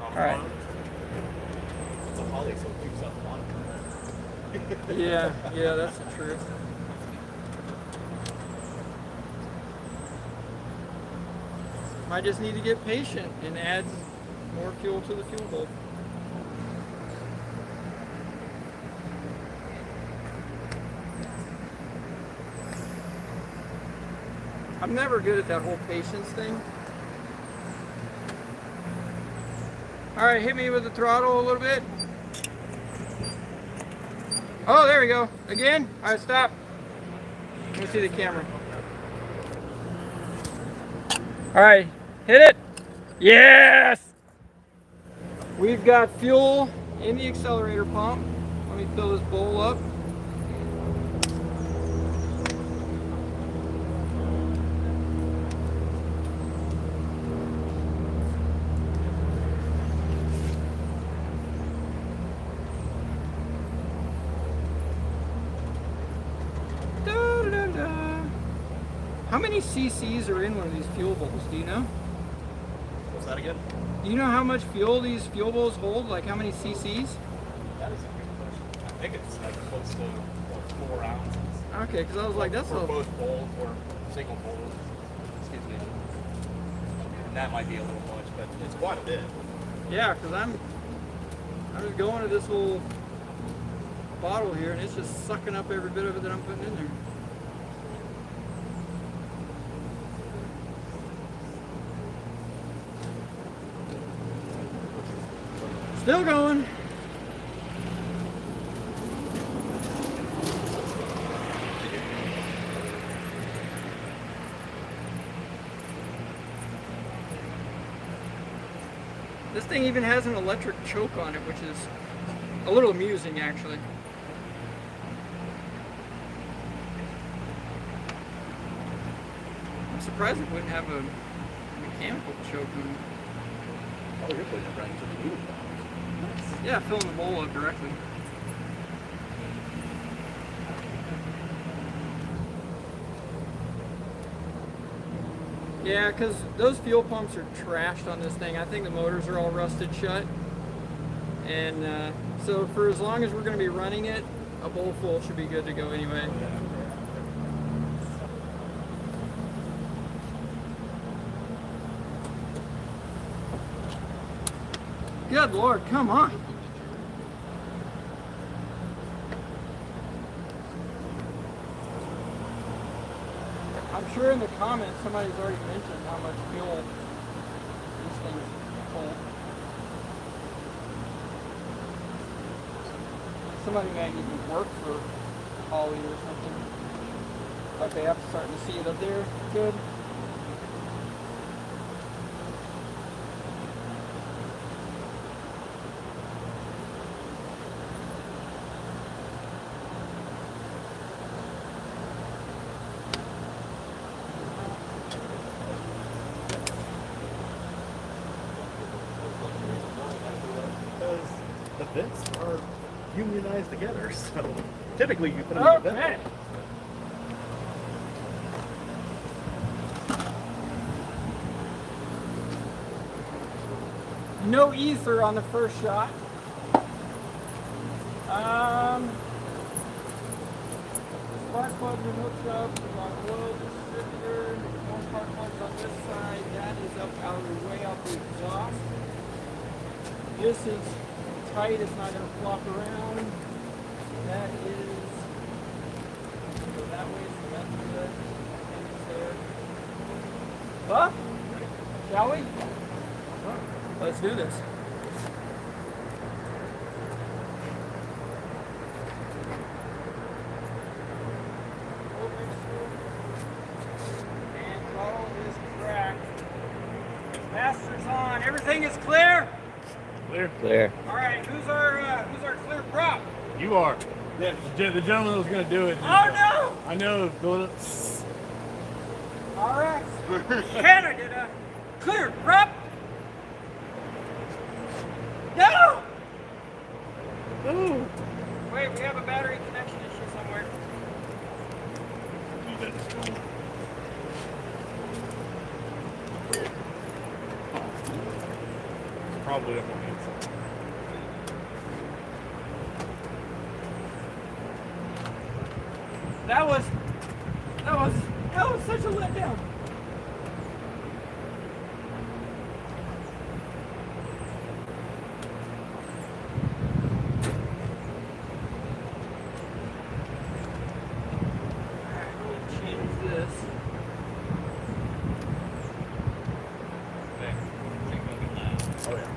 All right. It's a Holly, so it keeps up on. Yeah, that's the truth. Might just need to get patient and add more fuel to the fuel bowl. I'm never good at that whole patience thing. All right, hit me with the throttle a little bit. Oh, there we go. Again? All right, stop. Let me see the camera. All right, hit it. Yes! We've got fuel in the accelerator pump. Let me fill this bowl up. How many cc's are in one of these fuel bowls? Do you know? What's that again? Do you know how much fuel these fuel bowls hold? Like how many cc's? That is a good question. I think it's like close to 4 ounces. Okay, because I was like, that's for a both bowls or single bowls. Excuse me. And that might be a little much, but it's quite a bit. yeah. Because I'm just going to this little bottle here, and it's just sucking up every bit of it that I'm putting in there. Still going. This thing even has an electric choke on it, which is a little amusing actually. I'm surprised it wouldn't have a mechanical choke on it. Oh, you're putting it right into the fuel pump. Nice. Yeah, filling the bowl up directly. Yeah, because those fuel pumps are trashed on this thing. I think the motors are all rusted shut. And so for as long as we're going to be running it, a bowl full should be good to go anyway. Good Lord, come on. I'm sure in the comments somebody's already mentioned how much fuel these things hold. Somebody may even work for Holly or something. Okay, I'm starting to see it up there. Good. Because the vents are unionized together, so typically you put them in a vent. Okay. No ether on the first shot. Spark plugs are hooked up to our glow distributor. More spark plugs on this side. That is up out of the way out the exhaust. This is tight, it's not going to flop around. That is go that way, so that's good. And it's there. Well, shall we? Let's do this. And throttle is cracked. Master's on. Everything is clear? Clear? Clear. All right, who's our clear prop? You are. Yeah, the gentleman that was going to do it. Oh no! I know. All right. Can I get a clear prop? No! Oh. Wait, we have a battery connection issue somewhere. Probably up on the inside. That was such a letdown. Alright, we'll change this. Oh, yeah.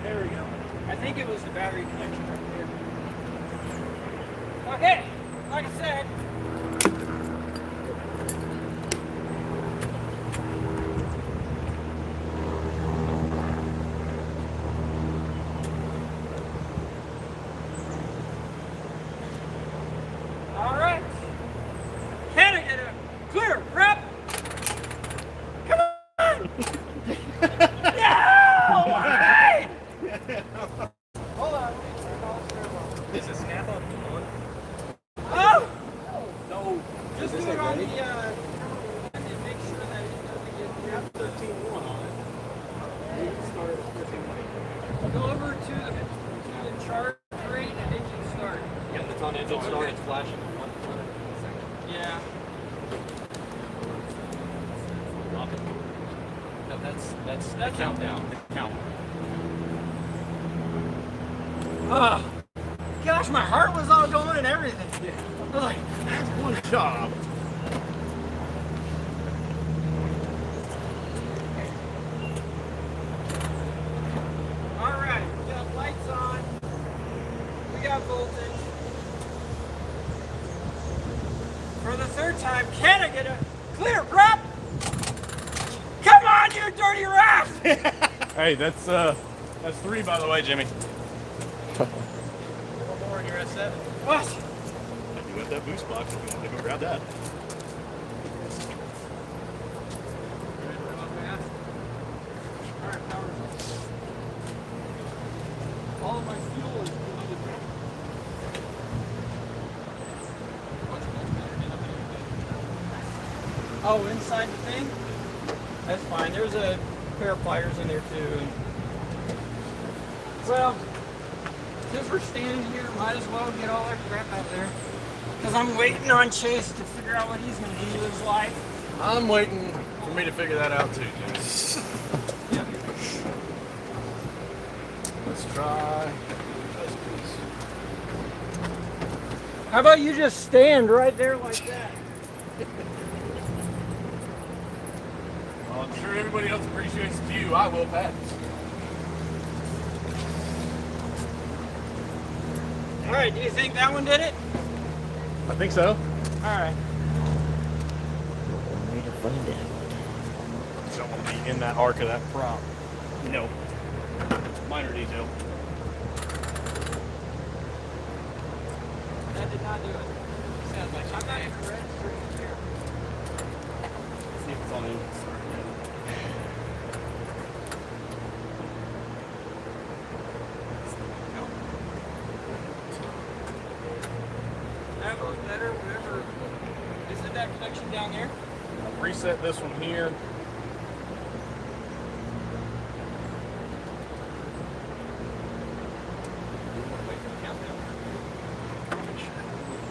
There we go. I think it was the battery connection right there. Okay, like I said. All right. Can I get a clear prep? Come on! No! All right! Hold on. Is this half up on? Oh! No. Just do it on the, and make sure that it doesn't get You have 13.1 on it. You can start at 13.1. Go over to the chart rate and engine start. Yep, it's on engine start. It's flashing. Yeah. Drop it. No, that's the That's countdown. The count. Oh, gosh, my heart was all going and everything. was like, that's one job. All right, we got lights on. We got voltage. For the third time, can I get a clear prep? Come on, you dirty rat! Hey, that's 3 by the way, Jimmy. One more and you're at 7. What? You got that boost box if you want to go grab that. All right, power's on. All of my fuel is loaded. Oh, inside the thing? That's fine. There's a pair of pliers in there too. Well, since we're standing here, might as well get all that crap out there. Because I'm waiting on Chase to figure out what he's going to do with his life. I'm waiting for me to figure that out too, Jimmy. Yeah. Let's try. How about you just stand right there like that? Well, I'm sure everybody else appreciates the view. I will pass. All right, do you think that one did it? I think so. All right. Way to find it. Don't want to be in that arc of that prop. No. Minor detail. That did not do it. Sounds like I'm not even registering here. see if it's on the That was better, whatever. Isn't that connection down there? I'll reset this one here.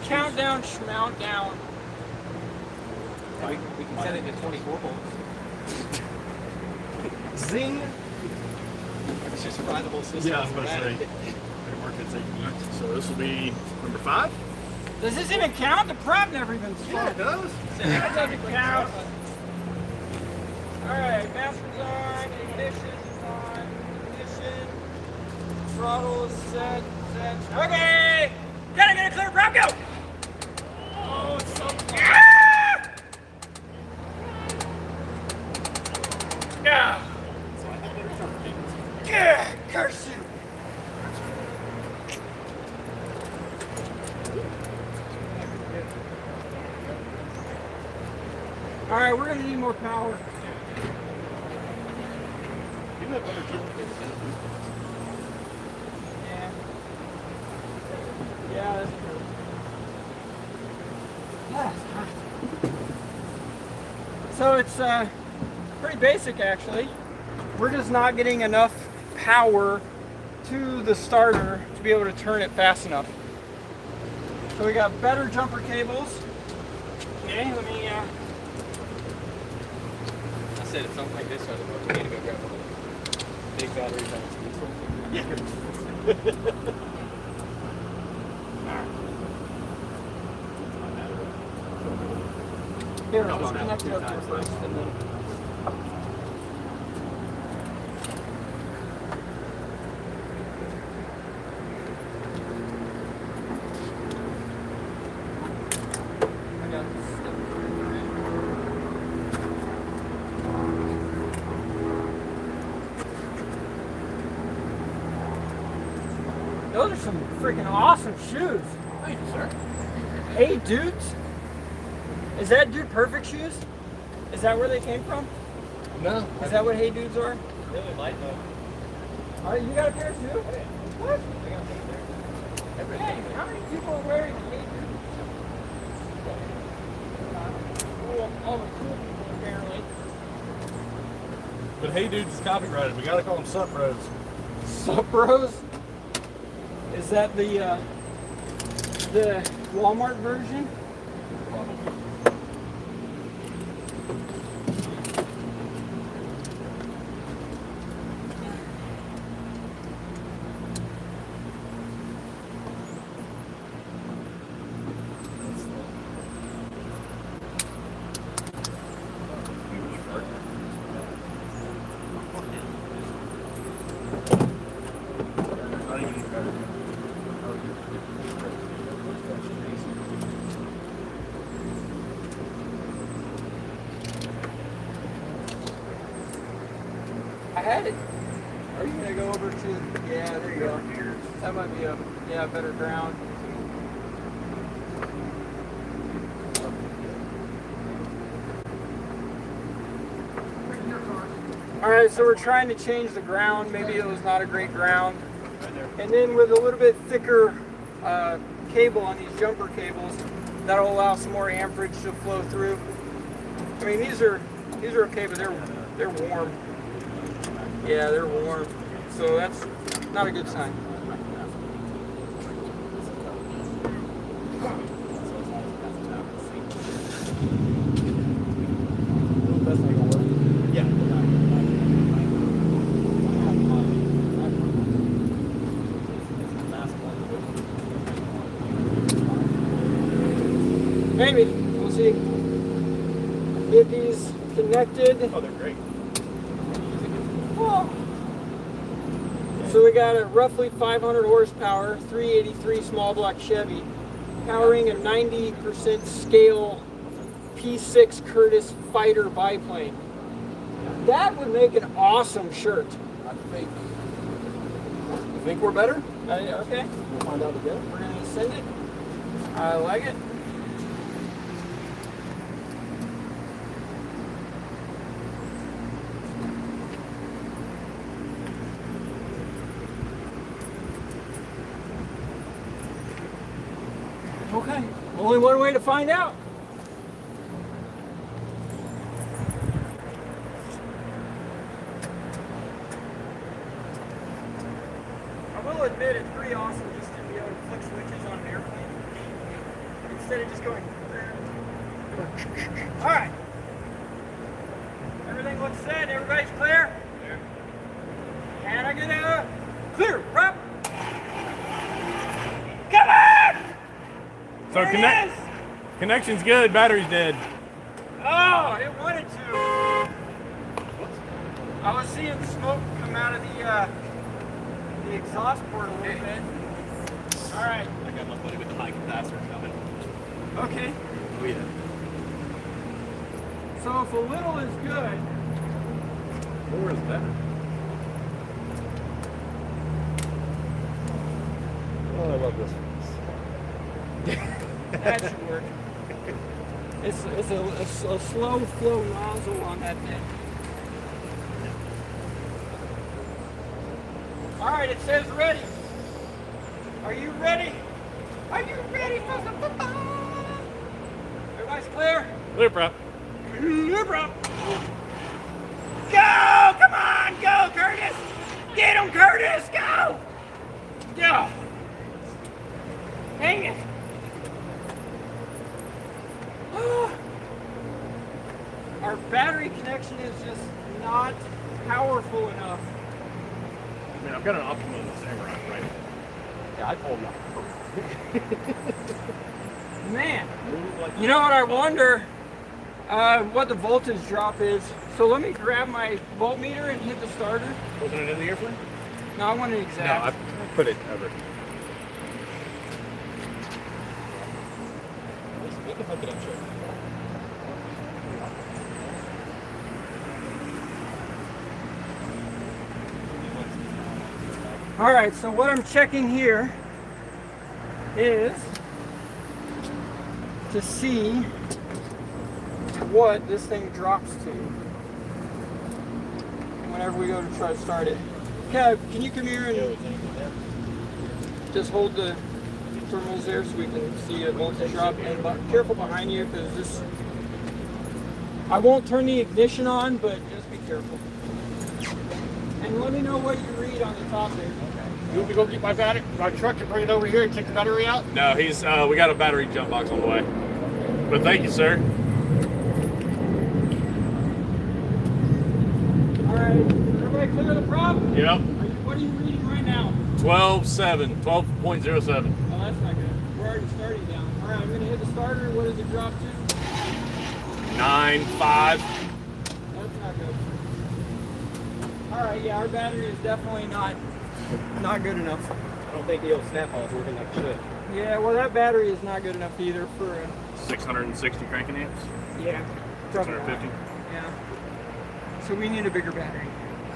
Countdown, schmount down. we can set it to 24 volts. Zing. It's just a rideable system. Yeah, I was about to say. So this will be number 5? Does this even count? The prop never even started. does. That doesn't count. Alright, master's on, ignition is on, ignition, throttle is set. Okay! Gotta get a clear prop, go! Oh, it's so Yeah! Yeah! Curse you! Alright, we're gonna need more power. You have better fuel. Yeah. Yeah, that's true. So it's pretty basic actually. We're just not getting enough power to the starter to be able to turn it fast enough. So we got better jumper cables. Okay, let me I said it's something like this, so I need to go grab one of the big batteries on the here, I'll just connect it up here first and then I got this stuff. Those are some freaking awesome shoes. Thank you, sir. Hey, dudes. Is that Dude Perfect shoes? Is that where they came from? No. Is that what Hey Dudes are? really light though. All right, you got a pair too? What? Hey, how many people are wearing Hey Dudes? Cool. All the cool people apparently. But Hey Dudes is copyrighted. We gotta call them Sup Bros. Sup Bros? Is that the Walmart version? I had it. Are you gonna go over to? Yeah, there you go. That might be a better ground. All right, so we're trying to change the ground. Maybe it was not a great ground. And then with a little bit thicker cable on these jumper cables, that'll allow some more amperage to flow through. I mean, these are okay, but they're warm. Yeah, they're warm. So that's not a good sign. Maybe. We'll see. Get these connected. Oh, they're great. Oh. So we got a roughly 500 horsepower, 383 small block Chevy, powering a 90% scale P6 Curtiss fighter biplane. That would make an awesome shirt. I think. You think we're better? Okay. We'll find out together. We're gonna send it. I like it. Okay. Only one way to find out. I will admit it's pretty awesome just to be able to flick switches on an airplane instead of just going. All right. Everything looks set. Everybody's clear? Clear. Can I get a clear? Up. Come on! So There it is! connection's good, battery's dead. Oh, it wanted to. I was seeing smoke come out of the exhaust port a little bit. All right. I got my buddy with the high capacitor coming. Okay. Oh yeah. So if a little is good, More is better. Oh, I love this one. that should work. It's a slow flow nozzle on that thing. All right, it says ready. Are you ready? Are you ready for the football? Everybody's clear? Clear prep. Clear, bro. Go! Come on, go, Curtis! Get him, Curtis! Go! Go! Hang it! Our battery connection is just not powerful enough. I mean, I've got an Optimum Samurai, right? Yeah, I told you. Man, you know what I wonder? What the voltage drop is. So let me grab my voltmeter and hit the starter. Wasn't it in the airplane? No, I want it exact. I put it over. We can hook it up, sure. All right, so what I'm checking here is to see what this thing drops to whenever we go to try to start it. Kev, can you come here and just hold the terminals there so we can see a voltage drop? And careful behind you because this, I won't turn the ignition on, but just be careful. And let me know what you read on the top there. You want me to go get my battery, my truck, and bring it over here and take the battery out? No, he's. We got a battery jump box on the way. But thank you, sir. All right, everybody clear the prop? Yep. What are you reading right now? 12.7. 12.07. Oh, that's not good. We're already starting down. All right, I'm going to hit the starter. What does it drop to? 9.5. That's not good. All right, yeah, our battery is definitely not good enough. I don't think the old snap ball's working like it should. Yeah, well, that battery is not good enough either for a, 660 cranking amps. yeah, probably not. 650. Yeah. So we need a bigger battery.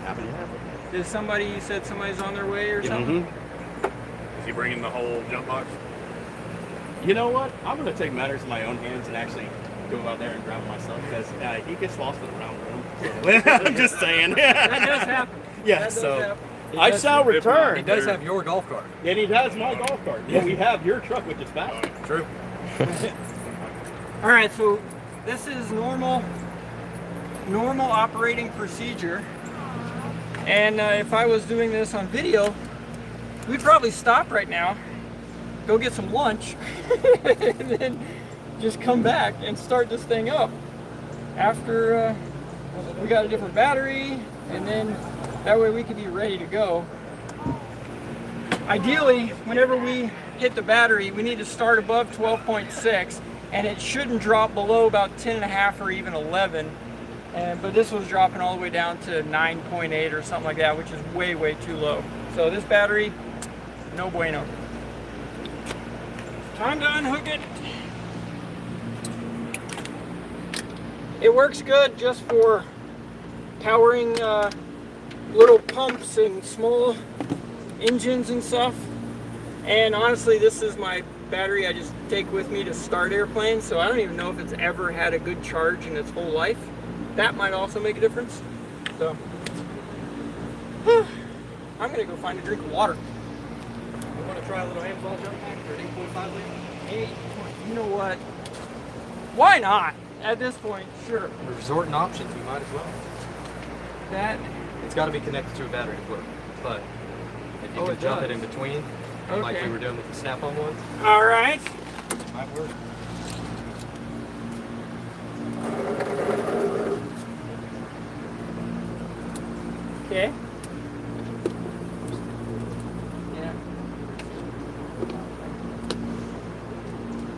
happen to happen. Did somebody, you said somebody's on their way or something? Is he bringing the whole jump box? You know what? I'm going to take matters in my own hands and actually go out there and grab it myself because he gets lost in the round room. So. I'm just saying. That does happen. Yeah, That does so happen. I shall return. He does have your golf cart. And he has my golf cart. But we have your truck, which is faster. True. All right, so this is normal operating procedure. And if I was doing this on video, we'd probably stop right now, go get some lunch, and then just come back and start this thing up after we got a different battery, and then that way we could be ready to go. Ideally, whenever we hit the battery, we need to start above 12.6, and it shouldn't drop below about 10.5 or even 11. But this was dropping all the way down to 9.8 or something like that, which is way, way too low. So this battery, no bueno. Time to unhook it. It works good just for powering little pumps and small engines and stuff. And honestly, this is my battery I just take with me to start airplanes, so I don't even know if it's ever had a good charge in its whole life. That might also make a difference. So, I'm gonna go find a drink of water. You want to try a little Amazon jump pack for an 8.5 liter? Hey, you know what? Why not? At this point, sure. We're resorting options, we might as well. That, It's got to be connected to a battery to work. But if you Oh, can it jump it does. in between, like Okay. we were doing with the snap-on ones, all right. it might work. Okay. Yeah.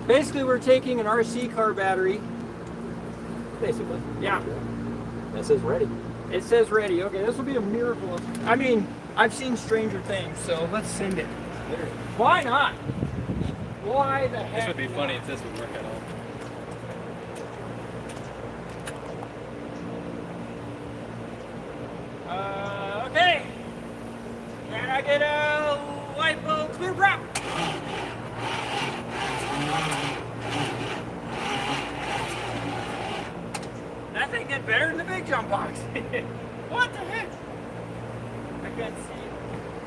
Basically, we're taking an RC car battery. Basically. Yeah. That says ready. It says ready. Okay, this will be a miracle. I mean, I've seen stranger things, so let's send it. Why not? Why the heck? This would be funny if this would work at all. Okay. Can I get a lipo clear prop? That thing did better than the big jump box. What the heck? I can't see it.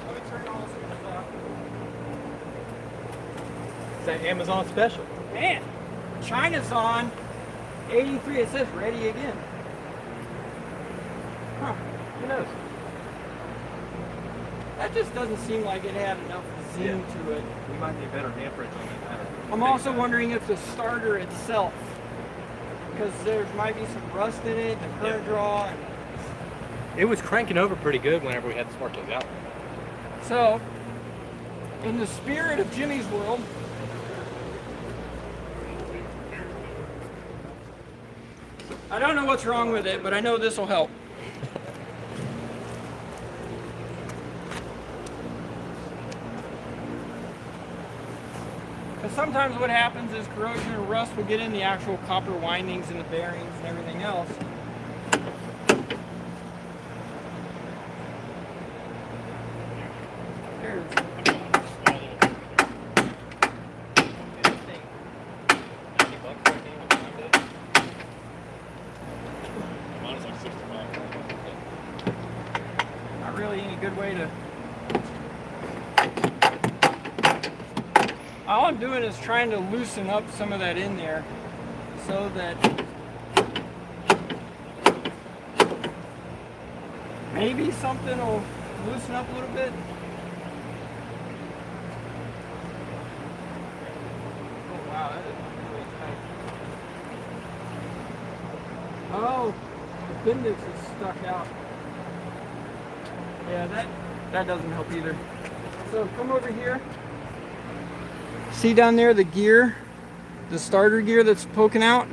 Let me turn all this off. It's that Amazon special. Man, China's on 83. It says ready again. Huh. Who knows? That just doesn't seem like it had enough zoom to it. We might need better amperage on that battery. I'm also wondering if the starter itself, because there might be some rust in it, the current draw. And It was cranking over pretty good whenever we had the spark plugs out. so, in the spirit of Jimmy's world, I don't know what's wrong with it, but I know this will help. Because sometimes what happens is corrosion or rust will get in the actual copper windings and the bearings and everything else. There it is. Mine's like 65. Not really any good way to. All I'm doing is trying to loosen up some of that in there so that maybe something will loosen up a little bit. Oh wow, that is really tight. Oh, the appendix is stuck out. Yeah, that doesn't help either. So come over here. See down there the gear, the starter gear that's poking out?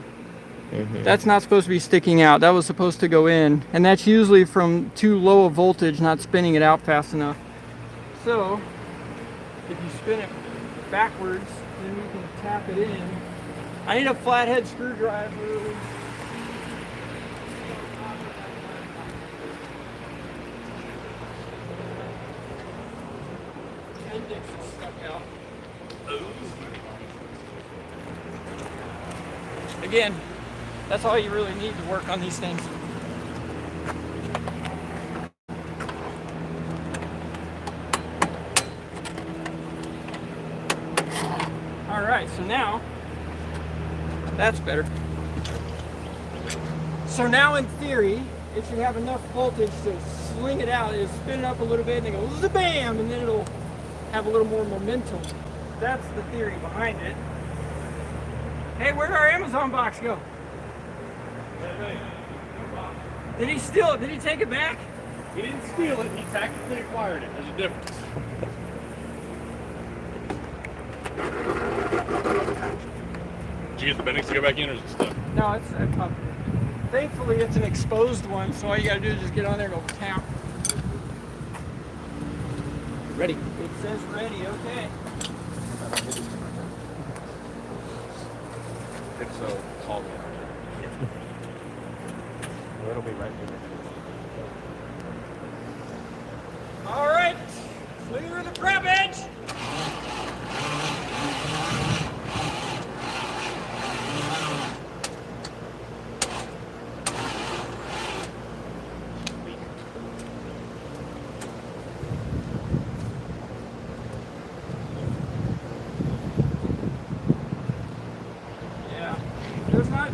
That's not supposed to be sticking out. That was supposed to go in. And that's usually from too low a voltage, not spinning it out fast enough. So, if you spin it backwards, then we can tap it in. I need a flathead screwdriver. lights are stuck out. Again, that's all you really need to work on these things. All right, so now that's better. So now in theory, it should have enough voltage to sling it out. It'll spin it up a little bit and it goes bam, and then it'll have a little more momentum. That's the theory behind it. Hey, where'd our Amazon box go? Did he steal it? Did he take it back? He didn't steal it, he tactically acquired it. There's a difference. Did you get the bendings to go back in or is it stuck? No, it's thankfully it's an exposed one, so all you gotta do is just get on there and go tap. Ready. It says ready, okay. If so, call me. It'll be right here. All right, clear the prep edge.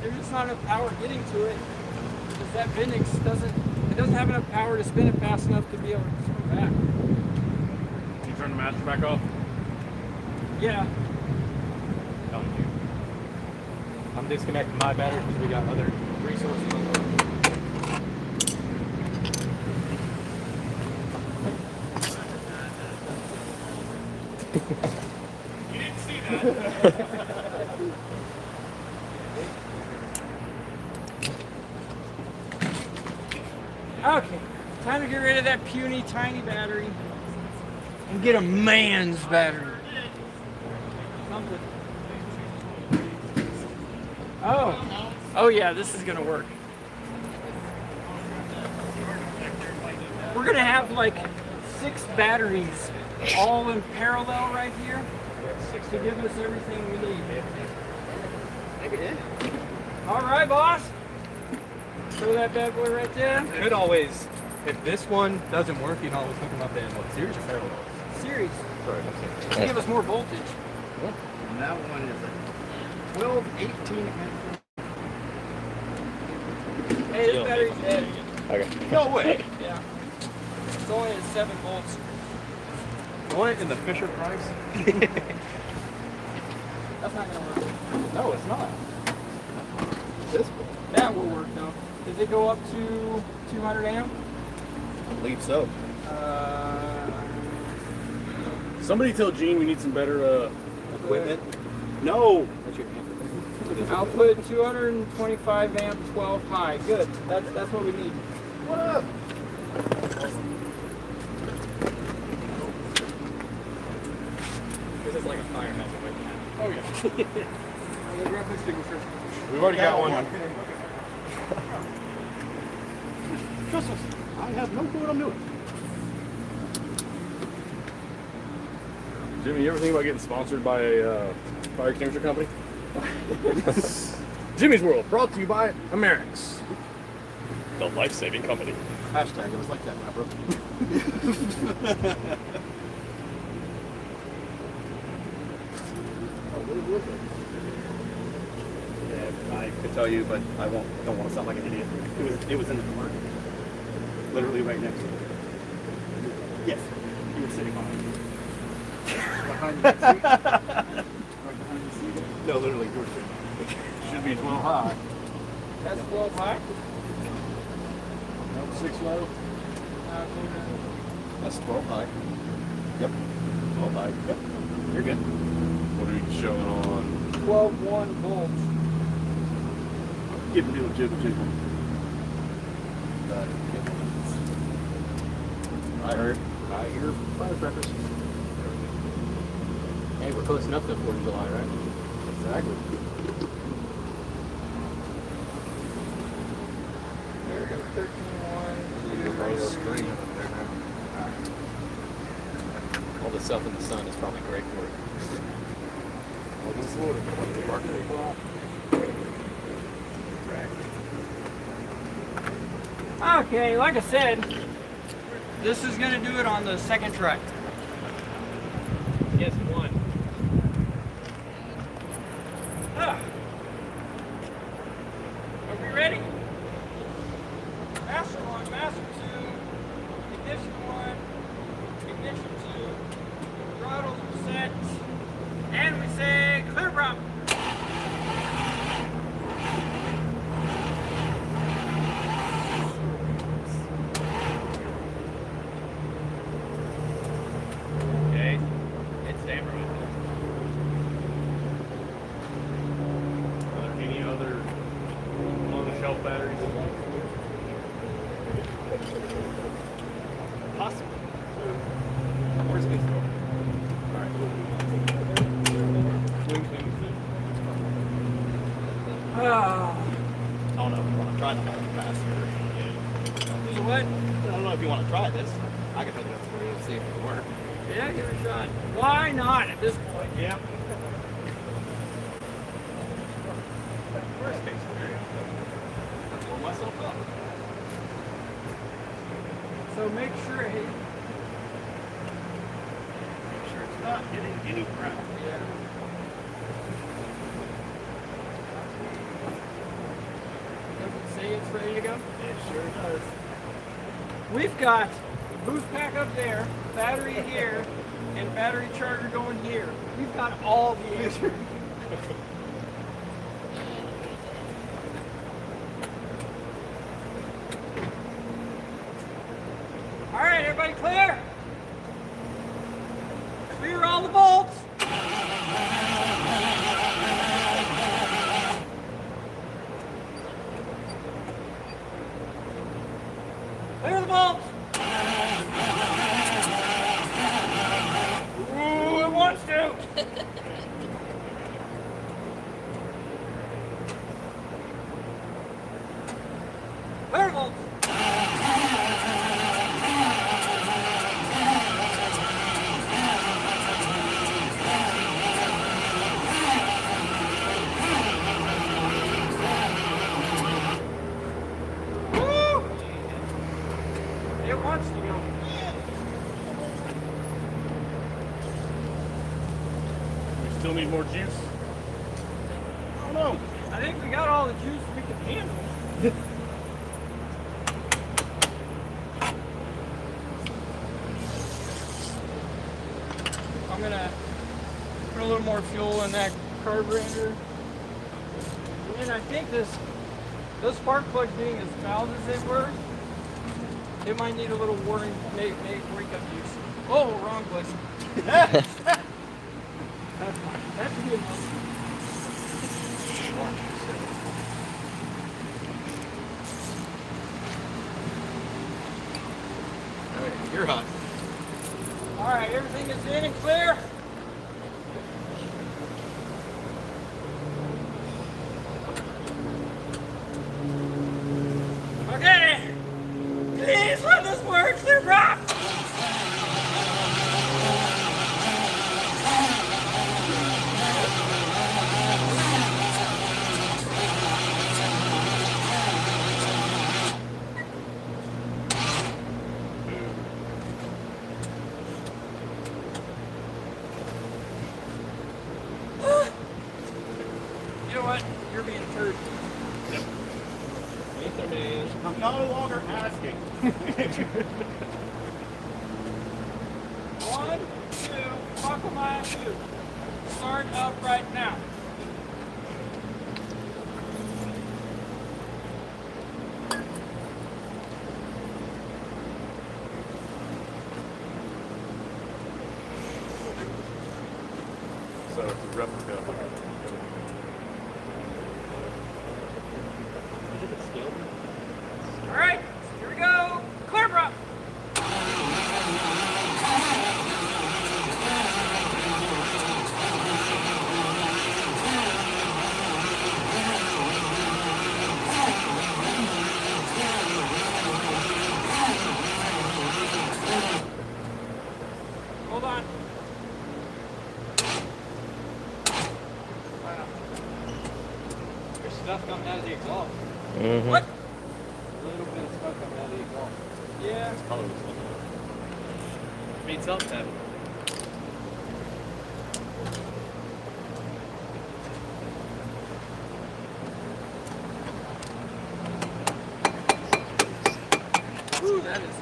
There's just not enough power getting to it because that Bendix doesn't have enough power to spin it fast enough to be able to swing back. Can you turn the master back off? Yeah. I'm disconnecting my battery because we got other resources on the You didn't see that. Okay, time to get rid of that puny tiny battery and get a man's battery. Something. Oh yeah, this is gonna work. We're gonna have like 6 batteries all in parallel right here to give us everything we need. All right, boss. Throw that bad boy right there. You could always, if this one doesn't work, you can always hook them up in what, series or parallel? Series. Sorry, To give us more voltage. And that one is a 12, 18 Hey, this battery's dead. Okay. No way. Yeah. It's only at 7 volts. Want it in the Fisher price? That's not gonna work. No, it's not. This one. That will work though. Does it go up to 200 amp? I believe so. Somebody tell Gene we need some better Equipment? No. I'll put 225 amp, 12 high. Good. That's what we need. What up? This is like a fire hazard right now. Oh yeah. I'll go grab my signature. We've already got one. Trust us. I have no clue what I'm doing. Jimmy, you ever think about getting sponsored by a fire extinguisher company? Jimmy's World, brought to you by Amerix, the life-saving company. Hashtag, it was like that, my bro. Yeah, I could tell you, but I don't want to sound like an idiot. It was in the car. Literally right next to it. Yes. You were sitting on it. Behind the seat? Right behind the seat? No, literally, you were sitting on it. Should be 12 high. That's 12 high? Nope, 6 low. That's 12 high. Yep. 12 high. Yep. You're good. What are you showing on? 12.1 volts. Give me a jiggle jiggle. I hear firecrackers. Hey, we're close enough to 4th of July, right? Exactly. There we go. 13.1. All the stuff in the sun is probably great for it. All this water. Okay, like I said, this is gonna do it on the second try. Yes, one. Ah. Are we ready? Master 1, Master 2, ignition 1, ignition 2, throttles are set, and we say clear prop. Okay. It's damn right. Any other on-the-shelf batteries? Possible. Worst case scenario. Ah. I don't know if you want to try the faster. So what? I don't know if you want to try this. I can hook it up for you and see if it'll work. Yeah, give it a shot. Why not at this point? Yeah. Worst case scenario. I'll blow myself up. So make sure, hey, Make sure it's not getting any crap. yeah. Does it say it's ready to go? It sure does. We've got boost pack up there, battery here, and battery charger going here. We've got all the answers. All right, everybody clear? Clear all the bolts. Clear the bolts. Ooh, it wants to. Clear the bolts. Woo! It wants to go. We still need more juice. I don't know. I think we got all the juice we can handle. I'm gonna put a little more fuel in that carburetor. And then I think those spark plugs being as fouled as they were, it might need a little warning, make wake up use. Oh, wrong button. That's fine. That's good. Alright, you're hot. All right, everything is in and clear. Okay, please let this work, clear prop. You know what? You're being a turd. Ether man. I'm no longer asking. 1, 2, buckle my shoe. Start up right now. So it's a replica. All right, here we go. Clear prop. Hold on. Mm-hmm. What? A little bit stuck on that exhaust. Yeah. Means something. Ooh, that is.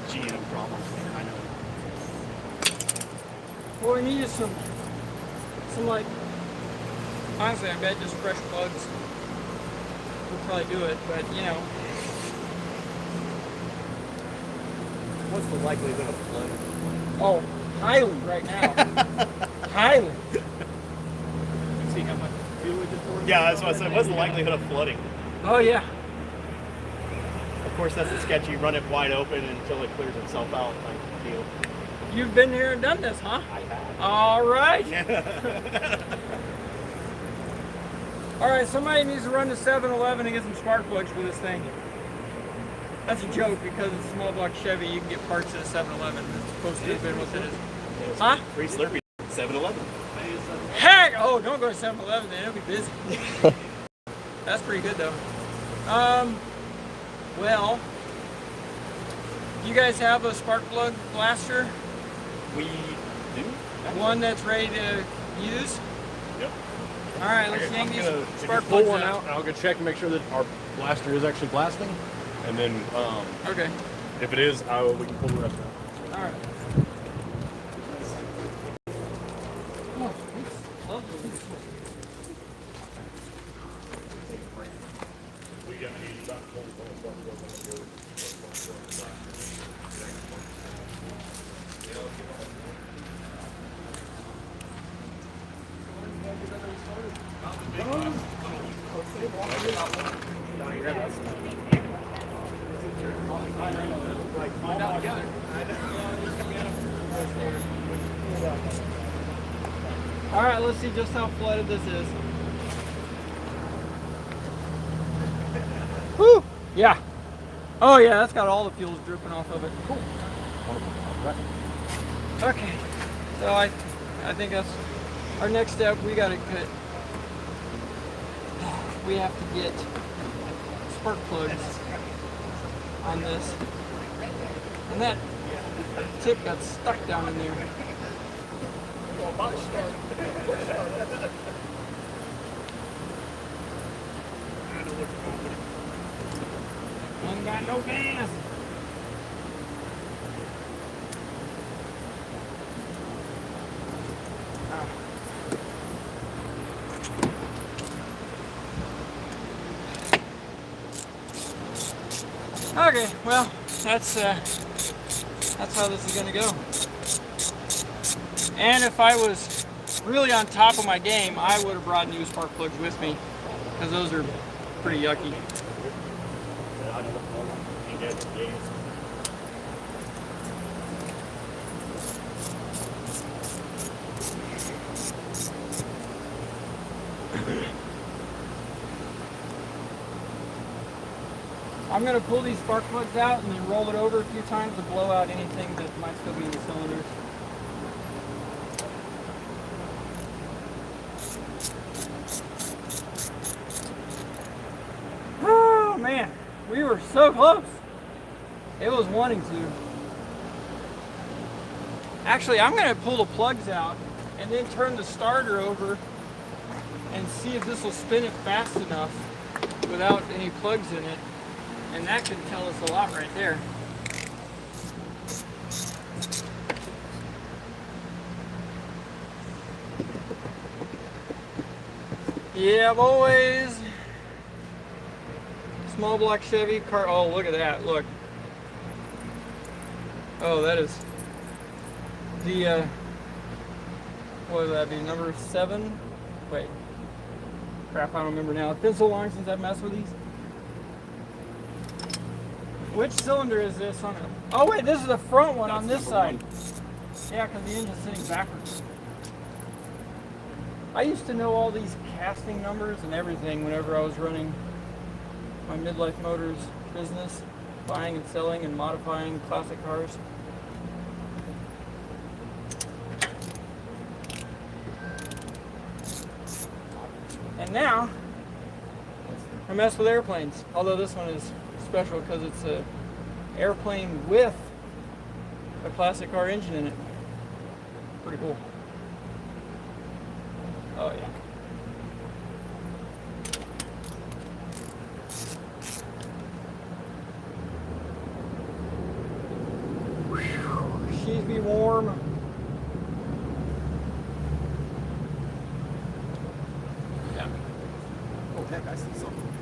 GM problem. I know. Well, we needed some like, honestly, I bet just fresh plugs would probably do it, but you know. What's the likelihood of flood? Oh, highly right now. Highly. See how much fuel we just poured? Yeah, that's what I said. What's the likelihood of flooding? Oh yeah. Of course, that's a sketchy. Run it wide open until it clears itself out type deal. You've been here and done this, huh? I have. All right. All right, somebody needs to run to 7-Eleven and get some spark plugs for this thing. That's a joke because it's a small block Chevy. You can get parts at a 7-Eleven. It's supposed to have been what it is. Huh? Free Slurpee. 7-Eleven. Heck! Oh, don't go to 7-Eleven then. It'll be busy. That's pretty good though. Well, you guys have a spark plug blaster? We do. One that's ready to use? Yep. All right, let's yank these spark Pull plugs one out. out, and I'll go check and make sure that our blaster is actually blasting, and then Okay. if it is, we can pull the rest out. All right. Oh, it's lovely. All right, let's see just how flooded this is. Whew! Yeah. Oh yeah, that's got all the fuels dripping off of it. Cool. Okay. So I think that's our next step. We gotta cut. We have to get spark plugs on this, and that tip got stuck down in there. Ain't got no gas. Okay, well, that's how this is gonna go. And if I was really on top of my game, I would have brought new spark plugs with me, because those are pretty yucky. I'm going to pull these spark plugs out and then roll it over a few times to blow out anything that might still be in the cylinders. Oh man, we were so close. It was wanting to. Actually, I'm going to pull the plugs out and then turn the starter over and see if this will spin it fast enough without any plugs in it. And that could tell us a lot right there. Yeah, boys. Small block Chevy car. Oh, look at that. Look. Oh, that is the, what would that be? Number 7? Wait. Crap, I don't remember now. It's been so long since I've messed with these. Which cylinder is this on it? Oh wait, this is the front one on this side. Yeah, because the engine's sitting backwards. I used to know all these casting numbers and everything whenever I was running my Midlife Motors business. buying and selling and modifying classic cars. And now, I mess with airplanes. Although this one is special because it's a airplane with a classic car engine in it. Pretty cool. Oh yeah. She's be warm. Yeah. Oh heck, I see something.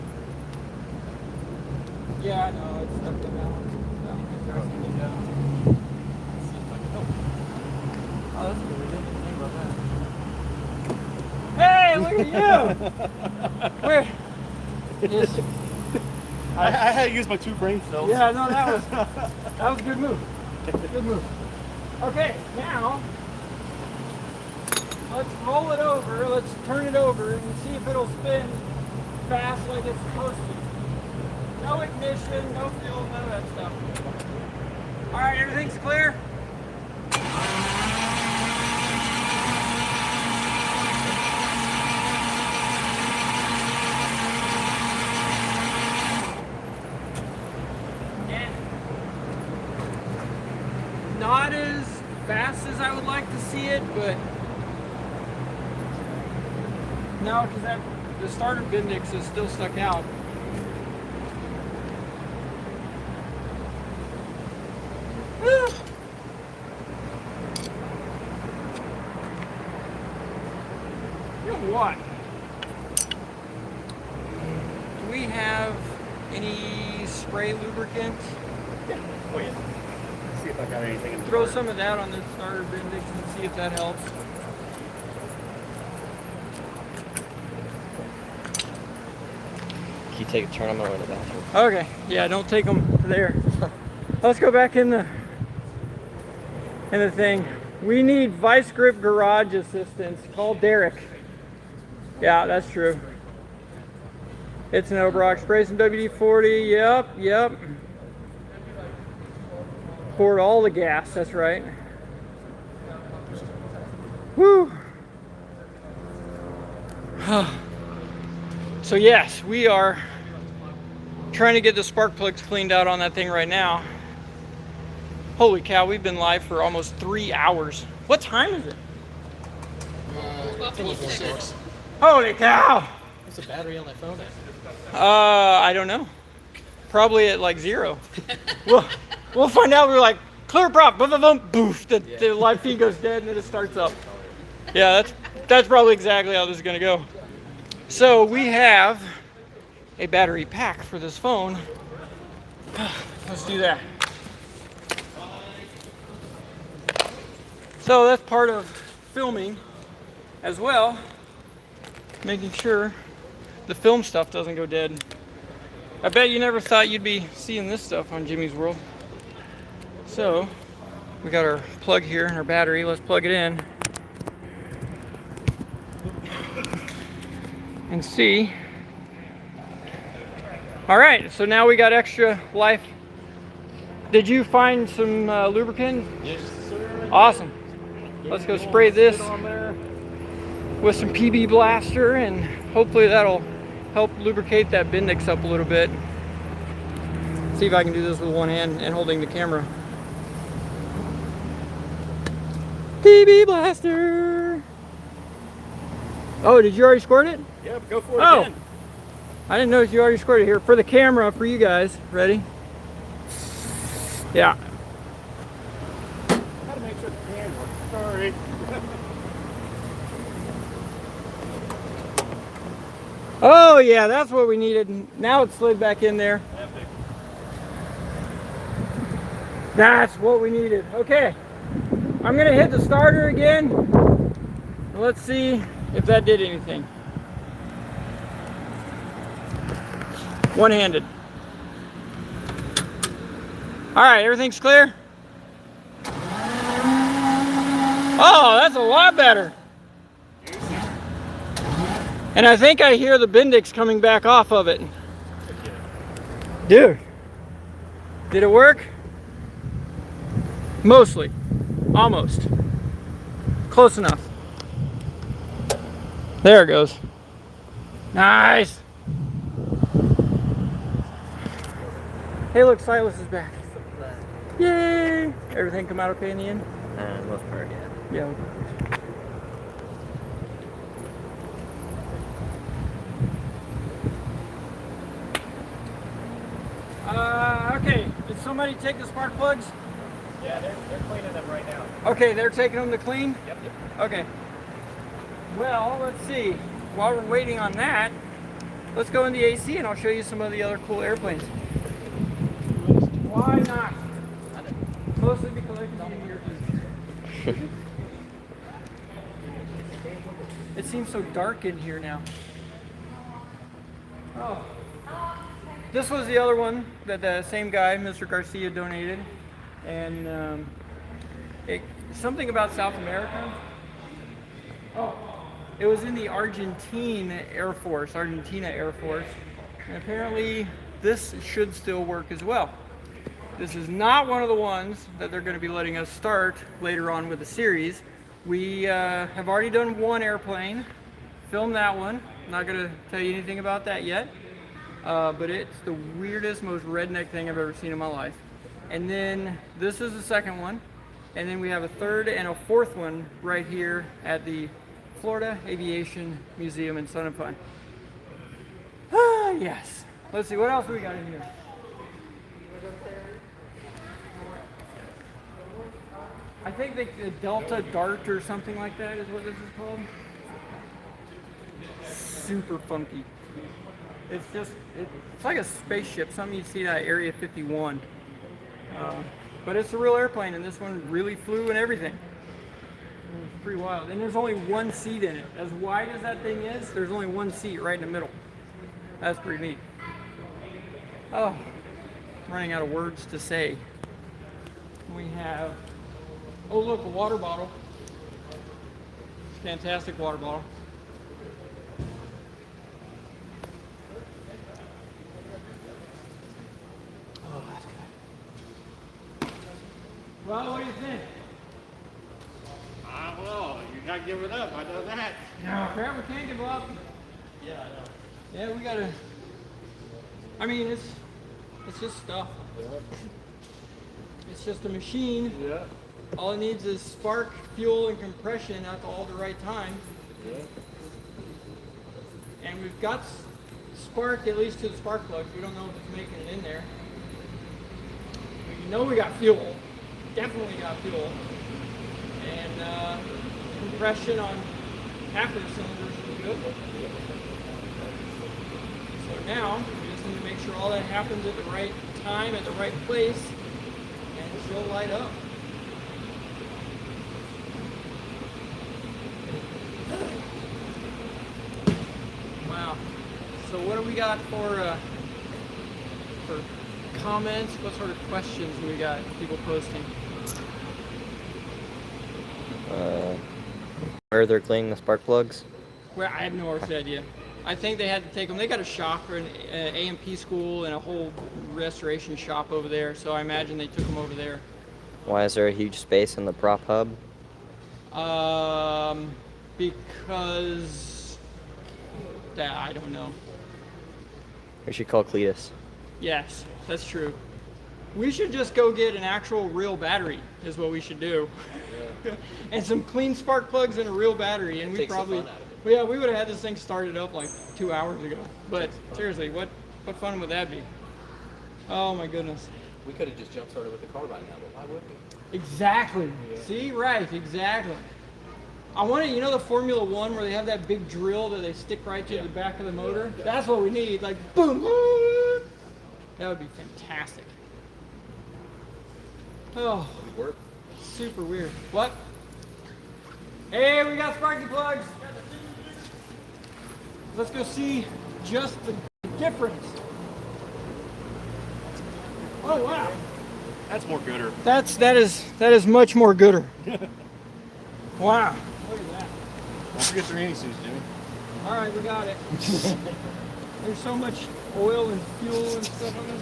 Yeah, I know. It's stuck to balance. See if I can help. Oh, that's good. We didn't even think about that. Hey, look at you! Where? Yes. I had to use my 2 brain cells. Yeah, no, that was a good move. Good move. Okay, now let's roll it over. Let's turn it over and see if it'll spin fast like it's supposed to. No ignition, no fuel, none of that stuff. All right, everything's clear. Not as fast as I would like to see it, but no, because the starter Bendix is still stuck out. Woo! You know what? Do we have any spray lubricant? Yeah. Oh yeah. See if I got anything in the Throw car. some of that on the starter Bendix and see if that helps. Can you take a turn? I'm gonna go to the bathroom. Okay, yeah, don't take them there. Let's go back in the thing. We need vice grip garage assistance. Call Derek. Yeah, that's true. It's an Obrock. Spray some WD-40. Yep. Poured all the gas. That's right. Woo. So yes, we are trying to get the spark plugs cleaned out on that thing right now. Holy cow, we've been live for almost 3 hours. What time is it? 12:56. Holy cow! What's the battery on that phone at? I don't know. Probably at like 0. We'll find out. We're like, clear prop, boom, boom, boom, boof. The live feed goes dead and then it starts up. Yeah, that's probably exactly how this is gonna go. So we have a battery pack for this phone. Let's do that. So that's part of filming as well, making sure the film stuff doesn't go dead. I bet you never thought you'd be seeing this stuff on Jimmy's World. So we got our plug here and our battery. Let's plug it in and see. All right, so now we got extra life. Did you find some lubricant? Yes, sir. Awesome. Let's go spray this with some PB Blaster and hopefully that'll help lubricate that Bendix up a little bit. See if I can do this with one hand and holding the camera. PB Blaster! Oh, did you already squirt it? Yep, go for it Oh. again. I didn't notice you already squirted it here. For the camera, for you guys. Ready? Yeah. Gotta make sure the can works. Sorry. Oh yeah, that's what we needed. Now it's slid back in there. That's what we needed. Okay, I'm gonna hit the starter again. And let's see if that did anything. One-handed. All right, everything's clear? Oh, that's a lot better. And I think I hear the Bendix coming back off of it. Dude. Did it work? Mostly. Almost. Close enough. There it goes. Nice. Hey, look, Silas is back. Yay! Everything come out okay in the end? Most part, yeah. Yeah. Okay. Did somebody take the spark plugs? Yeah, they're cleaning them right now. Okay, they're taking them to clean? Yep. Okay. Well, let's see. While we're waiting on that, let's go in the AC and I'll show you some of the other cool airplanes. Why not? Mostly because I can see here. It seems so dark in here now. Oh. This was the other one that the same guy, Mr. Garcia, donated. And something about South America. Oh, it was in the Argentine Air Force, Argentina Air Force. And apparently this should still work as well. This is not one of the ones that they're going to be letting us start later on with the series. We have already done one airplane, filmed that one. I'm not going to tell you anything about that yet, but it's the weirdest, most redneck thing I've ever seen in my life. And then this is the second one, and then we have a third and a fourth one right here at the Florida Aviation Museum in Sun and Fun. Ah, yes. Let's see, what else we got in here? I think the Delta Dart or something like that is what this is called. Super funky. It's just, it's like a spaceship, something you see at Area 51. But it's a real airplane, and this one really flew and everything. It's pretty wild. And there's only one seat in it. As wide as that thing is, there's only one seat right in the middle. That's pretty neat. Oh, I'm running out of words to say. We have, oh look, a water bottle. Fantastic water bottle. Oh, that's good. Well, what do you think? Well, you're not giving up. I know that. No, apparently we can't give up. Yeah, I know. Yeah, we gotta. I mean, it's just stuff. It's just a machine. Yeah. All it needs is spark, fuel, and compression at all the right time. Yeah. And we've got spark, at least to the spark plugs. We don't know if it's making it in there. We know we got fuel. Definitely got fuel. And compression on half of the cylinders is good. So now, we just need to make sure all that happens at the right time, at the right place, and she'll light up. Wow. So what do we got for comments? What sort of questions do we got people posting? Where they're cleaning the spark plugs? Well, I have no idea. I think they had to take them. They got a shop or an AMP school and a whole restoration shop over there. So I imagine they took them over there. Why is there a huge space in the prop hub? Because that I don't know. We should call Cletus. Yes, that's true. We should just go get an actual real battery is what we should do. Yeah. And some clean spark plugs and a real battery, and we probably, yeah, we would have had this thing started up like 2 hours ago. But seriously, what fun would that be? Oh my goodness. We could have just jump started with the car by now, but why would we? Exactly. Yeah. See, right, exactly. I want to, you know, the Formula One where they have that big drill that they stick right to the back of the motor. Yeah. That's what we need. Like boom. That would be fantastic. Oh, Work. super weird. What? Hey, we got sparky plugs. Let's go see just the difference. Oh wow. That's more gooder. That is much more gooder. Wow. Look at that. Don't forget the rainy suits, Jimmy. All right, we got it. There's so much oil and fuel and stuff on this.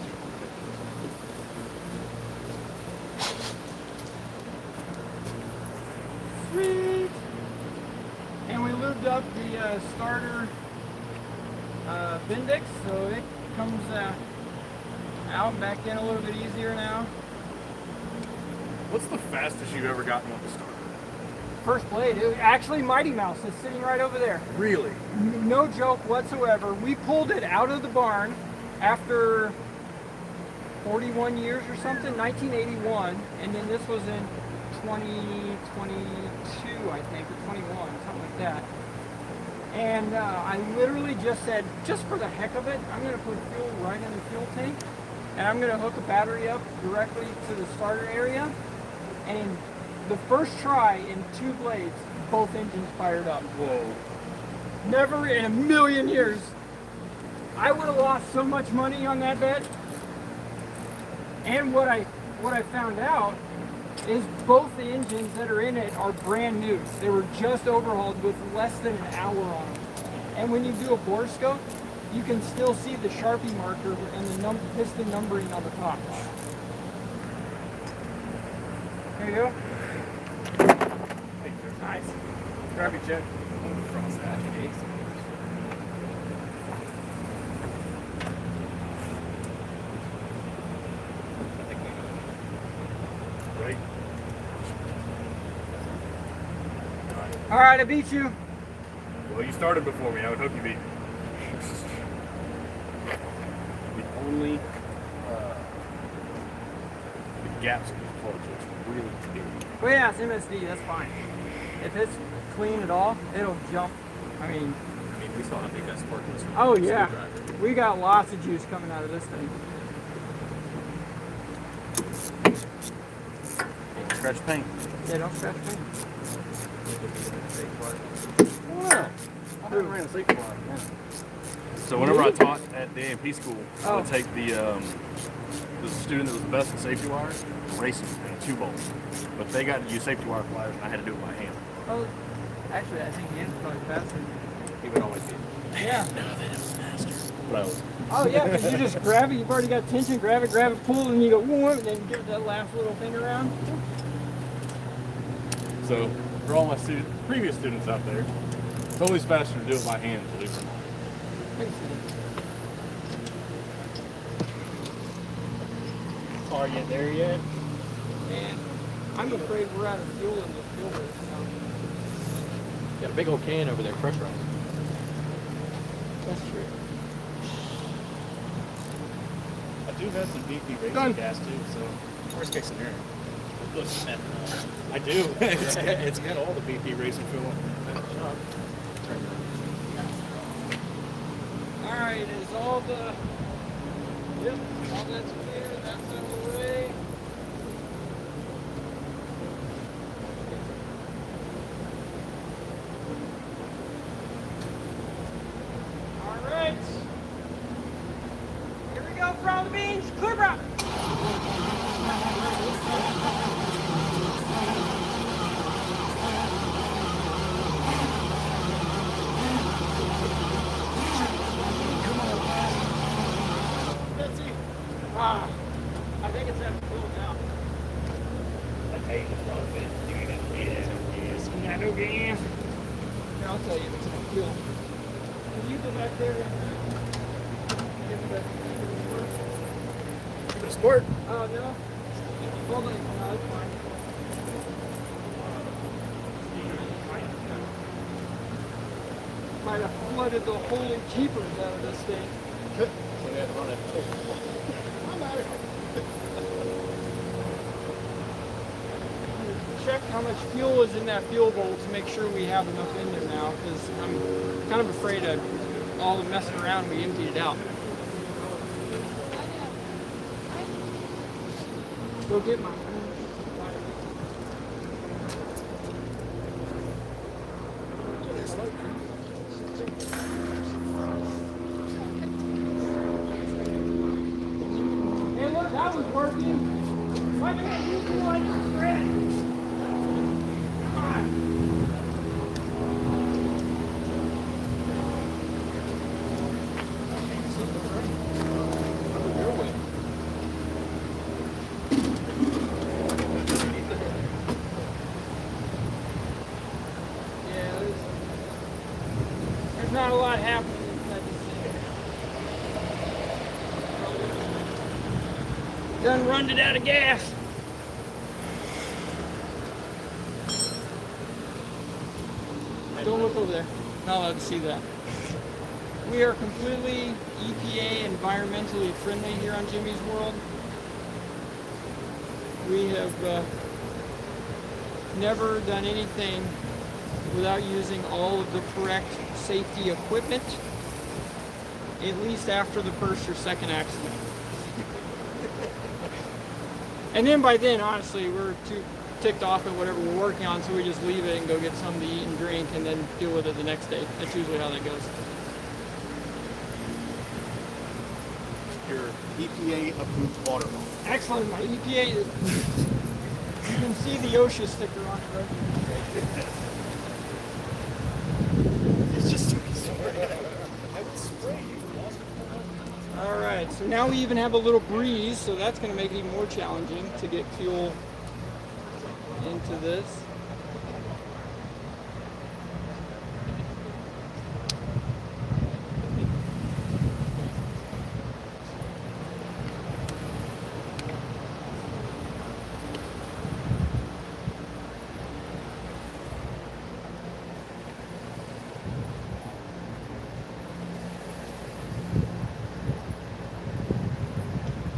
Sweet. And we lubed up the starter Bendix, so it comes out back in a little bit easier now. What's the fastest you've ever gotten on the starter? First blade, actually Mighty Mouse is sitting right over there. Really? No joke whatsoever. We pulled it out of the barn after 41 years or something, 1981, and then this was in 2022, I think, or 21, something like that. And I literally just said, just for the heck of it, I'm going to put fuel right in the fuel tank, and I'm going to hook a battery up directly to the starter area. And in the first try, in 2 blades, both engines fired up. Whoa. Never in a million years. I would have lost so much money on that bet. And what I found out is both the engines that are in it are brand new. They were just overhauled with less than an hour on them. And when you do a bore scope, you can still see the Sharpie marker and the piston numbering on the top. There you go. Nice. Grab your check. Cross that. Right. All right, I beat you. Well, you started before me. I would hope you beat me. The only the gaps in the clutch is really big. Well, yeah, it's MSD. That's fine. If it's clean at all, it'll jump. I mean, We saw how big that spark was. oh yeah, we got lots of juice coming out of this thing. Scratch paint. Yeah, don't scratch me. Wow. I never ran a safety line. So whenever I taught at the A&P school, I would take the student that was the best in safety wires and race them in a 2-bolt. But they got to use safety wire pliers, and I had to do it by hand. Oh, actually, I think Ian's probably faster. He would always be. Yeah. But I was. Oh yeah, because you just grab it. You've already got tension. Grab it, pull, and you go, whoop, and then you give that last little thing around. So for all my previous students out there, it's always faster to do it by hand, believe it or not. Are you there yet? Man, I'm afraid we're out of fuel in the fuel base now. Got a big old can over there, pressurized. That's true. I do have some BP racing Done. gas too, so worst case scenario. I do. It's got all the BP racing fuel. All right, is all the... Yep, all that's clear. That's out of the way. All right. Here we go for all the beans. Clear up. Let's see. I think it's at full now. Hey, the front of it, you got gas. Yeah, no gas. Here, I'll tell you if it's not fuel. Can you go back there and give me that? Give it a squirt. Oh, no? Hold on. No, it's fine. Might have flooded the holy jeepers out of this thing. Check how much fuel is in that fuel bowl to make sure we have enough in there now, because I'm kind of afraid of all the messing around we emptied it out. Go get my Hey, look, that was working. Why can't you do like a friend? Come on. happening inside this thing. Done runned it out of gas. Don't look over there. Not allowed to see that. We are completely EPA environmentally friendly here on Jimmy's World. We have never done anything without using all of the correct safety equipment, at least after the first or second accident. And then by then, honestly, we're too ticked off at whatever we're working on, so we just leave it and go get something to eat and drink and then deal with it the next day. That's usually how that goes. Your EPA approved water bottle. Excellent. My EPA is, you can see the OSHA sticker on it, right? It's just I would spray you. All right, so now we even have a little breeze, so that's going to make it even more challenging to get fuel into this.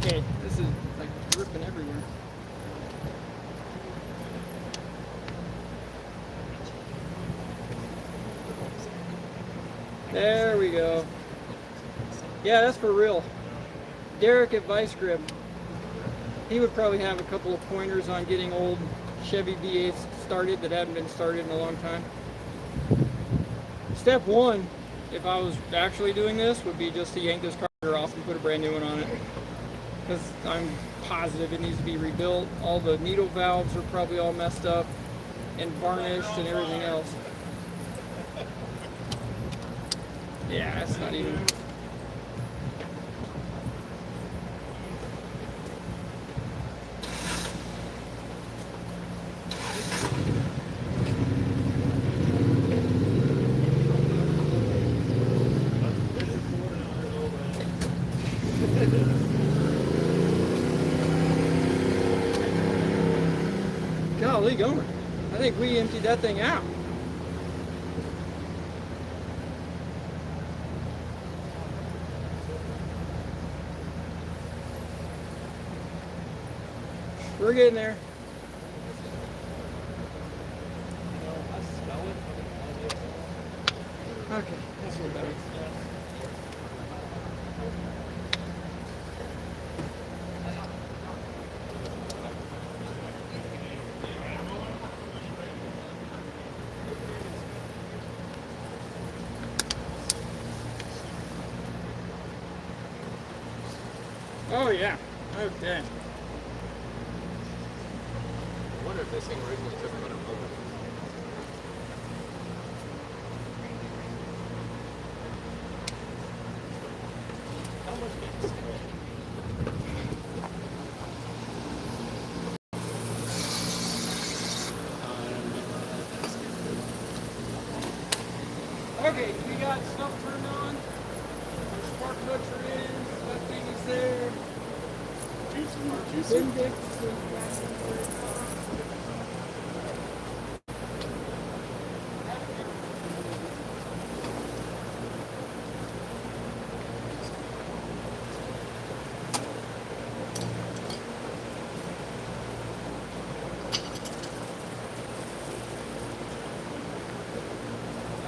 Okay, this is like dripping everywhere. There we go. Yeah, that's for real. Derek at Vice Grip. He would probably have a couple of pointers on getting old Chevy V8s started that haven't been started in a long time. Step one, if I was actually doing this, would be just to yank this carburetor off and put a brand new one on it. Because I'm positive it needs to be rebuilt. All the needle valves are probably all messed up and varnished and everything else. Yeah, that's not even... Golly Gomer. I think we emptied that thing out. We're getting there. Okay, that's a little better. Oh yeah, okay. I wonder if this thing originally took about a motor. How much gas? Okay, we got stuff turned on. The spark plugs are in. That thing is there. Index is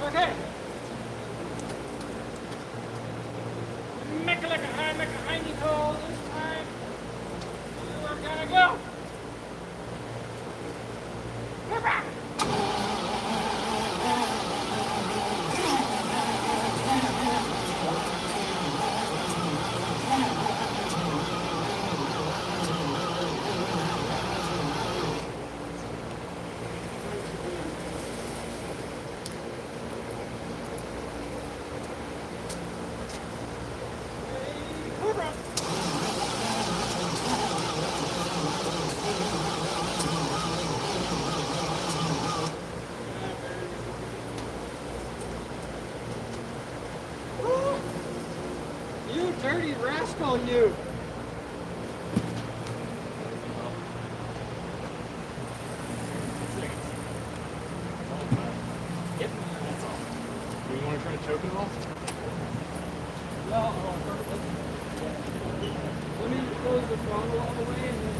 okay. Make it like a high, make a hiney call this time. We're gonna go. heard he rashed on you. Yep, that's all. Do you want to try to choke it off? No, let me close the throttle all the way and then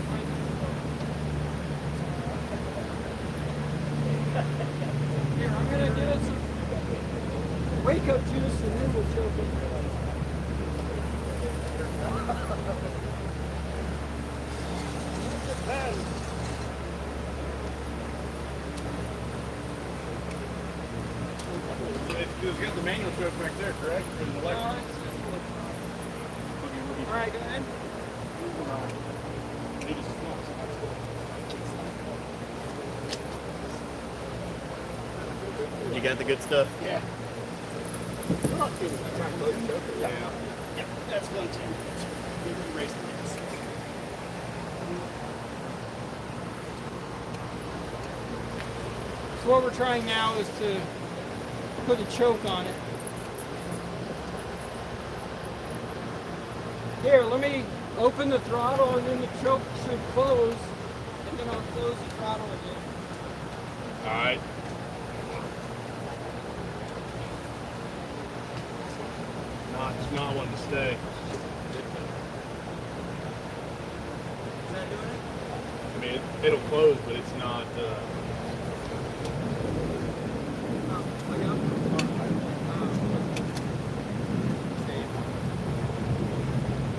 here, I'm gonna give it some wake up juice and then we'll choke it. It's got the manual choke back there, correct? All right, go ahead. You got the good stuff? Yeah. Yeah, that's one too. Erase the gas. So what we're trying now is to put a choke on it. Here, let me open the throttle and then the choke should close, and then I'll close the throttle again. Alright. Not wanting to stay. Is that doing it? I mean, it'll close, but it's not. Oh, I got it.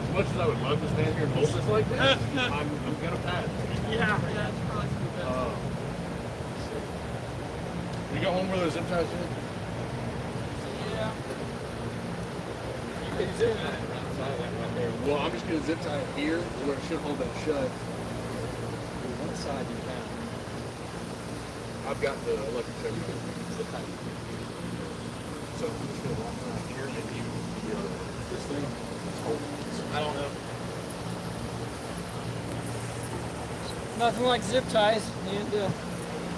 As much as I would love to stand here and hold this like this, I'm gonna pass. Yeah, that's probably the best. You got one where those zip ties in? Yeah. You can zip tie it right there. Well, I'm just gonna zip tie it here where it should hold that shut. One side you can. I've got the electric choke. Zip tie. So I'm just gonna walk around here and you this thing. I don't know. Nothing like zip ties and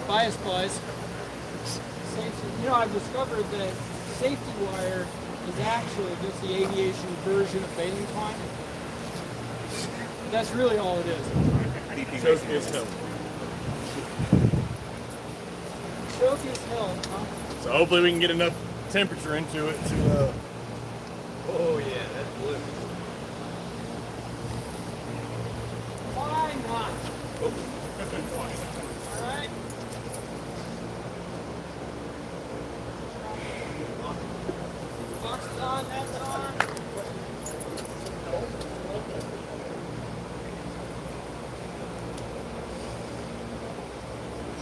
bias plies. Safety. You know, I've discovered that safety wire is actually just the aviation version of baling twine. That's really all it is. Choke is hell. Choke is hell, huh? So hopefully we can get enough temperature into it to. Oh yeah, that's blue. Why not? All right. Box is on, that's on.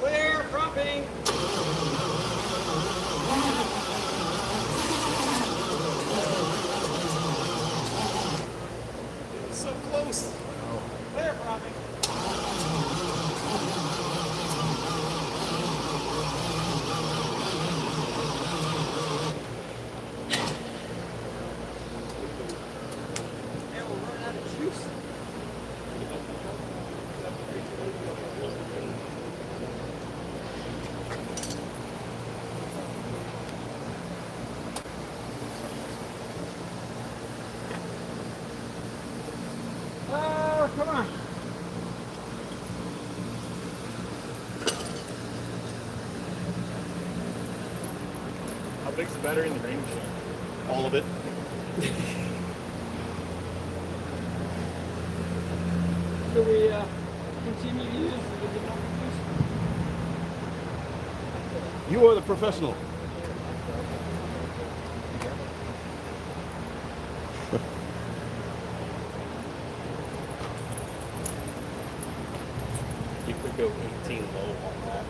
Clear, propping. So close. Clear, propping. And we'll run out of juice. Oh, come on. How big's the battery in the green machine? All of it. Do we continue to use the normal juice? You are the professional. You could go 18 low on that.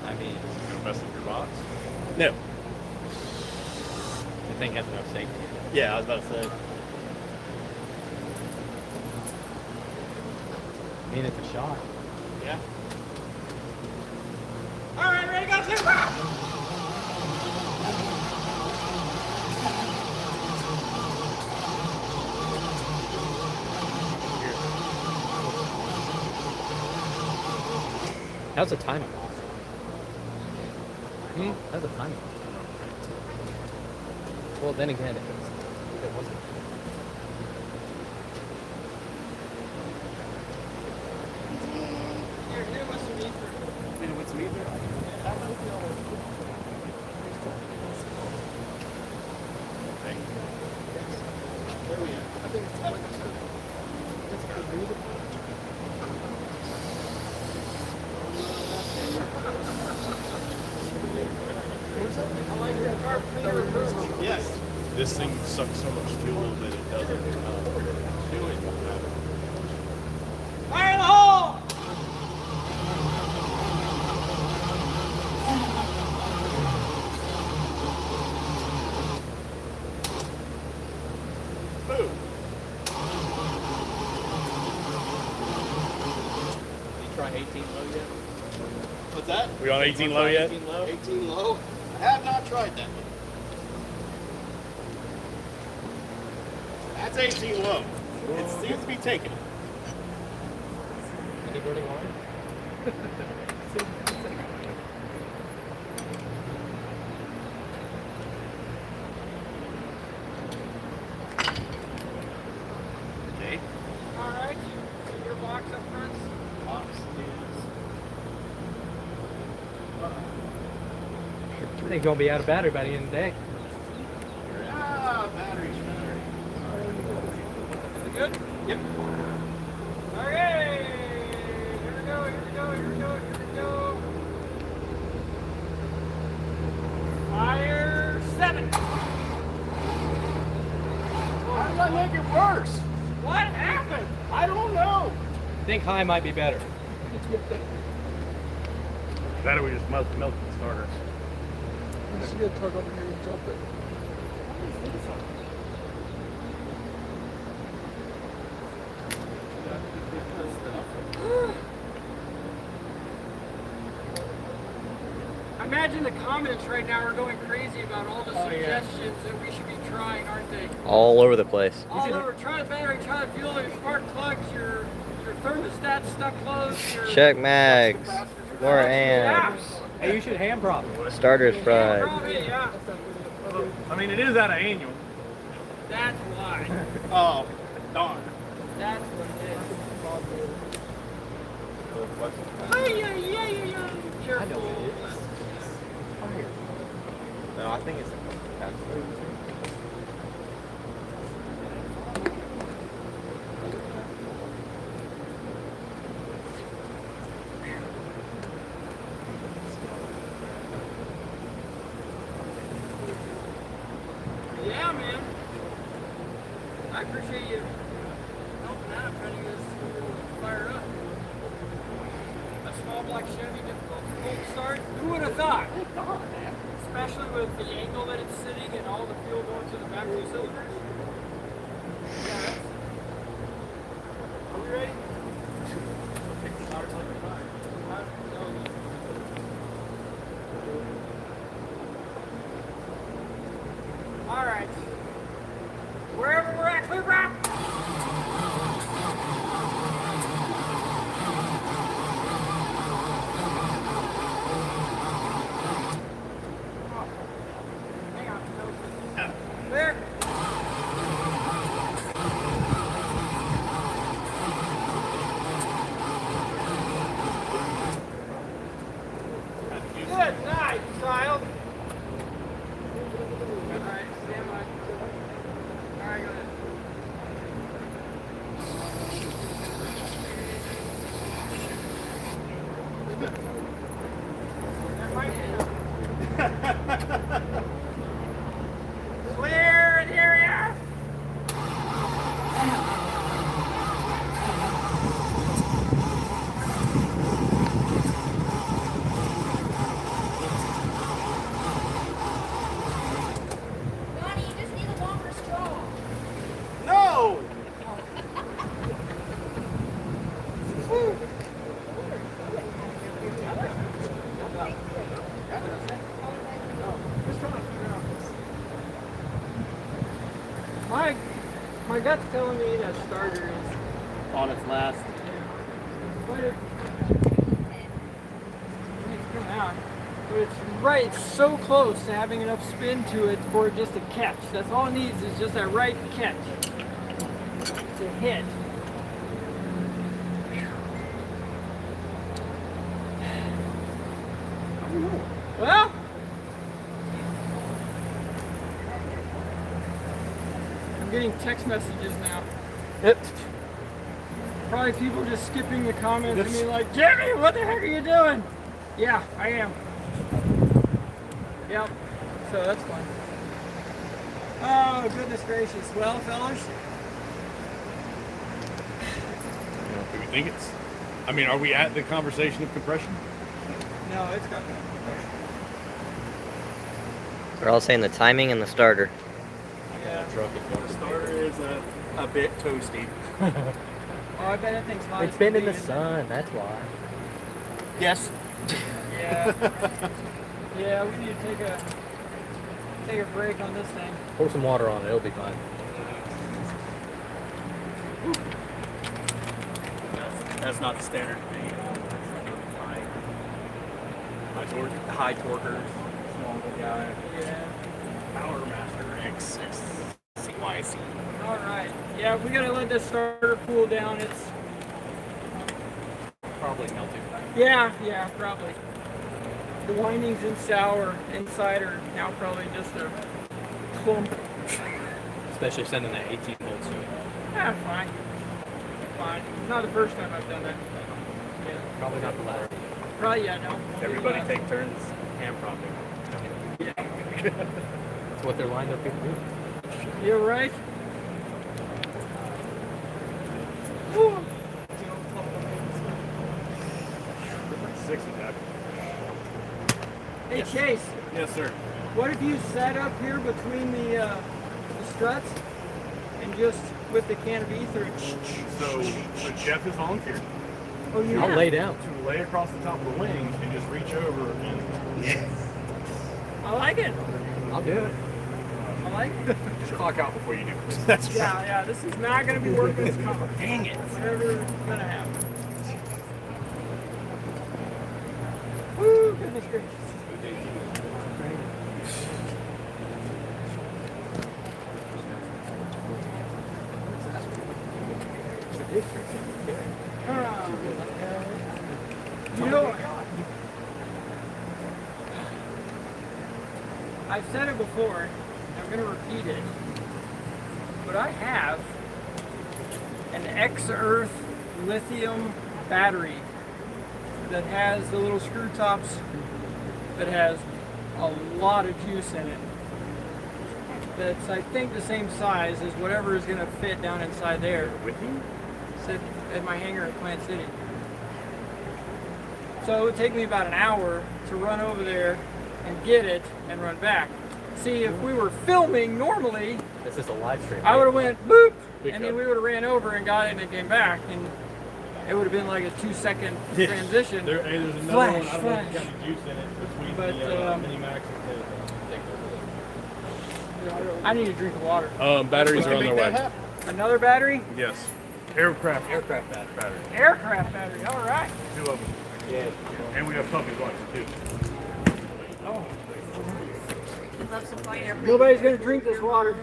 I mean, Gonna mess up your box. No. the thing has enough safety. Yeah, I was about to say. I mean, it's a shot. Yeah. All right, ready, go, clear, prop. How's the timing off? How's the timing off? Well, then again, if it wasn't. Yes. This thing sucks so much fuel that it doesn't do it. Fire in the hole! Boom. Did you try 18 low yet? What's that? We on 18 low yet? 18 low? 18 low? I have not tried that one. That's 18 low. It seems to be taking it. Any burning line? Okay. Alright, your box up front. Box is. I think gonna be out of battery by the end of the day. Batteries. Good? Yep. Okay! Here we go, here we go, here we go, here we go. Fire 7! How did I make it worse? What happened? I don't know. I think high might be better. That or we just melt the starters. Just get a tug over here and jump it. I imagine the comments right now are going crazy about all the suggestions that we should be trying, aren't they? All over the place. All over. Try the battery, try the fuel, your spark plugs, your thermostat stuck closed, your Check mags. More Yeah. amps. Hey, you should hand prop. Starters fried. Probably, yeah. I mean, it is out of annual. That's why. Oh, darn. That's what it is. Yeah. Careful. I know it is. No, I think it's. Yeah, man. I appreciate you helping out, trying to get us fired up. A small black Chevy, difficult to cold start. Who would have thought? Especially with the angle that it's sitting and all the fuel going to the back two cylinders. Yeah, that's... Are we ready? All right. Wherever we're at, clear back. Hang on. There. Good night, child. All right, stand by. All right, go ahead. That might be clear the area. Donnie, you just need a longer straw. No! My gut's telling me that starter is On its last. quite a... It's coming out. But it's right, it's so close to having enough spin to it for it just to catch. That's all it needs is just that right catch to hit. Well, I'm getting text messages now. Probably people just skipping the comments and being like, Jimmy, what the heck are you doing? Yeah, I am. Yep. So that's fun. Oh, goodness gracious. Well, fellas, Do we think it's? I mean, are we at the conversation of compression? no, it's got They're all saying the timing and the starter. yeah. The starter is a bit toasty. Oh, I bet that thing's hot. It's been in the sun, that's why. Yes. Yeah. Yeah, we need to take a break on this thing. Pour some water on it, it'll be fine. That's not the standard thing. High torque. High torquers. Small guy. Yeah. Power Master X CYC. All right. Yeah, we gotta let this starter cool down. It's Probably melted. yeah, probably. The windings inside are now probably just a clump. Especially sending that 18 volts to it. Yeah, fine. Fine. Not the first time I've done that. Yeah. Probably not the latter. Probably, yeah, no. Everybody take turns hand prompting. That's what they're lined up here to do. You're right. Whew. 6 in that. Hey, Chase, Yes, sir. what if you sat up here between the struts and just with the can of ether and So Jeff has volunteered oh, you I'll have? lay down. to lay across the top of the wing and just reach over and I like it. I'll do it. I like it. just clock out before you do. That's Yeah, this is not going to be workman's comp. Dang it. Whatever's going to happen. Woo, goodness gracious. You know, I've said it before, I'm going to repeat it, but I have an X-Earth lithium battery that has the little screw tops that has a lot of juice in it. That's, I think, the same size as whatever is going to fit down inside there. with you? Sit at my hangar at Plant City. So it would take me about an hour to run over there and get it and run back. See, if we were filming normally, This is a live stream. I would have went boop, Pick and then up. we would have ran over and got it and came back, and it would have been like a 2-second transition. There's another Flash, one. I don't know if it's flash. got the juice in it between But, the Mini Max and I need a drink of water. the. Batteries are on their way. Another battery? Yes. Aircraft battery. Aircraft battery. All right. 2 of them. Yeah. And we have puppy watches too. Oh, Love some flight airplane. nobody's gonna drink this water.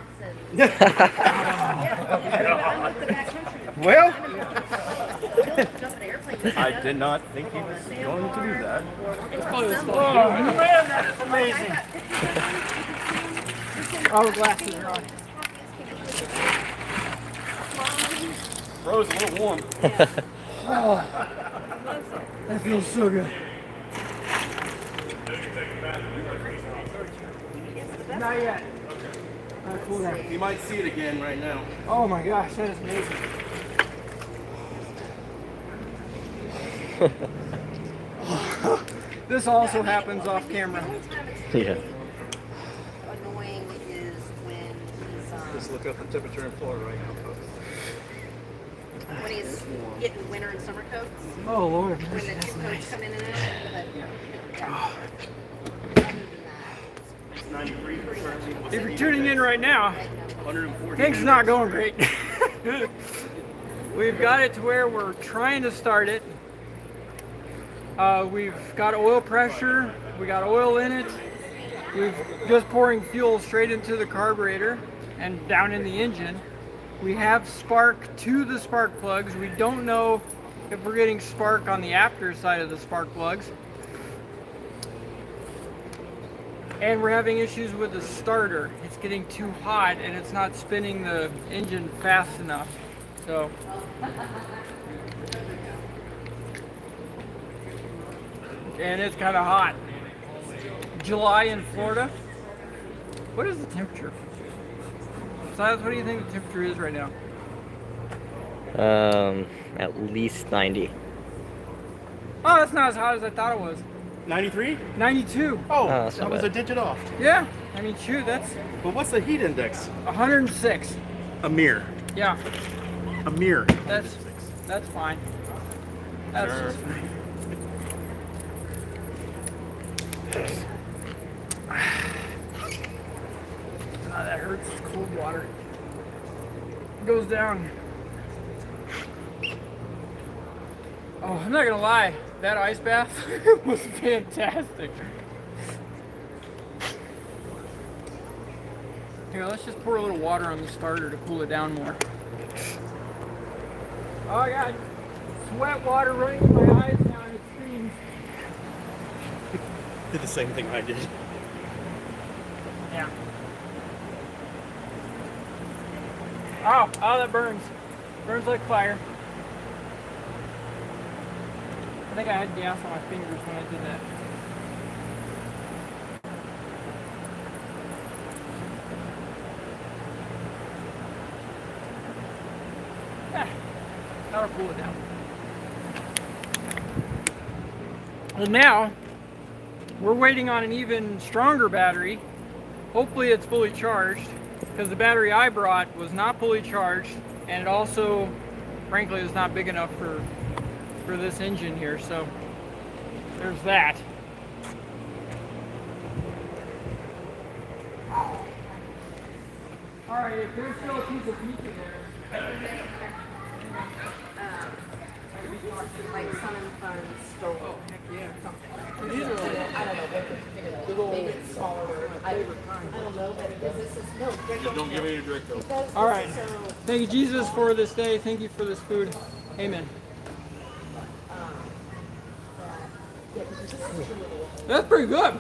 Well, Jump an airplane. I did not think he was going to do that. Oh man, that's amazing. Our glasses are on. Bro's a little warm. That feels so good. Not yet. Cool down. You might see it again right now. Oh my gosh, that is amazing. This also happens off camera. Yeah. Annoying is when he's Just look up the temperature in Florida right now, folks. when he's getting winter and summer coats. Oh Lord. When the two coats come in and out. But yeah. It's 93 currently. If you're tuning in right now, 140. things not going great. We've got it to where we're trying to start it. We've got oil pressure. We got oil in it. We've just pouring fuel straight into the carburetor and down in the engine. We have spark to the spark plugs. We don't know if we're getting spark on the after side of the spark plugs. And we're having issues with the starter. It's getting too hot and it's not spinning the engine fast enough. So and it's kind of hot. July in Florida. What is the temperature? Silas, what do you think the temperature is right now? At least 90. Oh, that's not as hot as I thought it was. 93? 92. Oh, that's that not was bad. a digit off. Yeah, I mean, shoot, that's But what's the heat index? 106. A mirror. Yeah, A mirror. that's fine. That's Sure. just fine. Oh, that hurts. It's cold water. It goes down. Oh, I'm not gonna lie. That ice bath was fantastic. Here, let's just pour a little water on the starter to cool it down more. Oh, I got sweat water running in my eyes now and it stings. Did the same thing I did. Yeah. Oh, that burns. Burns like fire. I think I had gas on my fingers when I did that. Ah, that'll cool it down. Well, now, we're waiting on an even stronger battery. Hopefully it's fully charged, because the battery I brought was not fully charged, and it also, frankly, is not big enough for this engine here, so there's that. Alright, if there's still a piece of pizza there. Like Sun and Fun store. Oh, heck yeah. These are like, I don't know, maybe it's smaller. I don't know, but this is, no, drink Just don't give me your drink though. because All right. this is so, Thank you, Jesus, for this day. Thank you for this food. Amen. yeah, because this is a little. That's pretty good.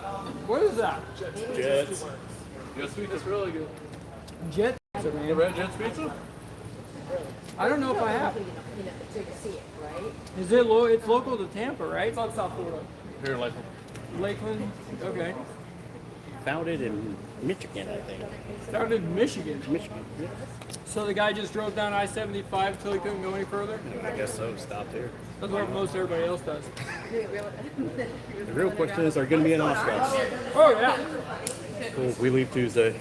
What is that? Jets. Jets pizza's really good. Jet pizza, man. Red Jets pizza? I don't know if I have. You know, so you can see it, right? Is it low? It's local to Tampa, right? It's on South Florida. Here in Lakeland. Lakeland. Okay. Founded in Michigan, I think. Started in Michigan. Michigan. Yeah. So the guy just drove down I-75 until he couldn't go any further. I guess so. Stopped here. That's what most everybody else does. The real question is, are going to be an Oscars? Oh yeah. Cool. We leave Tuesday.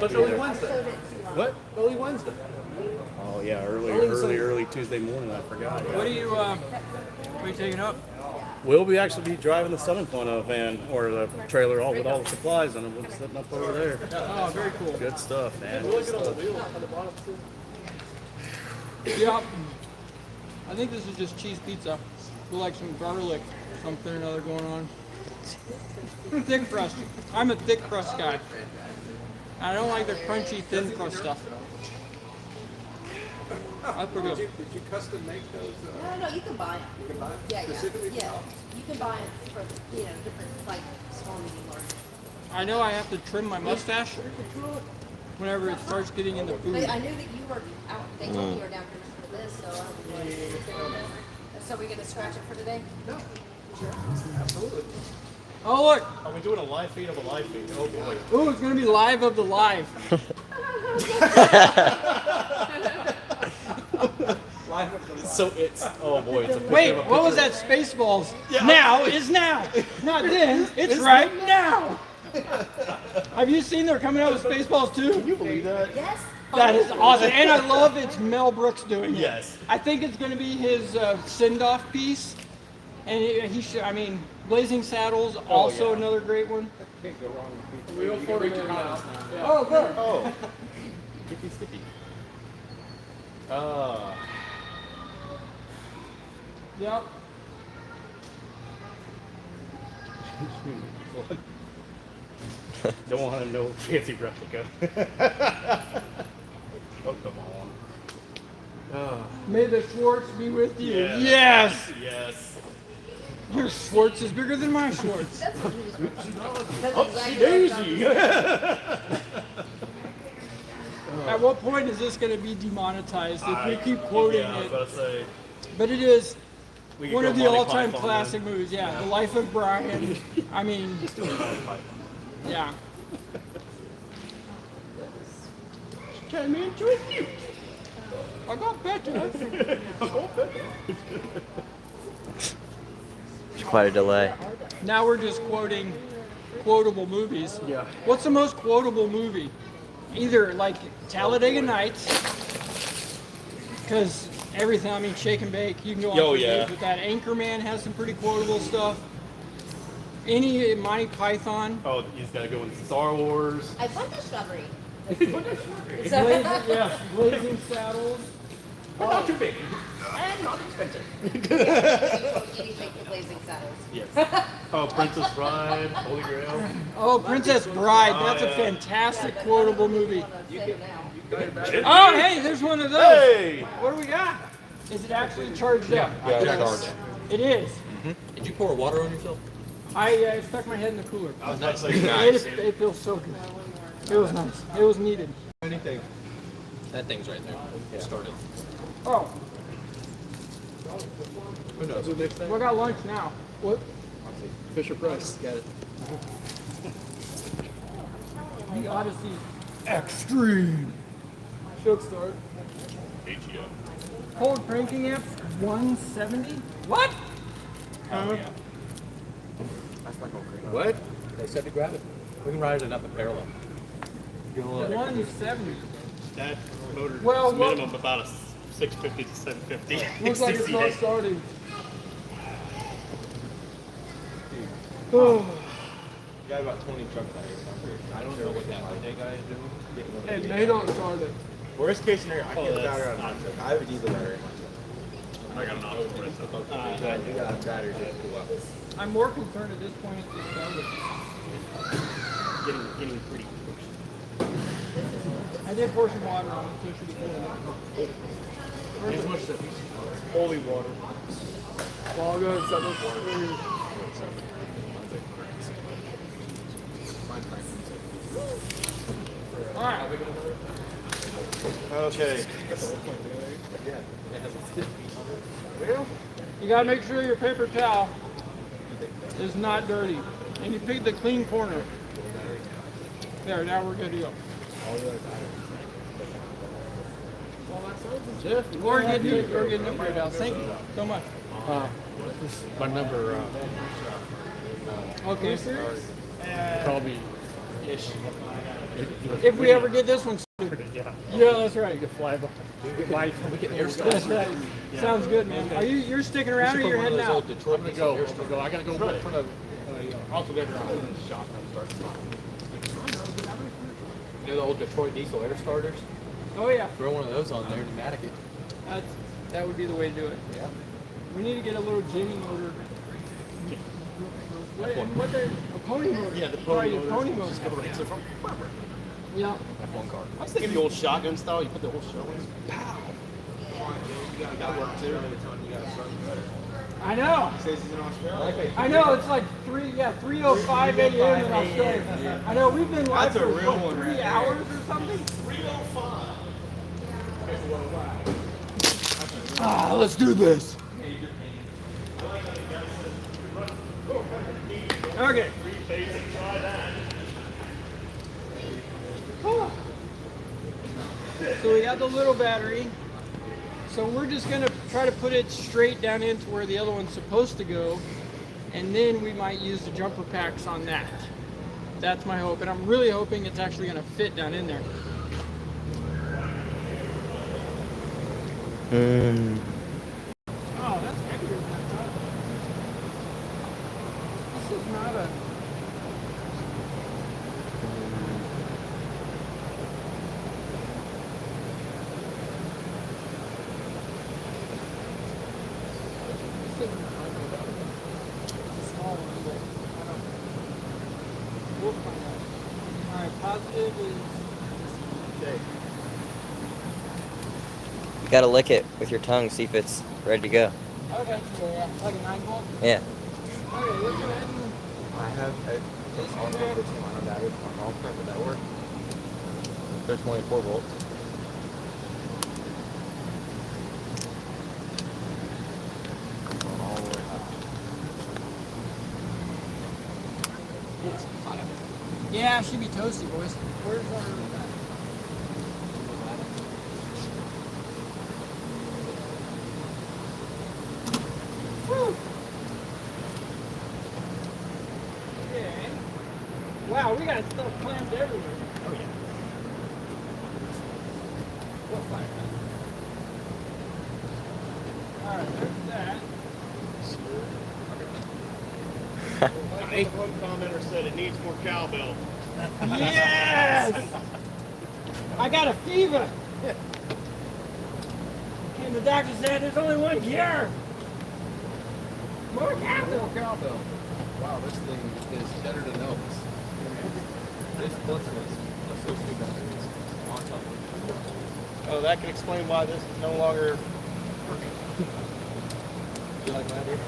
But early Wednesday. What? Early Wednesday. Oh yeah, early Tuesday morning. I forgot. What are you taking up? We'll be actually be driving the Sun and Fun van or the trailer all with all the supplies on it. We'll be sitting up over there. Oh, very cool. Good stuff, man. We'll Good get on the stuff. wheel on the bottom too. Yeah. I think this is just cheese pizza. With like some garlic, something or another going on. Thick crust. I'm a thick crust guy. I don't like the crunchy, thin crust stuff. That's pretty good. Did you custom make those? No, you can buy it. You can buy them? Yeah, Specifically yeah. for You can buy it for, different, like, small, medium, large. I know I have to trim my mustache whenever it starts getting in the food. But I knew that you were out, they told me you were down here for this, so I was like, so we gonna scratch it for today? Absolutely. Oh look! Are we doing a live feed of a live feed? Oh boy. Ooh, it's gonna be live of the live. So it's oh boy. It's a picture Wait, of a what was picture. that Spaceballs? Now is now. Not then, it's right now. Have you seen they're coming out with Spaceballs too? Can you believe that? Yes? That is awesome, and I love it's Mel Brooks doing it. Yes. I think it's going to be his send-off piece, and he should. I mean, Blazing Saddles, also yeah. another great one. Can't go wrong with pizza. Real Florida now. Yeah. Oh, good. Oh. Sticky, sticky. Yep. Don't want to know fancy replica. Oh, come on. May the Schwartz be with you. Yes. Yes! Yes. Your Schwartz is bigger than my Schwartz. That's exactly Daisy. At what point is this going to be demonetized if we keep quoting Yeah, I was it? about to say. But it is We could one go of the Monty all-time Python classic then. movies. Yeah, The Life of Brian. I mean, yeah. Came into it. I got better. It's quite a delay. Now we're just quoting quotable movies. Yeah. What's the most quotable movie? Either like Talladega Nights, because everything, I mean, Shake and Bake, you can go on Oh, for yeah. days with that. Anchorman has some pretty quotable stuff. Any Monty Python. Oh, he's got to go with Star Wars. I put Discovery. Blazing, yeah, Blazing Saddles. Not too big. And not expensive. Anything for Blazing Saddles. Yes. Oh, Princess Bride, Holy Grail. Oh, Princess Bride. That's a yeah. fantastic quotable movie. Now. Oh, hey, there's one of those. Hey! What do we got? Is it actually charged up? Yeah, charged. It is. Did you pour water on yourself? I stuck my head in the cooler. I was about to say, It feels so good. It was nice. It was needed. anything. That thing's right there. Started. Oh, Who knows? we got lunch now. What? Fisher Price. Got it. The Odyssey Extreme. Should start. ATO. Cold cranking amp, 170. What? What? They said to grab it. We can ride it up in parallel. 170. That motor Well, is what- minimum about a 650 to 750. Looks like it's 60 not days. starting. You got about 20 trucks out here. I don't know what that Redneck guy is doing. And they don't start it. Worst case scenario, I get the that's battery on my truck. I would use the battery in my truck. I got an option for it. So. You got a battery to pull up. I'm more concerned at this point if they start it. Getting pretty. I did pour some water on it, so it should be good. Holy water. Well, I'll go ahead and set this. All right. Okay. You gotta make sure your paper towel is not dirty. And you pick the clean corner. There, now we're good to go. We're getting it right out. Thank you so much. My number Okay. probably ish. If we ever get this one started. Yeah. Yeah, that's right. We get air That's right. Sounds good, man. Are you're sticking around or you're heading out? I'm gonna go. I gotta go put a alternator on the shop. You know the old Detroit diesel air starters? Oh yeah. Throw one of those on there, pneumatic it. That would be the way to do it. Yeah. We need to get a little Jenny motor. What the a pony motor? Yeah, the Sorry, pony a motor. pony motor. Just go right to the front. Yeah. F1 car. I was thinking the old shotgun style. You put the whole shell in. Pow. That worked too. I know. I know. It's like 3:05 a.m. in Australia. I know. We've been live for what, 3 hours or something. 3:05. Ah, let's do this. Okay. So we got the little battery. So we're just gonna try to put it straight down into where the other one's supposed to go, and then we might use the jumper packs on that. That's my hope, and I'm really hoping it's actually gonna fit down in there. Oh, that's heavier than I thought. This is not a. This isn't a small one, but I don't. positive is okay. You gotta lick it with your tongue, see if it's ready to go. Okay, yeah, like a 9 volt? Yeah. Okay, let's go ahead and I have some on the 1500 battery from my mom, would that work? They're 24 volts. Going all the way up. it's hot. Yeah, it should be toasty, boys. Where's our Woo! Okay. Wow, we got stuff clamped everywhere. Oh yeah. What fire? Alright, there's that. Like one commenter said, it needs more cowbell. Yes! I got a fever. And the doctor said there's only one cure. More cowbell. Cowbell. Wow, this thing is better than Elvis. This listen, let's go see batteries on top of it. Oh, that can explain why this is no longer working. You like that here?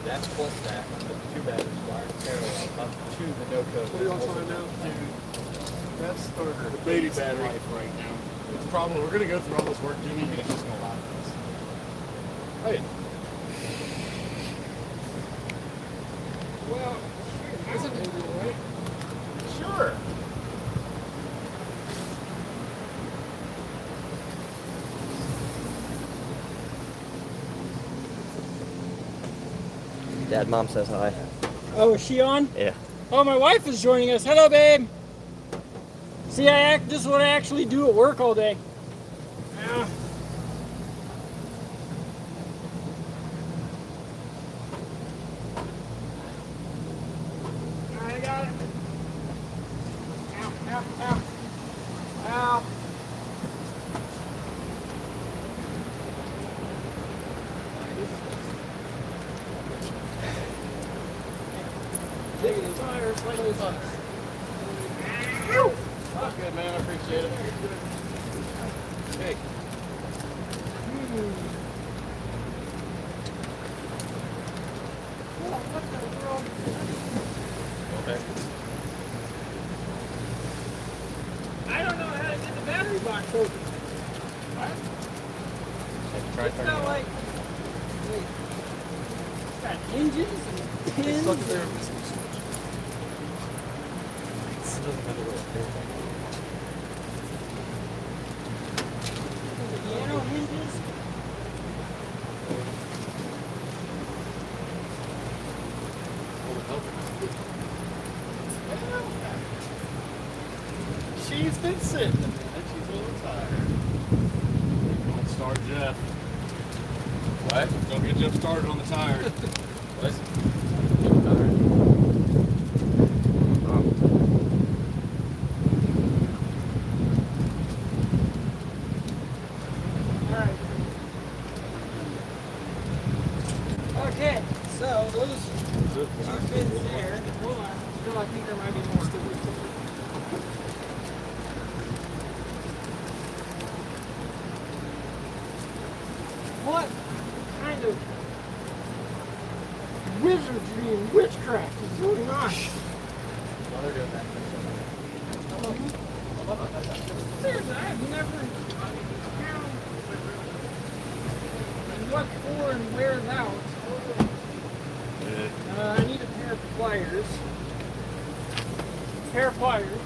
That's plus that. Two batteries wired parallel up to the no code. What are y'all trying to do? That's starter. The baby battery. Life right now. The problem, we're going to go through all this work, Jimmy, and it's just going to lie to us. Hey, Well, isn't it right? Sure. Dad, Mom says hi. oh, is she on? Yeah. Oh, my wife is joining us. Hello, babe. See, this is what I actually do at work all day. Yeah. I got it. Ow, ow, ow. Ow. Take the tires like this. Ow. That's good, man. I appreciate it. Hey. What the world? Okay. I don't know how to get the battery box open. Try It's not like. Wait. It's got hinges and pins. Look at and there. It doesn't matter what piano hinges. She's been sitting, man. She's a little tired. Don't start Jeff. What? Don't get Jeff started on the tires. What? Alright. Okay, so those two pins there. Hold on. Still, I think there might be more. What kind of wizardry and witchcraft is going on? While they're doing that. Seriously, I've never found what's for and wears out. I need a pair of pliers. Pair of pliers.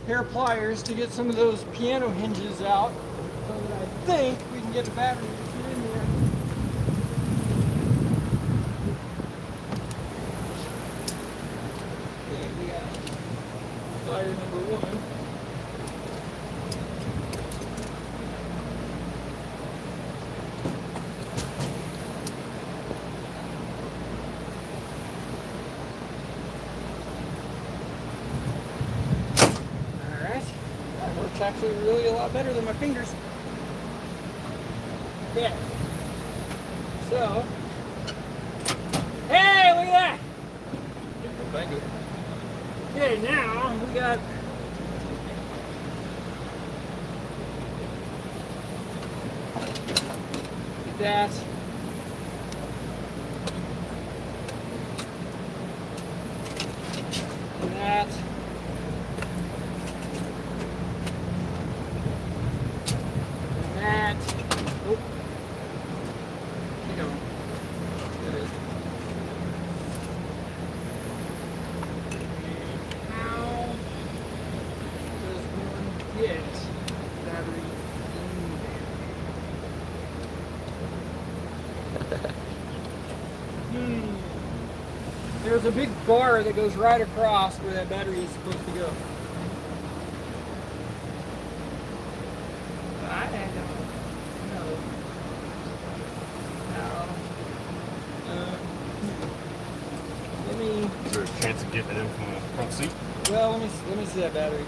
Pair of pliers to get some of those piano hinges out, so that I think we can get the battery in there. Okay, we got plier number 1. Alright, that works works actually really a lot better than my fingers. Yeah. So, hey, look at that! Thank you. Okay, now we got that. And that. And that. Oh. Keep going. There it is. How does one get battery in there? There's a big bar that goes right across where that battery is supposed to go. I don't know. Let me. Is there a chance of getting it in from the front seat? Well, let me see that battery.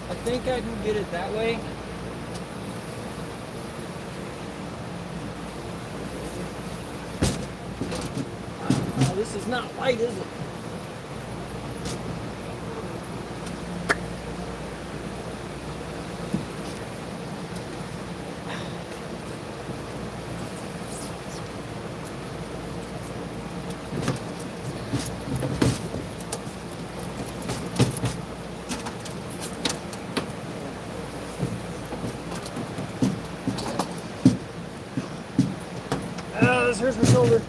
I think I can get it that way. Oh, this is not light, is it? This hurts my shoulder.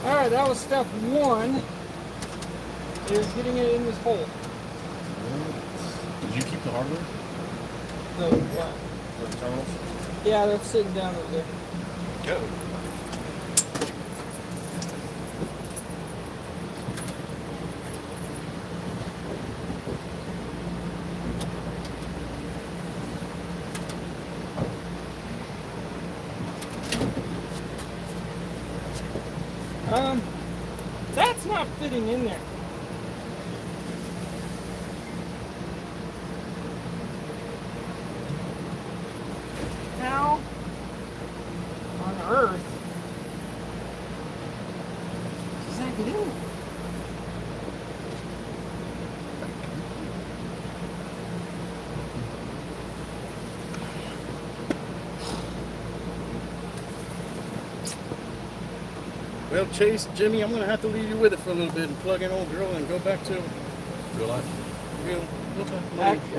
Alright, that was step one. Is getting it in this hole. Did you keep the hardware? The what? The terminals? Yeah, that's sitting down over there. Go. That's not fitting in there. How on earth does that get in there? Well, Chase, Jimmy, I'm gonna have to leave you with it for a little bit and plug in old girl and go back to Real life? real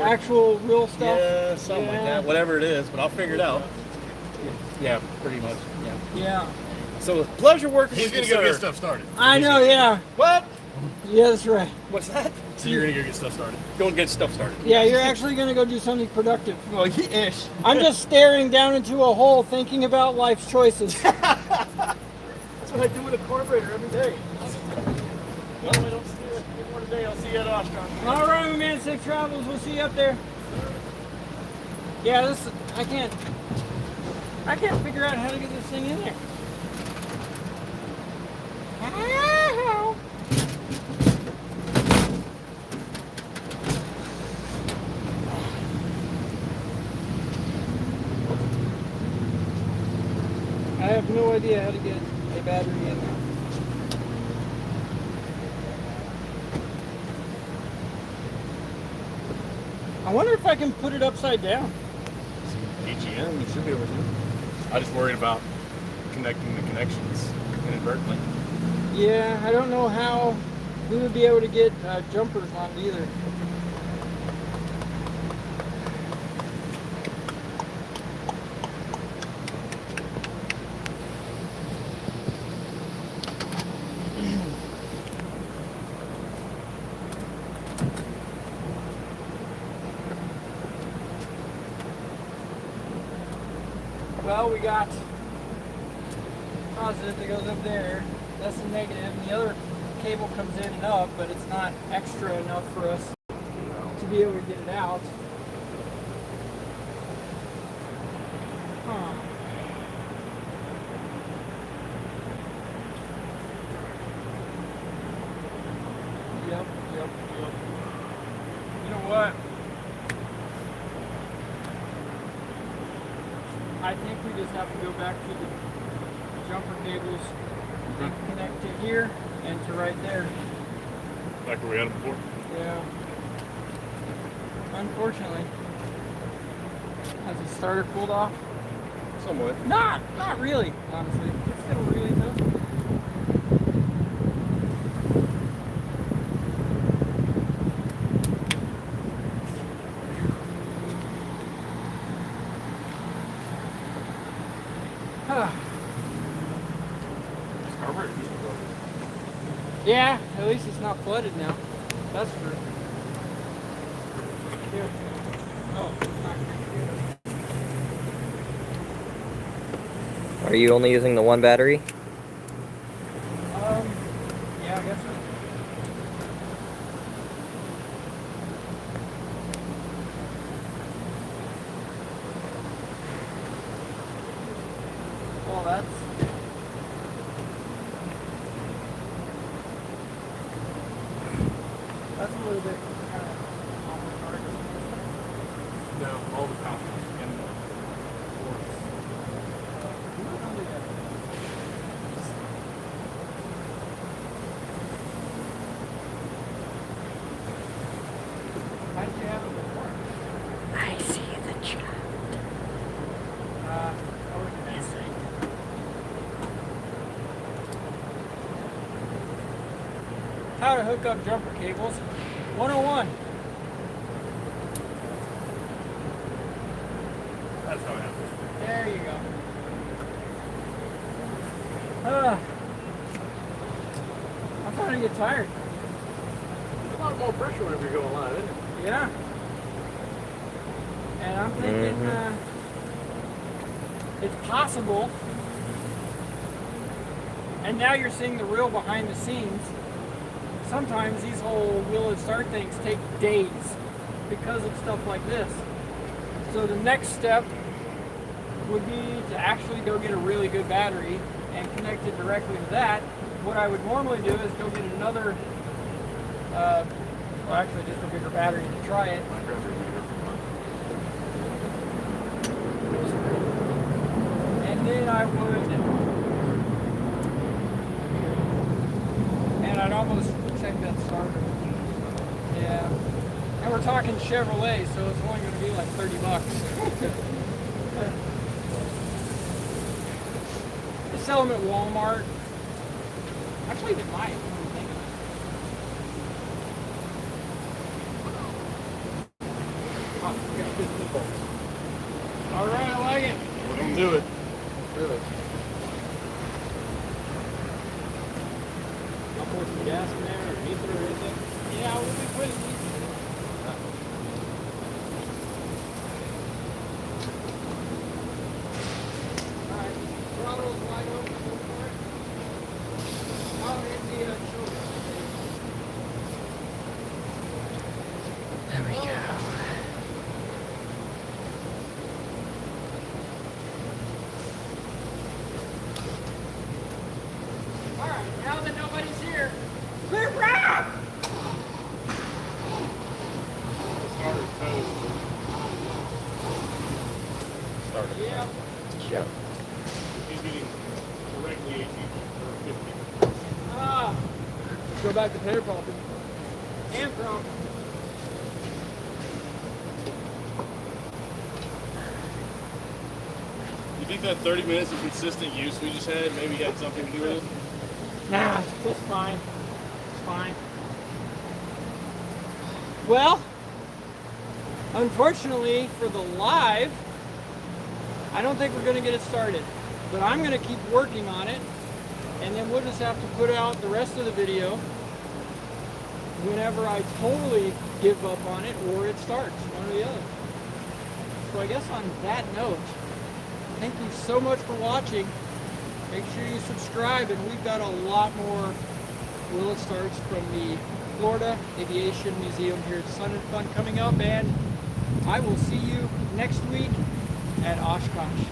Actual real stuff? Yeah, something like Yeah. that. Whatever it is, but I'll figure it out. Yeah, pretty much. Yeah. Yeah. So pleasure working He's with gonna you, go sir. get stuff started. I know, yeah. What? Yeah, that's right. What's that? So you're gonna go get stuff started. Go and get stuff started. Yeah, you're actually going to go do something productive. Well, ish. I'm just staring down into a hole thinking about life's choices. That's what I do with a carburetor every day. Well, I don't see you anymore today. I'll see you at Oshkosh. All right, my man, safe travels. We'll see you up there. Yeah, I can't figure out how to get this thing in there. How? I have no idea how to get a battery in there. I wonder if I can put it upside down. AGM, you should be able to. I just worried about connecting the connections inadvertently. Yeah, I don't know how we would be able to get jumpers on it either. Well, we got positive that goes up there. That's the negative, and the other cable comes in and up, but it's not extra enough for us to be able to get it out. Huh. think we just have to go back to the jumper cables and connect to here and to right there. Back where we had them before. Yeah. Unfortunately. Has the starter cooled off? Somewhat. Not really, honestly. It's still really toasty. Yeah, at least it's not flooded now. That's true. Here. Oh, it's not Are you only using the one battery? yeah, I guess so. Well, that's a little bit kind of off the target. No, all the copies in the How did you have it before? I see the chat. I was missing. How to hook up jumper cables 101. That's how it happens. There you go. I'm starting to get tired. A lot more pressure whenever you're going live, isn't it? Yeah. And I'm thinking it's possible. And now you're seeing the real behind the scenes. Sometimes these whole wheel and start things take days because of stuff like this. So the next step would be to actually go get a really good battery and connect it directly to that. What I would normally do is go get another, well actually just a bigger battery to try it. And then I would, and I'd almost check that starter. Yeah. And we're talking Chevrolet, so it's only going to be like 30 bucks. They sell them at Walmart. Actually, they might. What do you think? Oh, we got 15 volts. All right, I like it. We're gonna do it. Really? I'll pour some gas in there or diesel or anything. Yeah, we'll be putting diesel. All right, throttle's wide open. Go for it. I'll hit the shoulder. There we go. All right, now that nobody's here, clear route! Starter toast. Starter. Yeah. Yep. He's getting directly 18 or 50. Ah, go back to pair property. And from. You think that 30 minutes of consistent use we just had maybe had something to do with it? Nah, it's fine. It's fine. Well, unfortunately for the live, I don't think we're going to get it started. But I'm going to keep working on it, and then we'll just have to put out the rest of the video whenever I totally give up on it or it starts, one or the other. So I guess on that note, thank you so much for watching. Make sure you subscribe, and we've got a lot more Will It Starts from the Florida Aviation Museum here at Sun and Fun coming up, and I will see you next week at Oshkosh.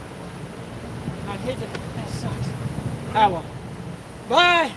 I hate it. That sucks. Ah well. Bye!